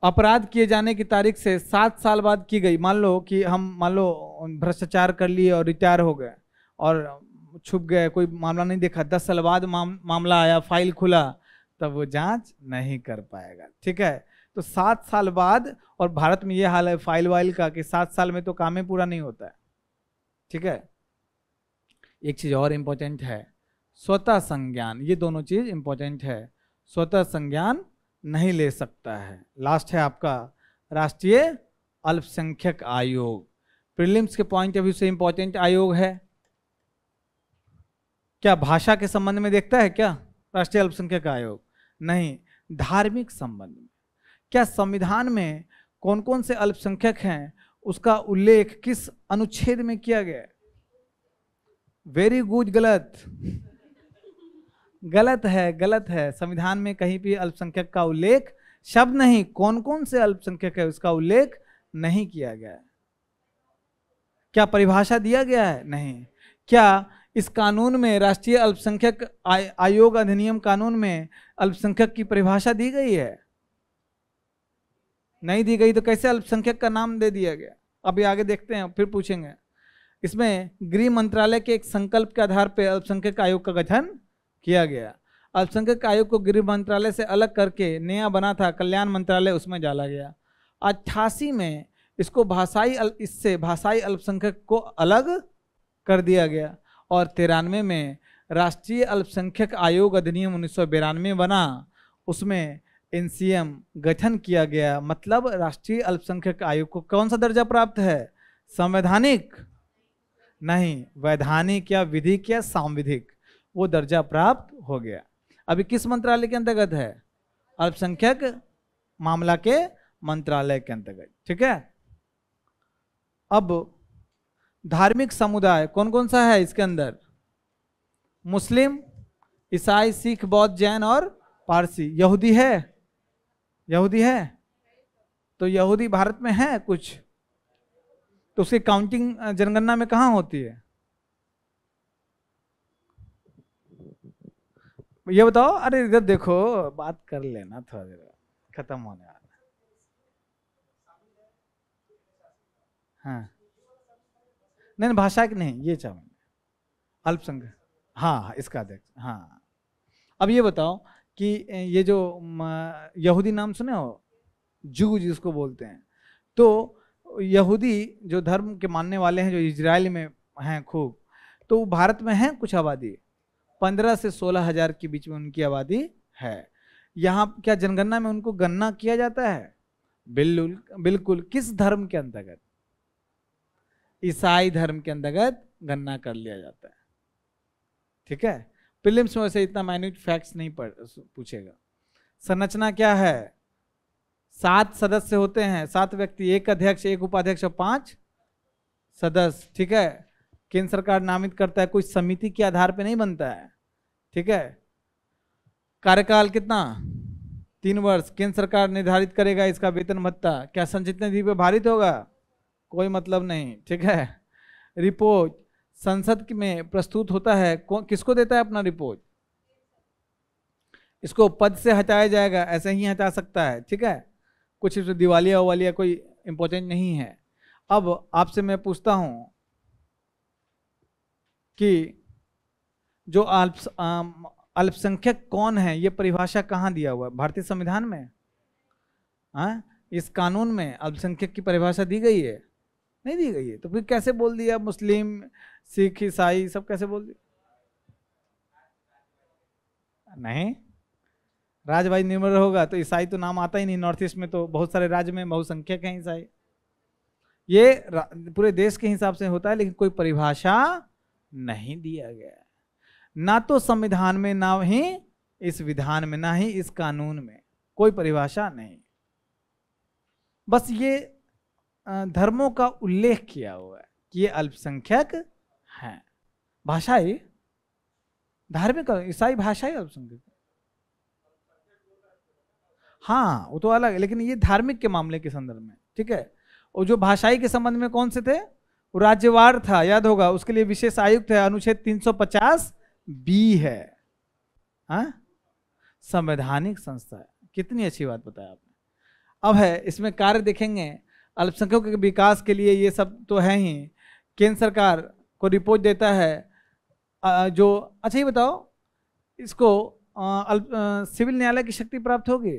अपराध किए जाने की तारीख से 7 साल बाद की गई, मान लो कि हम भ्रष्टाचार कर लिए और रिटायर हो गए और छुप गए, कोई मामला नहीं देखा, 10 साल बाद मामला आया, फाइल खुला, तब वो जांच नहीं कर पाएगा, ठीक है। तो 7 साल बाद, और भारत में ये हाल है फाइल वाइल का कि 7 साल में तो काम ही पूरा नहीं होता है, ठीक है। एक चीज और इम्पोर्टेंट है, स्वतः संज्ञान, ये दोनों चीज इम्पोर्टेंट है। स्वतः संज्ञान नहीं ले सकता है। लास्ट है आपका राष्ट्रीय अल्पसंख्यक आयोग। प्रीलिम्स के पॉइंट ऑफ व्यू से इम्पोर्टेंट आयोग है। क्या भाषा के संबंध में देखता है क्या राष्ट्रीय अल्पसंख्यक आयोग? नहीं, धार्मिक संबंध में। क्या संविधान में कौन कौन से अल्पसंख्यक हैं उसका उल्लेख किस अनुच्छेद में किया गया? वेरी गुड, गलत। गलत है, गलत है। संविधान में कहीं भी अल्पसंख्यक का उल्लेख शब्द नहीं, कौन कौन से अल्पसंख्यक है उसका उल्लेख नहीं किया गया है। क्या परिभाषा दिया गया है? नहीं। क्या इस कानून में, राष्ट्रीय अल्पसंख्यक आयोग अधिनियम कानून में अल्पसंख्यक की परिभाषा दी गई है? नहीं दी गई, तो कैसे अल्पसंख्यक का नाम दे दिया गया? अभी आगे देखते हैं, फिर पूछेंगे। इसमें गृह मंत्रालय के एक संकल्प के आधार पर अल्पसंख्यक आयोग का गठन किया गया। अल्पसंख्यक आयोग को गृह मंत्रालय से अलग करके नया बना था कल्याण मंत्रालय, उसमें डाला गया। 88 में इसको इससे भाषाई अल्पसंख्यक को अलग कर दिया गया और 93 में राष्ट्रीय अल्पसंख्यक आयोग अधिनियम 1992 बना, उसमें एनसीएम गठन किया गया। मतलब राष्ट्रीय अल्पसंख्यक आयोग को कौन सा दर्जा प्राप्त है? संवैधानिक नहीं, वैधानिक या विधिक या सांविधिक, वो दर्जा प्राप्त हो गया। अभी किस मंत्रालय के अंतर्गत है? अल्पसंख्यक मामला के मंत्रालय के अंतर्गत। ठीक है। अब धार्मिक समुदाय कौन कौन सा है इसके अंदर? मुस्लिम, ईसाई, सिख, बौद्ध, जैन और पारसी। यहूदी है? यहूदी है? तो यहूदी भारत में है कुछ, तो उसकी काउंटिंग जनगणना में कहाँ होती है? ये बताओ। अरे इधर देखो, बात कर लेना, थोड़ा देर खत्म होने वाला। हाँ नहीं, भाषा की नहीं, ये चाहूंगा अल्पसंख्यक। हाँ इसका अध्यक्ष। हाँ अब ये बताओ कि ये जो यहूदी नाम सुने हो, जू जिसको बोलते हैं, तो यहूदी जो धर्म के मानने वाले हैं, जो इजराइल में हैं खूब, तो भारत में है कुछ आबादी 15 से 16 हजार के बीच में उनकी आबादी है। यहाँ क्या जनगणना में उनको गणना किया जाता है? बिल्कुल। किस धर्म के अंतर्गत? ईसाई धर्म के अंतर्गत गणना कर लिया जाता है। ठीक है। प्रीलिम्स में वैसे इतना माइन्यूट फैक्ट्स नहीं पूछेगा। संरचना क्या है? 7 सदस्य होते हैं, 7 व्यक्ति, 1 अध्यक्ष, 1 उपाध्यक्ष और 5 सदस्य। ठीक है। केंद्र सरकार नामित करता है, कोई समिति के आधार पे नहीं बनता है। ठीक है। कार्यकाल कितना? 3 वर्ष। केंद्र सरकार निर्धारित करेगा इसका वेतन भत्ता। क्या संचित निधि पे भारित होगा? कोई मतलब नहीं। ठीक है। रिपोर्ट संसद में प्रस्तुत होता है, किसको देता है अपना रिपोर्ट? इसको पद से हटाया जाएगा, ऐसे ही हटा सकता है। ठीक है। कुछ दिवालिया उवालिया कोई इंपॉर्टेंट नहीं है। अब आपसे मैं पूछता हूं कि जो अल्पसंख्यक कौन है, ये परिभाषा कहाँ दिया हुआ है? भारतीय संविधान में? हाँ, इस कानून में अल्पसंख्यक की परिभाषा दी गई है? नहीं दी गई है। तो फिर कैसे बोल दिया मुस्लिम, सिख, ईसाई सब कैसे बोल दिया? नहीं, राज्यवाही निर्भर होगा तो ईसाई तो नाम आता ही नहीं। नॉर्थ ईस्ट में तो बहुत सारे राज्य में बहुसंख्यक हैं ईसाई। ये पूरे देश के हिसाब से होता है, लेकिन कोई परिभाषा नहीं दिया गया, ना तो संविधान में, ना ही इस विधान में, ना ही इस कानून में कोई परिभाषा नहीं। बस ये धर्मों का उल्लेख किया हुआ है कि ये अल्पसंख्यक हैं। भाषाई, धार्मिक, ईसाई भाषाई अल्पसंख्यक। हाँ वो तो अलग है, लेकिन ये धार्मिक के मामले के संदर्भ में। ठीक है। और जो भाषाई के संबंध में कौन से थे? वो राज्यवार था, याद होगा। उसके लिए विशेष आयुक्त है, अनुच्छेद 350B है। हाँ, संवैधानिक संस्था है। कितनी अच्छी बात बताया आपने। अब है इसमें कार्य देखेंगे। अल्पसंख्यकों के विकास के लिए ये सब तो है ही। केंद्र सरकार को रिपोर्ट देता है जो। अच्छा ये बताओ, इसको सिविल न्यायालय की शक्ति प्राप्त होगी?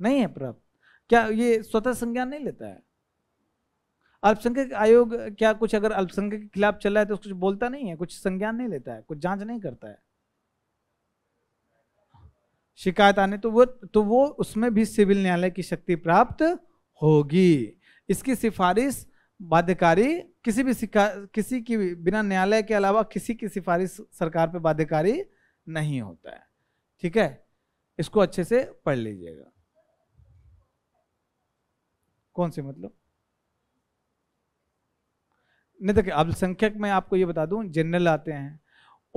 नहीं है प्राप्त। क्या ये स्वतः संज्ञान नहीं लेता है? अल्पसंख्यक आयोग क्या कुछ अगर अल्पसंख्यक के खिलाफ चल रहा है तो कुछ बोलता नहीं है, कुछ संज्ञान नहीं लेता है, कुछ जांच नहीं करता है? शिकायत आने तो वो उसमें भी सिविल न्यायालय की शक्ति प्राप्त होगी। इसकी सिफारिश बाध्यकारी किसी की बिना न्यायालय के अलावा किसी की सिफारिश सरकार पे बाध्यकारी नहीं होता है। ठीक है। इसको अच्छे से पढ़ लीजिएगा। कौन से मतलब? नहीं देखिए, अल्पसंख्यक में आपको ये बता दूं, जनरल आते हैं,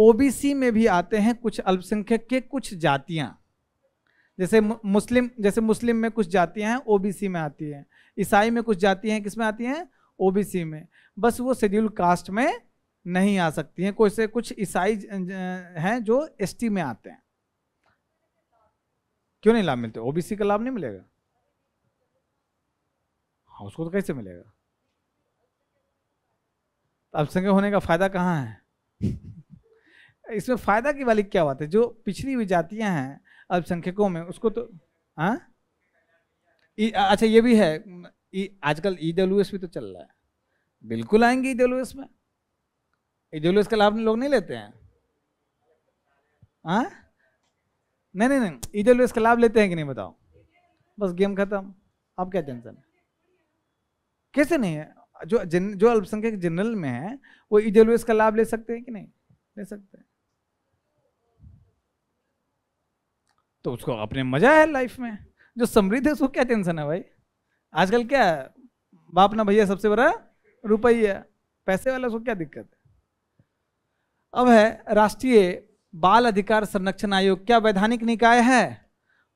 ओबीसी में भी आते हैं कुछ अल्पसंख्यक के कुछ जातियां, जैसे मुस्लिम में कुछ जातियां हैं ओबीसी में आती हैं, ईसाई में कुछ जातियां हैं किसमें आती हैं, ओबीसी में। बस वो शेड्यूल कास्ट में नहीं आ सकती हैं। कोई से कुछ ईसाई हैं जो एसटी में आते हैं। क्यों नहीं लाभ मिलते? ओबीसी का लाभ नहीं मिलेगा? हाँ, उसको तो कैसे मिलेगा? अल्पसंख्यक होने का फायदा कहाँ है? इसमें फायदा की वाली क्या बात है? जो पिछड़ी हुई जातियां हैं अल्पसंख्यकों में उसको तो हाँ, अच्छा ये भी है, आजकल ईडब्ल्यूएस भी तो चल रहा है। बिल्कुल आएंगे ईडब्ल्यूएस में। ईडब्ल्यूएस का लाभ लोग नहीं लेते हैं? हाँ, नहीं, ईडब्ल्यूएस का लाभ लेते हैं कि नहीं बताओ? बस गेम खत्म। अब क्या टेंशन है? कैसे नहीं है? जो अल्पसंख्यक जनरल में है वो ईडब्ल्यूएस का लाभ ले सकते हैं कि नहीं ले सकते हैं? तो उसको अपने मजा है लाइफ में। जो समृद्ध है उसको क्या टेंशन है भाई? आजकल क्या है, बाप ना भैया सबसे बड़ा रुपया, पैसे वाला, उसको क्या दिक्कत है? अब है राष्ट्रीय बाल अधिकार संरक्षण आयोग। क्या वैधानिक निकाय है?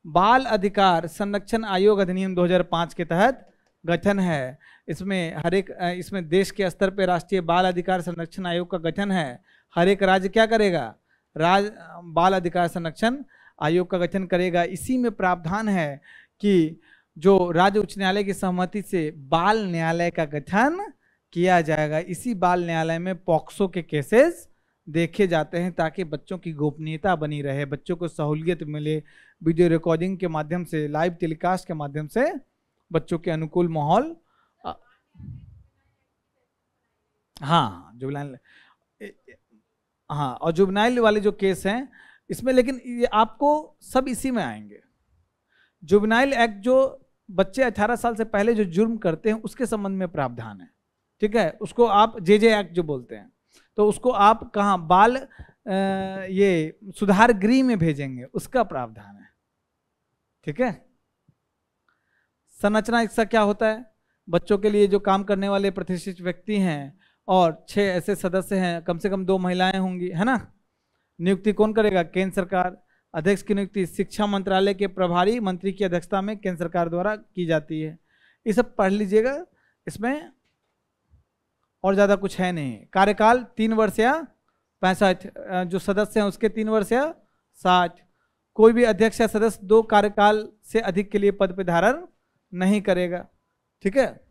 बाल अधिकार संरक्षण आयोग अधिनियम 2005 के तहत गठन है। इसमें देश के स्तर पर राष्ट्रीय बाल अधिकार संरक्षण आयोग का गठन है। हर एक राज्य क्या करेगा? बाल अधिकार संरक्षण आयोग का गठन करेगा। इसी में प्रावधान है कि जो राज्य उच्च न्यायालय की सहमति से बाल न्यायालय का गठन किया जाएगा। इसी बाल न्यायालय में पॉक्सो के केसेस देखे जाते हैं ताकि बच्चों की गोपनीयता बनी रहे, बच्चों को सहूलियत मिले। वीडियो रिकॉर्डिंग के माध्यम से, लाइव टेलीकास्ट के माध्यम से बच्चों के अनुकूल माहौल। हाँ, जुवेनाइल, हाँ, और जुवेनाइल वाले जो केस हैं इसमें, लेकिन ये आपको सब इसी में आएंगे। जुवेनाइल एक्ट जो बच्चे 18 साल से पहले जो जुर्म करते हैं उसके संबंध में प्रावधान है, ठीक है। उसको आप जेजे एक्ट जो बोलते हैं, तो उसको आप कहाँ बाल ये सुधार गृह में भेजेंगे, उसका प्रावधान है, ठीक है। संरचना इसका क्या होता है? बच्चों के लिए जो काम करने वाले प्रतिष्ठित व्यक्ति हैं और 6 ऐसे सदस्य हैं, कम से कम 2 महिलाएं होंगी, है ना। नियुक्ति कौन करेगा? केंद्र सरकार। अध्यक्ष की नियुक्ति शिक्षा मंत्रालय के प्रभारी मंत्री की अध्यक्षता में केंद्र सरकार द्वारा की जाती है। ये सब पढ़ लीजिएगा, इसमें और ज्यादा कुछ है नहीं। कार्यकाल 3 वर्ष या 65, जो सदस्य हैं उसके 3 वर्ष या 60। कोई भी अध्यक्ष या सदस्य 2 कार्यकाल से अधिक के लिए पद पे धारण नहीं करेगा, ठीक है।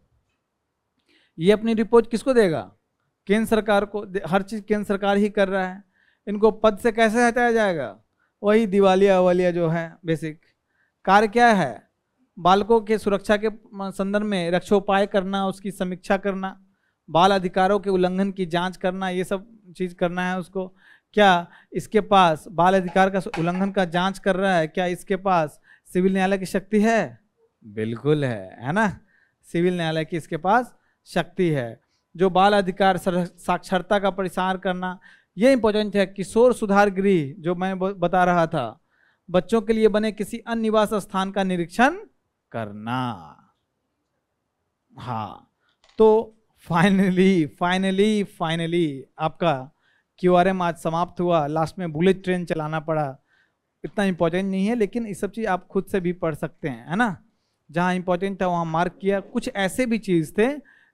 ये अपनी रिपोर्ट किसको देगा? केंद्र सरकार को। हर चीज केंद्र सरकार ही कर रहा है। इनको पद से कैसे हटाया जाएगा? वही दिवालिया अवालिया जो है बेसिक कार्य क्या है? बालकों के सुरक्षा के संदर्भ में रक्षोपाय करना, उसकी समीक्षा करना, बाल अधिकारों के उल्लंघन की जांच करना, ये सब चीज करना है उसको। क्या इसके पास बाल अधिकार का उल्लंघन का जांच कर रहा है? क्या इसके पास सिविल न्यायालय की शक्ति है? बिल्कुल है ना। सिविल न्यायालय की इसके पास शक्ति है। जो बाल अधिकार साक्षरता का प्रसार करना, ये इंपॉर्टेंट है। किशोर सुधार गृह जो मैं बता रहा था, बच्चों के लिए बने किसी अन्य निवास स्थान का निरीक्षण करना। हाँ, तो फाइनली आपका QRM आज समाप्त हुआ। लास्ट में बुलेट ट्रेन चलाना पड़ा, इतना इंपॉर्टेंट नहीं है, लेकिन ये सब चीज आप खुद से भी पढ़ सकते हैं, है ना। जहाँ इंपॉर्टेंट था वहाँ मार्क किया। कुछ ऐसे भी चीज थे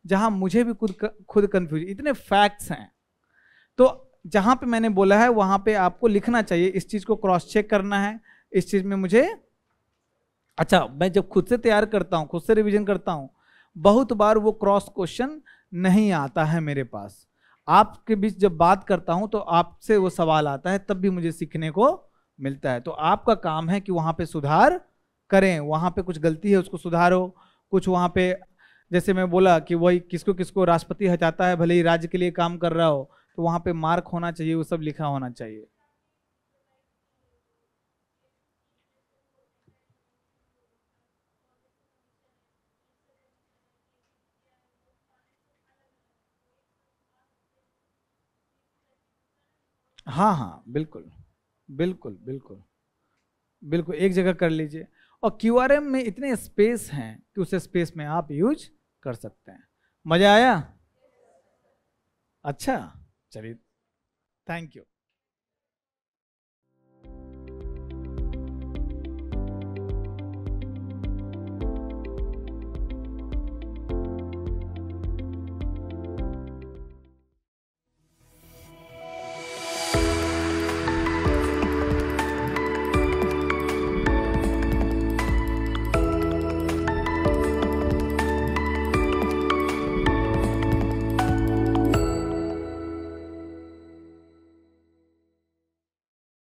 जहाँ मुझे भी खुद कंफ्यूज, इतने फैक्ट्स हैं, तो जहाँ पे मैंने बोला है वहाँ पे आपको लिखना चाहिए। इस चीज को क्रॉस चेक करना है। इस चीज में मुझे, अच्छा, मैं जब खुद से तैयार करता हूँ, खुद से रिवीजन करता हूँ, बहुत बार वो क्रॉस क्वेश्चन नहीं आता है मेरे पास। आपके बीच जब बात करता हूँ तो आपसे वो सवाल आता है, तब भी मुझे सीखने को मिलता है। तो आपका काम है कि वहाँ पे सुधार करें, वहाँ पे कुछ गलती है उसको सुधारो। कुछ वहाँ पे, जैसे मैं बोला कि वही किसको किसको राष्ट्रपति हटाता है, भले ही राज्य के लिए काम कर रहा हो, तो वहाँ पे मार्क होना चाहिए, वो सब लिखा होना चाहिए। हाँ, बिल्कुल बिल्कुल बिल्कुल बिल्कुल, एक जगह कर लीजिए। और QRM में इतने स्पेस हैं कि उस स्पेस में आप यूज कर सकते हैं। मजा आया? अच्छा, चलिए, थैंक यू।